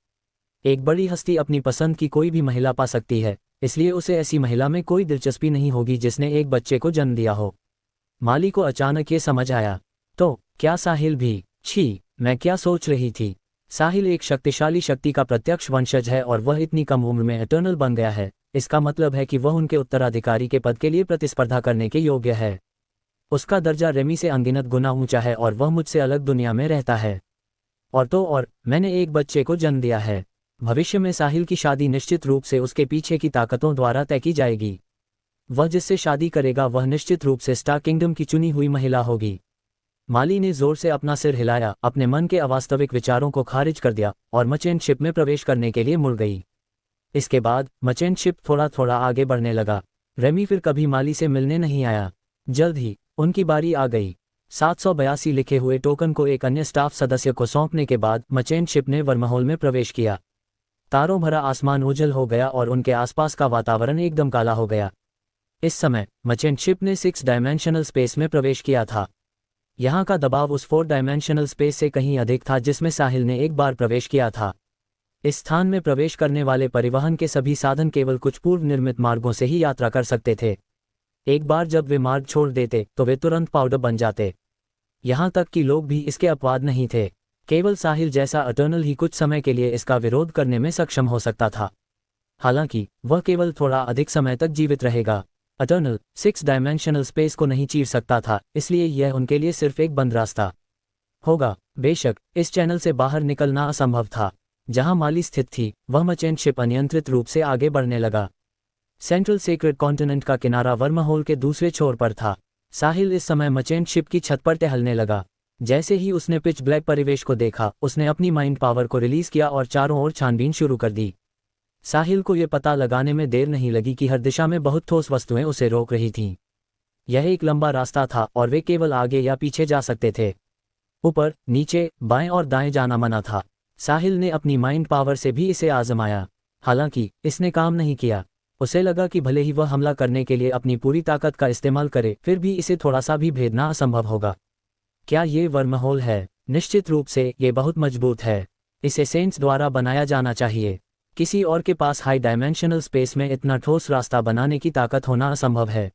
एक बड़ी हस्ती अपनी पसंद की कोई भी महिला पा सकती है, इसलिए उसे ऐसी महिला में कोई दिलचस्पी नहीं होगी जिसने एक बच्चे को जन्म दिया हो। माली को अचानक ये समझ आया। तो क्या साहिल भी? छी, मैं क्या सोच रही थी? साहिल एक शक्तिशाली शक्ति का प्रत्यक्ष वंशज है और वह इतनी कम उम्र में इटर्नल बन गया है। इसका मतलब है कि वह उनके उत्तराधिकारी के पद के लिए प्रतिस्पर्धा करने के योग्य है। उसका दर्जा रेमी से अनगिनत गुना ऊंचा है और वह मुझसे अलग दुनिया में रहता है। और मैंने एक बच्चे को जन्म दिया है। भविष्य में साहिल की शादी निश्चित रूप से उसके पीछे की ताकतों द्वारा तय की जाएगी। वह जिससे शादी करेगा वह निश्चित रूप से स्टार किंगडम की चुनी हुई महिला होगी। माली ने जोर से अपना सिर हिलाया, अपने मन के अवास्तविक विचारों को खारिज कर दिया और मचेन शिप में प्रवेश करने के लिए मुड़ गई। इसके बाद मचेन शिप थोड़ा थोड़ा आगे बढ़ने लगा। रेमी फिर कभी माली से मिलने नहीं आया। जल्द ही उनकी बारी आ गई। 782 लिखे हुए टोकन को एक अन्य स्टाफ सदस्य को सौंपने के बाद मचेन शिप ने वर्महोल में प्रवेश किया। तारों भरा आसमान उज्जवल हो गया और उनके आसपास का वातावरण एकदम काला हो गया। इस समय मचेन शिप ने 6 डायमेंशनल स्पेस में प्रवेश किया था। यहाँ का दबाव उस 4 डायमेंशनल स्पेस से कहीं अधिक था जिसमें साहिल ने एक बार प्रवेश किया था। इस स्थान में प्रवेश करने वाले परिवहन के सभी साधन केवल कुछ पूर्व निर्मित मार्गों से ही यात्रा कर सकते थे। एक बार जब वे मार्ग छोड़ देते तो वे तुरंत पाउडर बन जाते। यहाँ तक कि लोग भी इसके अपवाद नहीं थे। केवल साहिल जैसा अटर्नल ही कुछ समय के लिए इसका विरोध करने में सक्षम हो सकता था। हालांकि वह केवल थोड़ा अधिक समय तक जीवित रहेगा। अटर्नल 6 डायमेंशनल स्पेस को नहीं चीर सकता था, इसलिए यह उनके लिए सिर्फ एक बंद रास्ता होगा। बेशक इस चैनल से बाहर निकलना असंभव था। जहां माली स्थित थी वह मचेन शिप अनियंत्रित रूप से आगे बढ़ने लगा। सेंट्रल सेक्रेड कॉन्टिनेंट का किनारा वर्महोल के दूसरे छोर पर था। साहिल इस समय मचेन शिप की छत पर टहलने लगा। जैसे ही उसने पिच ब्लैक परिवेश को देखा उसने अपनी माइंड पावर को रिलीज किया और चारों ओर छानबीन शुरू कर दी। साहिल को यह पता लगाने में देर नहीं लगी कि हर दिशा में बहुत ठोस वस्तुएं उसे रोक रही थीं। यह एक लंबा रास्ता था और वे केवल आगे या पीछे जा सकते थे। ऊपर, नीचे, बाएं और दाएं जाना मना था। साहिल ने अपनी माइंड पावर से भी इसे आजमाया। हालांकि इसने काम नहीं किया। उसे लगा कि भले ही वह हमला करने के लिए अपनी पूरी ताकत का इस्तेमाल करे, फिर भी इसे थोड़ा सा भी भेदना असंभव होगा। क्या ये वर्महोल है? निश्चित रूप से ये बहुत मजबूत है। इसे सेंस द्वारा बनाया जाना चाहिए। किसी और के पास हाई डायमेंशनल स्पेस में इतना ठोस रास्ता बनाने की ताकत होना असंभव है।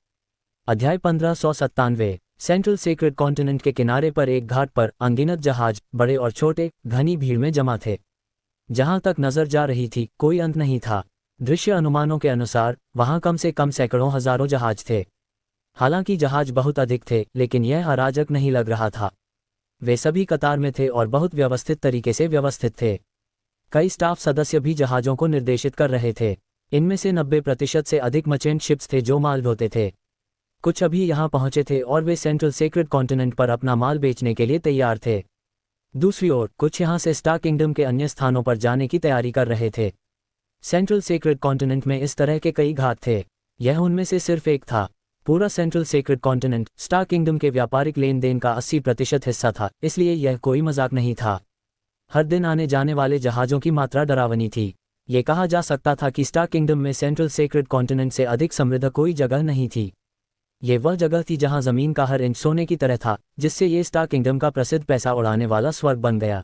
अध्याय 1597। सेंट्रल सेक्रेड कॉन्टिनेंट के किनारे पर एक घाट पर अनगिनत जहाज, बड़े और छोटे, घनी भीड़ में जमा थे। जहां तक नजर जा रही थी कोई अंत नहीं था। दृश्य अनुमानों के अनुसार वहां कम से कम सैकड़ों हजारों जहाज थे। हालांकि जहाज बहुत अधिक थे, लेकिन यह अराजक नहीं लग रहा था। वे सभी कतार में थे और बहुत व्यवस्थित तरीके से व्यवस्थित थे। कई स्टाफ सदस्य भी जहाजों को निर्देशित कर रहे थे। इनमें से 90% से अधिक मचेंट शिप्स थे जो माल ढोते थे। कुछ अभी यहां पहुंचे थे और वे सेंट्रल सेक्रेड कॉन्टिनेंट पर अपना माल बेचने के लिए तैयार थे। दूसरी ओर कुछ यहाँ से स्टार किंगडम के अन्य स्थानों पर जाने की तैयारी कर रहे थे। सेंट्रल सेक्रेड कॉन्टिनेंट में इस तरह के कई घाट थे, यह उनमें से सिर्फ एक था। पूरा central sacred continent star kingdom के व्यापारिक लेन देन का 80% हिस्सा था, इसलिए यह कोई मजाक नहीं था। हर दिन आने जाने वाले जहाज़ों की मात्रा डरावनी थी। ये कहा जा सकता था कि स्टार किंगडम में सेंट्रल सेक्रेड कॉन्टिनेंट से अधिक समृद्ध कोई जगह नहीं थी। ये वह जगह थी जहां ज़मीन का हर इंच सोने की तरह था, जिससे ये स्टार किंगडम का प्रसिद्ध पैसा उड़ाने वाला स्वर्ग बन गया।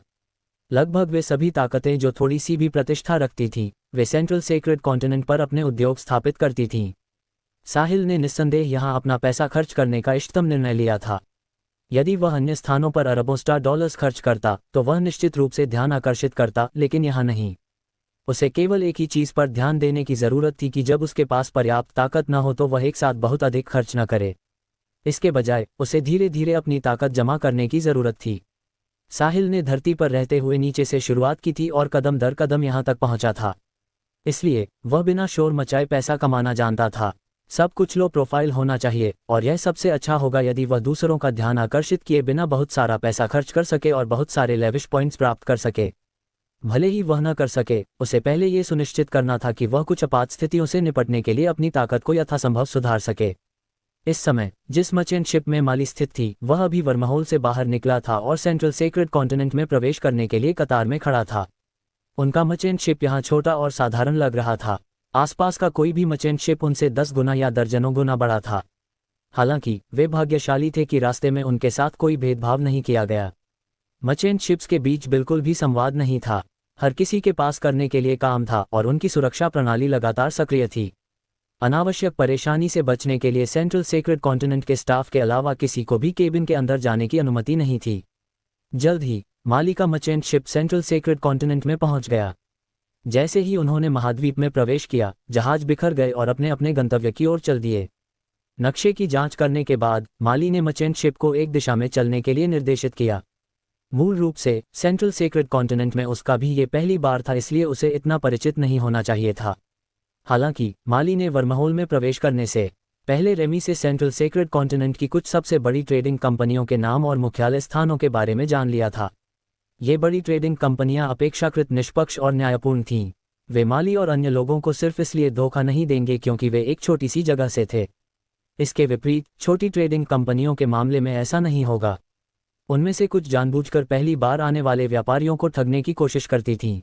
लगभग वे सभी ताकतें जो थोड़ी सी भी प्रतिष्ठा रखती थीं, वे सेंट्रल सेक्रेड कॉन्टिनेंट पर अपने उद्योग स्थापित करती थीं। साहिल ने निस्संदेह यहाँ अपना पैसा खर्च करने का इष्टतम निर्णय लिया था। यदि वह अन्य स्थानों पर अरबों स्टार डॉलर्स खर्च करता तो वह निश्चित रूप से ध्यान आकर्षित करता, लेकिन यहाँ नहीं। उसे केवल एक ही चीज़ पर ध्यान देने की ज़रूरत थी कि जब उसके पास पर्याप्त ताकत न हो तो वह एक साथ बहुत अधिक खर्च न करे। इसके बजाय उसे धीरे धीरे अपनी ताकत जमा करने की ज़रूरत थी। साहिल ने धरती पर रहते हुए नीचे से शुरुआत की थी और कदम दर कदम यहाँ तक पहुँचा था। इसलिए वह बिना शोर मचाए पैसा कमाना जानता था। सब कुछ लो प्रोफाइल होना चाहिए, और यह सबसे अच्छा होगा यदि वह दूसरों का ध्यान आकर्षित किए बिना बहुत सारा पैसा खर्च कर सके और बहुत सारे लेविश पॉइंट्स प्राप्त कर सके। भले ही वह न कर सके, उसे पहले ये सुनिश्चित करना था कि वह कुछ आपात स्थितियों से निपटने के लिए अपनी ताकत को यथासंभव सुधार सके। इस समय जिस मर्चेंट शिप में माली स्थित थी, वह अभी वर्महोल से बाहर निकला था और सेंट्रल सेक्रेड कॉन्टिनेंट में प्रवेश करने के लिए कतार में खड़ा था। उनका मर्चेंट शिप यहाँ छोटा और साधारण लग रहा था। आसपास का कोई भी मर्चेंट शिप उनसे 10 गुना या दर्जनों गुना बड़ा था। हालांकि वे भाग्यशाली थे कि रास्ते में उनके साथ कोई भेदभाव नहीं किया गया। मर्चेंट शिप्स के बीच बिल्कुल भी संवाद नहीं था। हर किसी के पास करने के लिए काम था और उनकी सुरक्षा प्रणाली लगातार सक्रिय थी। अनावश्यक परेशानी से बचने के लिए सेंट्रल सेक्रेड कॉन्टिनेंट के स्टाफ के अलावा किसी को भी केबिन के अंदर जाने की अनुमति नहीं थी। जल्द ही माली का merchant ship central sacred continent में पहुंच गया। जैसे ही उन्होंने महाद्वीप में प्रवेश किया, जहाज बिखर गए और अपने अपने गंतव्य की ओर चल दिए। नक्शे की जांच करने के बाद माली ने मर्चेंट शिप को एक दिशा में चलने के लिए निर्देशित किया। मूल रूप से सेंट्रल सेक्रेड कॉन्टिनेंट में उसका भी ये पहली बार था, इसलिए उसे इतना परिचित नहीं होना चाहिए था। हालांकि माली ने वर्महोल में प्रवेश करने से पहले रेमी से सेंट्रल सेक्रेड कॉन्टिनेंट की कुछ सबसे बड़ी ट्रेडिंग कंपनियों के नाम और मुख्यालय स्थानों के बारे में जान लिया था। ये बड़ी ट्रेडिंग कंपनियां अपेक्षाकृत निष्पक्ष और न्यायपूर्ण थीं। वे माली और अन्य लोगों को सिर्फ इसलिए धोखा नहीं देंगे क्योंकि वे एक छोटी सी जगह से थे। इसके विपरीत छोटी ट्रेडिंग कंपनियों के मामले में ऐसा नहीं होगा। उनमें से कुछ जानबूझकर पहली बार आने वाले व्यापारियों को ठगने की कोशिश करती थीं।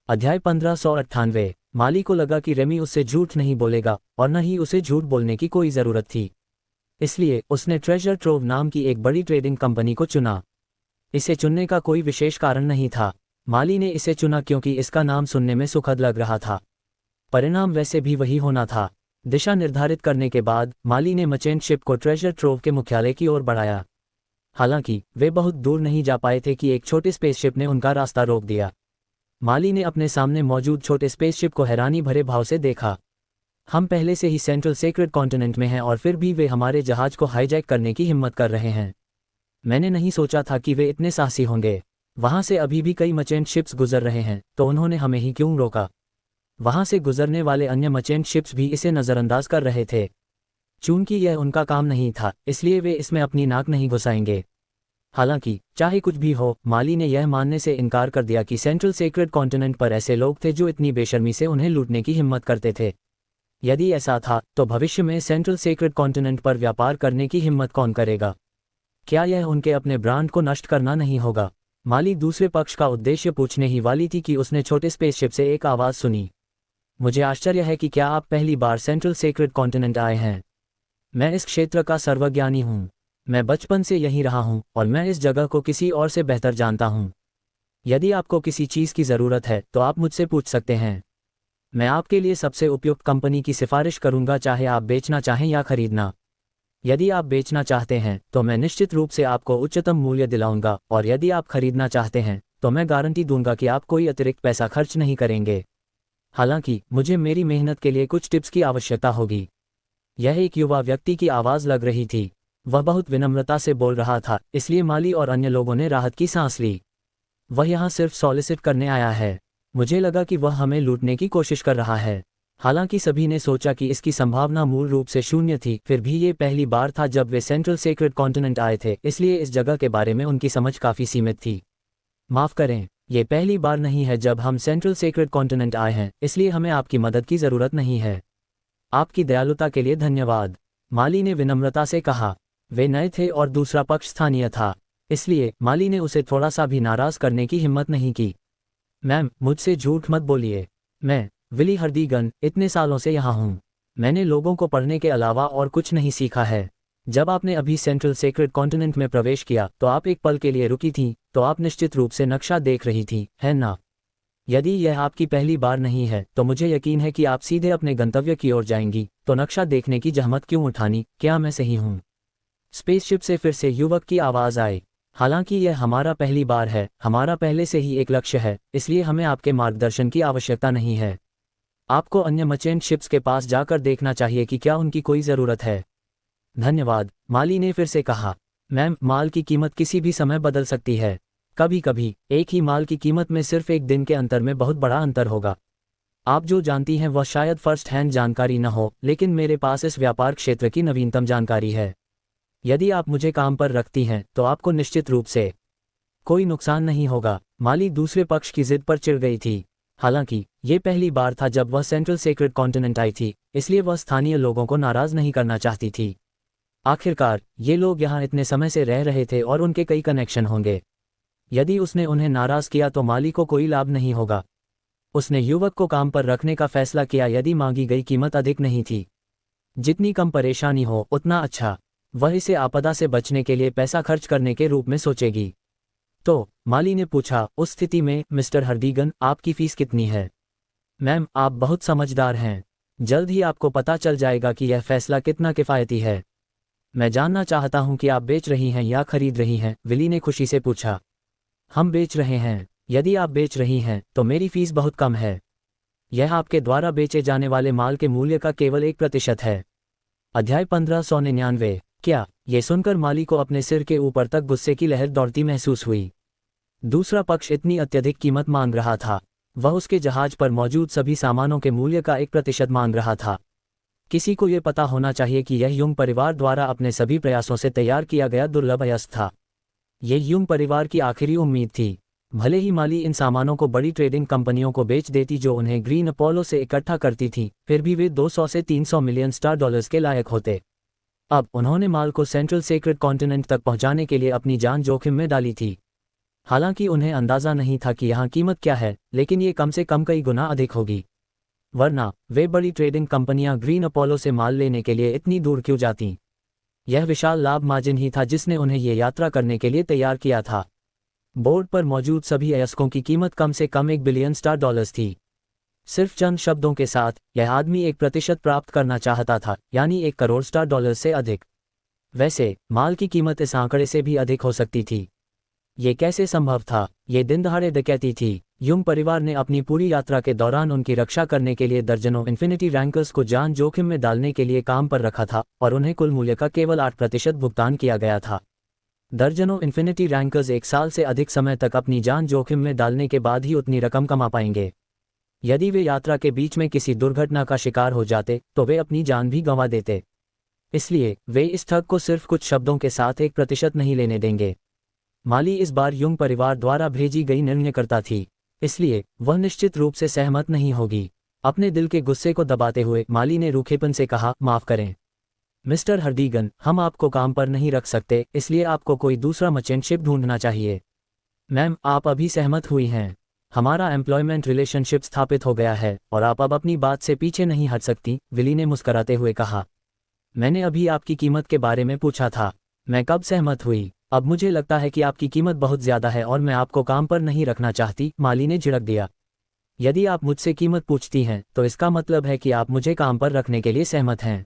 अध्याय 1598। माली को लगा कि रेमी उससे झूठ नहीं बोलेगा और न ही उसे झूठ बोलने की कोई ज़रूरत थी। इसलिए उसने ट्रेजर ट्रोव नाम की एक बड़ी ट्रेडिंग कंपनी को चुना। इसे चुनने का कोई विशेष कारण नहीं था। माली ने इसे चुना क्योंकि इसका नाम सुनने में सुखद लग रहा था। परिणाम वैसे भी वही होना था। दिशा निर्धारित करने के बाद माली ने मर्चेंट शिप को ट्रेजर ट्रोव के मुख्यालय की ओर बढ़ाया। हालांकि वे बहुत दूर नहीं जा पाए थे कि एक छोटे स्पेसशिप ने उनका रास्ता रोक दिया। माली ने अपने सामने मौजूद छोटे स्पेसशिप को हैरानी भरे भाव से देखा। हम पहले से ही सेंट्रल सेक्रेड कॉन्टिनेंट में हैं और फिर भी वे हमारे जहाज को हाईजैक करने की हिम्मत कर रहे हैं। मैंने नहीं सोचा था कि वे इतने साहसी होंगे। वहां से अभी भी कई मर्चेंट शिप्स गुजर रहे हैं, तो उन्होंने हमें ही क्यों रोका? वहां से गुजरने वाले अन्य मर्चेंट शिप्स भी इसे नज़रअंदाज कर रहे थे। चूंकि यह उनका काम नहीं था, इसलिए वे इसमें अपनी नाक नहीं घुसाएंगे। हालांकि चाहे कुछ भी हो, माली ने यह मानने से इनकार कर दिया कि सेंट्रल सेक्रेड कॉन्टिनेंट पर ऐसे लोग थे जो इतनी बेशर्मी से उन्हें लूटने की हिम्मत करते थे। यदि ऐसा था तो भविष्य में सेंट्रल सेक्रेड कॉन्टिनेंट पर व्यापार करने की हिम्मत कौन करेगा? क्या यह उनके अपने ब्रांड को नष्ट करना नहीं होगा? माली दूसरे पक्ष का उद्देश्य पूछने ही वाली थी कि उसने छोटे स्पेसशिप से एक आवाज़ सुनी। मुझे आश्चर्य है कि क्या आप पहली बार सेंट्रल सेक्रेड कॉन्टिनेंट आए हैं? मैं इस क्षेत्र का सर्वज्ञानी हूँ। मैं बचपन से यहीं रहा हूँ और मैं इस जगह को किसी और से बेहतर जानता हूँ। यदि आपको किसी चीज़ की ज़रूरत है तो आप मुझसे पूछ सकते हैं। मैं आपके लिए सबसे उपयुक्त कंपनी की सिफारिश करूँगा, चाहे आप बेचना चाहें या खरीदना। यदि आप बेचना चाहते हैं तो मैं निश्चित रूप से आपको उच्चतम मूल्य दिलाऊंगा, और यदि आप खरीदना चाहते हैं तो मैं गारंटी दूंगा कि आप कोई अतिरिक्त पैसा खर्च नहीं करेंगे। हालांकि मुझे मेरी मेहनत के लिए कुछ टिप्स की आवश्यकता होगी। यह एक युवा व्यक्ति की आवाज़ लग रही थी। वह बहुत विनम्रता से बोल रहा था, इसलिए माली और अन्य लोगों ने राहत की सांस ली। वह यहाँ सिर्फ सॉलिसिट करने आया है। मुझे लगा कि वह हमें लूटने की कोशिश कर रहा है। हालांकि सभी ने सोचा कि इसकी संभावना मूल रूप से शून्य थी। फिर भी ये पहली बार था जब वे सेंट्रल सेक्रेड कॉन्टिनेंट आए थे, इसलिए इस जगह के बारे में उनकी समझ काफ़ी सीमित थी। माफ़ करें, ये पहली बार नहीं है जब हम सेंट्रल सेक्रेड कॉन्टिनेंट आए हैं, इसलिए हमें आपकी मदद की ज़रूरत नहीं है। आपकी दयालुता के लिए धन्यवाद, माली ने विनम्रता से कहा। वे नए थे और दूसरा पक्ष स्थानीय था, इसलिए माली ने उसे थोड़ा सा भी नाराज़ करने की हिम्मत नहीं की। मैम, मुझसे झूठ मत बोलिए। मैं विली हर्दीगन इतने सालों से यहाँ हूँ। मैंने लोगों को पढ़ने के अलावा और कुछ नहीं सीखा है। जब आपने अभी सेंट्रल सेक्रेड कॉन्टिनेंट में प्रवेश किया तो आप एक पल के लिए रुकी थीं, तो आप निश्चित रूप से नक्शा देख रही थी, है ना? यदि यह आपकी पहली बार नहीं है तो मुझे यकीन है कि आप सीधे अपने गंतव्य की ओर जाएंगी, तो नक्शा देखने की जहमत क्यों उठानी? क्या मैं सही हूँ? स्पेसशिप से फिर से युवक की आवाज़ आई। हालांकि यह हमारा पहली बार है, हमारा पहले से ही एक लक्ष्य है, इसलिए हमें आपके मार्गदर्शन की आवश्यकता नहीं है। आपको अन्य मर्चेंट शिप्स के पास जाकर देखना चाहिए कि क्या उनकी कोई ज़रूरत है। धन्यवाद, माली ने फिर से कहा। मैम, माल की कीमत किसी भी समय बदल सकती है। कभी कभी एक ही माल की कीमत में सिर्फ एक दिन के अंतर में बहुत बड़ा अंतर होगा। आप जो जानती हैं वह शायद फर्स्ट हैंड जानकारी न हो, लेकिन मेरे पास इस व्यापार क्षेत्र की नवीनतम जानकारी है। यदि आप मुझे काम पर रखती हैं तो आपको निश्चित रूप से कोई नुकसान नहीं होगा। माली दूसरे पक्ष की जिद पर चिढ़ गई थी। हालांकि ये पहली बार था जब वह सेंट्रल सेक्रेड कॉन्टिनेंट आई थी, इसलिए वह स्थानीय लोगों को नाराज़ नहीं करना चाहती थी। आखिरकार ये लोग यहाँ इतने समय से रह रहे थे और उनके कई कनेक्शन होंगे। यदि उसने उन्हें नाराज़ किया तो माली को कोई लाभ नहीं होगा। उसने युवक को काम पर रखने का फैसला किया यदि मांगी गई कीमत अधिक नहीं थी। जितनी कम परेशानी हो उतना अच्छा। वह इसे आपदा से बचने के लिए पैसा खर्च करने के रूप में सोचेगी। तो माली ने पूछा, उस स्थिति में मिस्टर हर्दीगन, आपकी फीस कितनी है? मैम, आप बहुत समझदार हैं। जल्द ही आपको पता चल जाएगा कि यह फैसला कितना किफ़ायती है। मैं जानना चाहता हूं कि आप बेच रही हैं या खरीद रही हैं, विली ने खुशी से पूछा। हम बेच रहे हैं। यदि आप बेच रही हैं तो मेरी फीस बहुत कम है। यह आपके द्वारा बेचे जाने वाले माल के मूल्य का केवल 1% है। अध्याय 1599। क्या? ये सुनकर माली को अपने सिर के ऊपर तक गुस्से की लहर दौड़ती महसूस हुई। दूसरा पक्ष इतनी अत्यधिक कीमत मांग रहा था। वह उसके जहाज पर मौजूद सभी सामानों के मूल्य का 1% मांग रहा था। किसी को यह पता होना चाहिए कि यह युंग परिवार द्वारा अपने सभी प्रयासों से तैयार किया गया दुर्लभ अयस्क था। यह युंग परिवार की आखिरी उम्मीद थी। भले ही माली इन सामानों को बड़ी ट्रेडिंग कंपनियों को बेच देती जो उन्हें ग्रीन अपोलो से इकट्ठा करती थी, फिर भी वे 200 से 300 मिलियन स्टार डॉलर्स के लायक होते। अब उन्होंने माल को सेंट्रल सेक्रेड कॉन्टिनेंट तक पहुंचाने के लिए अपनी जान जोखिम में डाली थी। हालांकि उन्हें अंदाजा नहीं था कि यहाँ कीमत क्या है, लेकिन ये कम से कम कई गुना अधिक होगी। वरना वे बड़ी ट्रेडिंग कंपनियां ग्रीन अपोलो से माल लेने के लिए इतनी दूर क्यों जातीं? यह विशाल लाभ मार्जिन ही था जिसने उन्हें ये यात्रा करने के लिए तैयार किया था। बोर्ड पर मौजूद सभी अयस्कों की कीमत कम से कम 1 बिलियन स्टार डॉलर्स थी। सिर्फ चंद शब्दों के साथ, यह आदमी 1% प्राप्त करना चाहता था, यानी 1 करोड़ स्टार डॉलर से अधिक। वैसे माल की कीमत इस आंकड़े से भी अधिक हो सकती थी। ये कैसे संभव था? ये दिन दहाड़े डकैती थी। युंग परिवार ने अपनी पूरी यात्रा के दौरान उनकी रक्षा करने के लिए दर्जनों इन्फिनिटी रैंकर्स को जान जोखिम में डालने के लिए काम पर रखा था, और उन्हें कुल मूल्य का केवल 8% भुगतान किया गया था। दर्जनों इन्फिनिटी रैंकर्स 1 साल से अधिक समय तक अपनी जान जोखिम में डालने के बाद ही उतनी रकम कमा पाएंगे। यदि वे यात्रा के बीच में किसी दुर्घटना का शिकार हो जाते तो वे अपनी जान भी गंवा देते। इसलिए वे इस ठग को सिर्फ कुछ शब्दों के साथ 1% नहीं लेने देंगे। माली इस बार युंग परिवार द्वारा भेजी गई निर्णयकर्ता थी, इसलिए वह निश्चित रूप से सहमत नहीं होगी। अपने दिल के गुस्से को दबाते हुए माली ने रूखेपन से कहा, माफ़ करें मिस्टर हर्दीगन, हम आपको काम पर नहीं रख सकते, इसलिए आपको कोई दूसरा मर्चेंट शिप ढूंढना चाहिए। मैम, आप अभी सहमत हुई हैं। हमारा एम्प्लॉयमेंट रिलेशनशिप स्थापित हो गया है और आप अब अपनी बात से पीछे नहीं हट सकती, विली ने मुस्कराते हुए कहा। मैंने अभी आपकी कीमत के बारे में पूछा था। मैं कब सहमत हुई? अब मुझे लगता है कि आपकी कीमत बहुत ज़्यादा है और मैं आपको काम पर नहीं रखना चाहती, माली ने झिड़क दिया। यदि आप मुझसे कीमत पूछती हैं तो इसका मतलब है कि आप मुझे काम पर रखने के लिए सहमत हैं।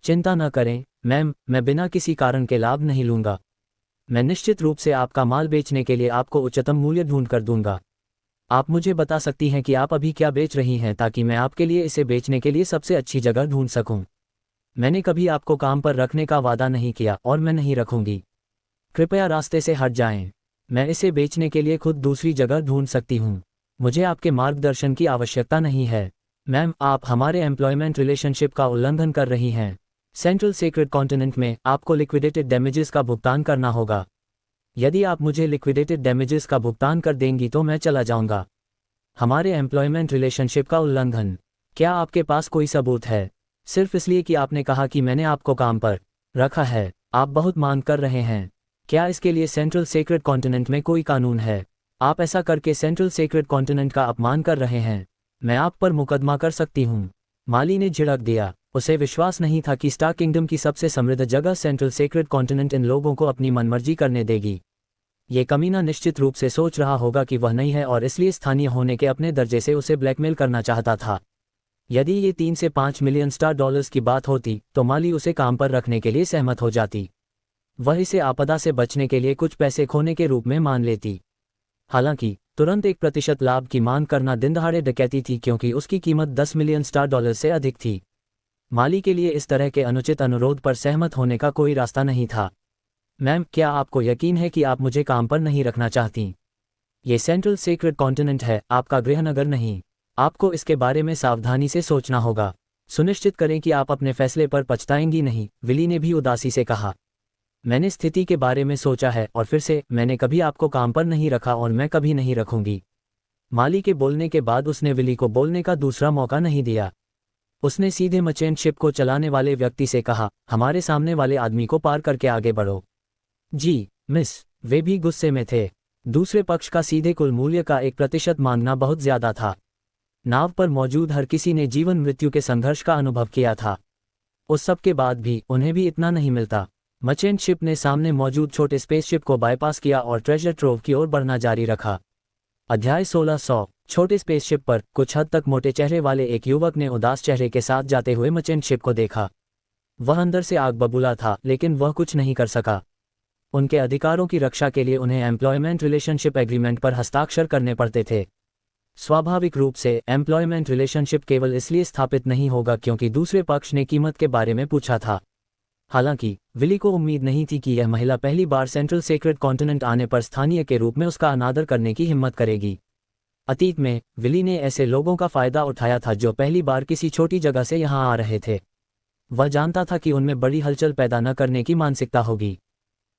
चिंता न करें मैम, मैं बिना किसी कारण के लाभ नहीं लूँगा। मैं निश्चित रूप से आपका माल बेचने के लिए आपको उच्चतम मूल्य ढूंढ कर दूंगा। आप मुझे बता सकती हैं कि आप अभी क्या बेच रही हैं ताकि मैं आपके लिए इसे बेचने के लिए सबसे अच्छी जगह ढूंढ सकूं। मैंने कभी आपको काम पर रखने का वादा नहीं किया और मैं नहीं रखूंगी। कृपया रास्ते से हट जाएं। मैं इसे बेचने के लिए खुद दूसरी जगह ढूंढ सकती हूं। मुझे आपके मार्गदर्शन की आवश्यकता नहीं है। मैम, आप हमारे एम्प्लॉयमेंट रिलेशनशिप का उल्लंघन कर रही हैं। सेंट्रल सेक्रेड कॉन्टिनेंट में आपको लिक्विडेटेड डैमेजेस का भुगतान करना होगा। यदि आप मुझे लिक्विडेटेड डैमेजेस का भुगतान कर देंगी तो मैं चला जाऊंगा। हमारे एम्प्लॉयमेंट रिलेशनशिप का उल्लंघन। क्या आपके पास कोई सबूत है? सिर्फ इसलिए कि आपने कहा कि मैंने आपको काम पर रखा है, आप बहुत मांग कर रहे हैं। क्या इसके लिए सेंट्रल सेक्रेट कॉन्टिनेंट में कोई कानून है? आप ऐसा करके सेंट्रल सेक्रेट कॉन्टिनेंट का अपमान कर रहे हैं। मैं आप पर मुकदमा कर सकती हूँ। माली ने झिड़क दिया। उसे विश्वास नहीं था कि स्टार किंगडम की सबसे समृद्ध जगह सेंट्रल सेक्रेट कॉन्टिनेंट इन लोगों को अपनी मनमर्जी करने देगी। ये कमीना निश्चित रूप से सोच रहा होगा कि वह नहीं है और इसलिए स्थानीय होने के अपने दर्जे से उसे ब्लैकमेल करना चाहता था। यदि ये 3 से 5 मिलियन स्टार डॉलर्स की बात होती तो माली उसे काम पर रखने के लिए सहमत हो जाती। वह इसे आपदा से बचने के लिए कुछ पैसे खोने के रूप में मान लेती। हालांकि तुरंत 1% लाभ की मांग करना दिनदहाड़े डकैती थी क्योंकि उसकी कीमत 10 मिलियन स्टार डॉलर से अधिक थी। माली के लिए इस तरह के अनुचित अनुरोध पर सहमत होने का कोई रास्ता नहीं था। मैम, क्या आपको यकीन है कि आप मुझे काम पर नहीं रखना चाहती? ये सेंट्रल सेक्रेट कॉन्टिनेंट है, आपका गृहनगर नहीं। आपको इसके बारे में सावधानी से सोचना होगा। सुनिश्चित करें कि आप अपने फैसले पर पछताएंगी नहीं, विली ने भी उदासी से कहा। मैंने स्थिति के बारे में सोचा है और फिर से मैंने कभी आपको काम पर नहीं रखा और मैं कभी नहीं रखूंगी। माली के बोलने के बाद उसने विली को बोलने का दूसरा मौका नहीं दिया। उसने सीधे मर्चेंट शिप को चलाने वाले व्यक्ति से कहा, हमारे सामने वाले आदमी को पार करके आगे बढ़ो। जी मिस। वे भी गुस्से में थे। दूसरे पक्ष का सीधे कुल मूल्य का 1% मांगना बहुत ज्यादा था। नाव पर मौजूद हर किसी ने जीवन मृत्यु के संघर्ष का अनुभव किया था। उस सब के बाद भी उन्हें भी इतना नहीं मिलता। मर्चेंट शिप ने सामने मौजूद छोटे स्पेसशिप को बाईपास किया और ट्रेजर ट्रोव की ओर बढ़ना जारी रखा। अध्याय 1600। छोटे स्पेसशिप पर कुछ हद तक मोटे चेहरे वाले एक युवक ने उदास चेहरे के साथ जाते हुए मर्चेंट शिप को देखा। वह अंदर से आग बबूला था लेकिन वह कुछ नहीं कर सका। उनके अधिकारों की रक्षा के लिए उन्हें एम्प्लॉयमेंट रिलेशनशिप एग्रीमेंट पर हस्ताक्षर करने पड़ते थे। स्वाभाविक रूप से एम्प्लॉयमेंट रिलेशनशिप केवल इसलिए स्थापित नहीं होगा क्योंकि दूसरे पक्ष ने कीमत के बारे में पूछा था। हालांकि विली को उम्मीद नहीं थी कि यह महिला पहली बार सेंट्रल सेक्रेट कॉन्टिनेंट आने पर स्थानीय के रूप में उसका अनादर करने की हिम्मत करेगी। अतीत में विली ने ऐसे लोगों का फायदा उठाया था जो पहली बार किसी छोटी जगह से यहां आ रहे थे। वह जानता था कि उनमें बड़ी हलचल पैदा न करने की मानसिकता होगी,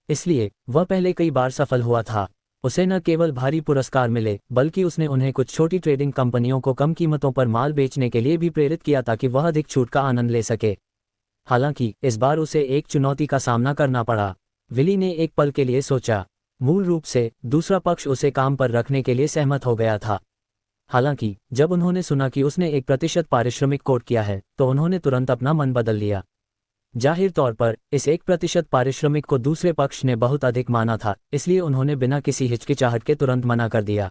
इसलिए वह पहले कई बार सफल हुआ था। उसे न केवल भारी पुरस्कार मिले बल्कि उसने उन्हें कुछ छोटी ट्रेडिंग कंपनियों को कम कीमतों पर माल बेचने के लिए भी प्रेरित किया ताकि वह अधिक छूट का आनंद ले सके। हालांकि इस बार उसे एक चुनौती का सामना करना पड़ा। विली ने एक पल के लिए सोचा। मूल रूप से दूसरा पक्ष उसे काम पर रखने के लिए सहमत हो गया था। हालांकि जब उन्होंने सुना कि उसने 1% पारिश्रमिक कोट किया है तो उन्होंने तुरंत अपना मन बदल लिया। जाहिर तौर पर इस 1% पारिश्रमिक को दूसरे पक्ष ने बहुत अधिक माना था, इसलिए उन्होंने बिना किसी हिचकिचाहट के तुरंत मना कर दिया।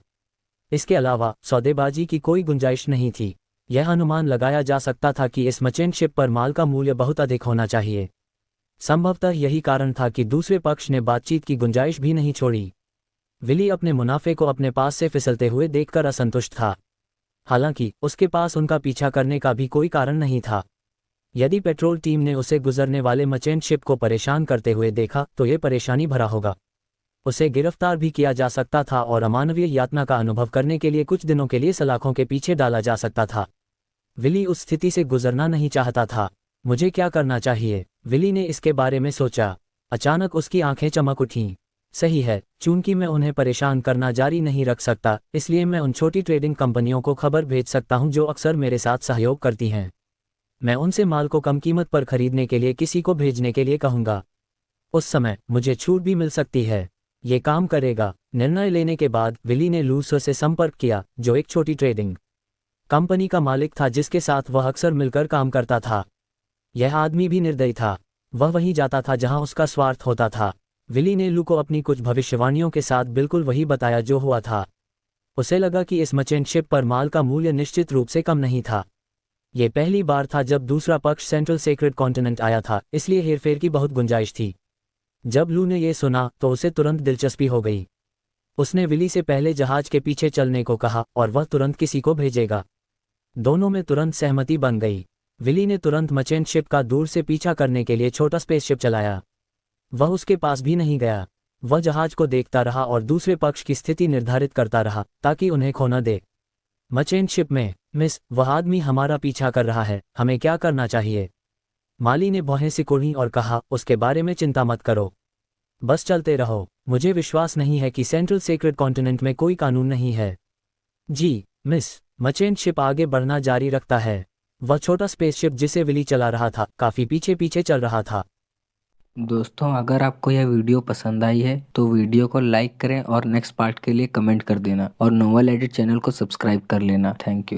इसके अलावा सौदेबाजी की कोई गुंजाइश नहीं थी। यह अनुमान लगाया जा सकता था कि इस मर्चेंट शिप पर माल का मूल्य बहुत अधिक होना चाहिए। संभवतः यही कारण था कि दूसरे पक्ष ने बातचीत की गुंजाइश भी नहीं छोड़ी। विली अपने मुनाफे को अपने पास से फिसलते हुए देखकर असंतुष्ट था। हालांकि उसके पास उनका पीछा करने का भी कोई कारण नहीं था। यदि पेट्रोल टीम ने उसे गुजरने वाले मर्चेंट शिप को परेशान करते हुए देखा तो ये परेशानी भरा होगा। उसे गिरफ्तार भी किया जा सकता था और अमानवीय यातना का अनुभव करने के लिए कुछ दिनों के लिए सलाखों के पीछे डाला जा सकता था। विली उस स्थिति से गुजरना नहीं चाहता था। मुझे क्या करना चाहिए? विली ने इसके बारे में सोचा। अचानक उसकी आंखें चमक उठीं। सही है, चूंकि मैं उन्हें परेशान करना जारी नहीं रख सकता, इसलिए मैं उन छोटी ट्रेडिंग कंपनियों को खबर भेज सकता हूं जो अक्सर मेरे साथ सहयोग करती हैं। मैं उनसे माल को कम कीमत पर खरीदने के लिए किसी को भेजने के लिए कहूंगा। उस समय मुझे छूट भी मिल सकती है। ये काम करेगा। निर्णय लेने के बाद विली ने लूसो से संपर्क किया, जो एक छोटी ट्रेडिंग कंपनी का मालिक था जिसके साथ वह अक्सर मिलकर काम करता था। यह आदमी भी निर्दयी था। वह वहीं जाता था जहां उसका स्वार्थ होता था। विली ने लू को अपनी कुछ भविष्यवाणियों के साथ बिल्कुल वही बताया जो हुआ था। उसे लगा कि इस मर्चेंट शिप पर माल का मूल्य निश्चित रूप से कम नहीं था। ये पहली बार था जब दूसरा पक्ष सेंट्रल सेक्रेट कॉन्टिनेंट आया था, इसलिए हेरफेर की बहुत गुंजाइश थी। जब लू ने यह सुना तो उसे तुरंत दिलचस्पी हो गई। उसने विली से पहले जहाज के पीछे चलने को कहा और वह तुरंत किसी को भेजेगा। दोनों में तुरंत सहमति बन गई। विली ने तुरंत मर्चेंट शिप का दूर से पीछा करने के लिए छोटा स्पेसशिप चलाया। वह उसके पास भी नहीं गया। वह जहाज को देखता रहा और दूसरे पक्ष की स्थिति निर्धारित करता रहा ताकि उन्हें खो न दे। मर्चेंट शिप में, मिस, वह आदमी हमारा पीछा कर रहा है, हमें क्या करना चाहिए? माली ने भौहें सिकोड़ी और कहा, उसके बारे में चिंता मत करो। बस चलते रहो, मुझे विश्वास नहीं है कि सेंट्रल सेक्रेट कॉन्टिनेंट में कोई कानून नहीं है। जी मिस। मचेंट शिप आगे बढ़ना जारी रखता है। वह छोटा स्पेसशिप जिसे विली चला रहा था काफी पीछे पीछे चल रहा था। दोस्तों, अगर आपको यह वीडियो पसंद आई है तो वीडियो को लाइक करें और नेक्स्ट पार्ट के लिए कमेंट कर देना और नोवेल एडिट चैनल को सब्सक्राइब कर लेना। Thank you.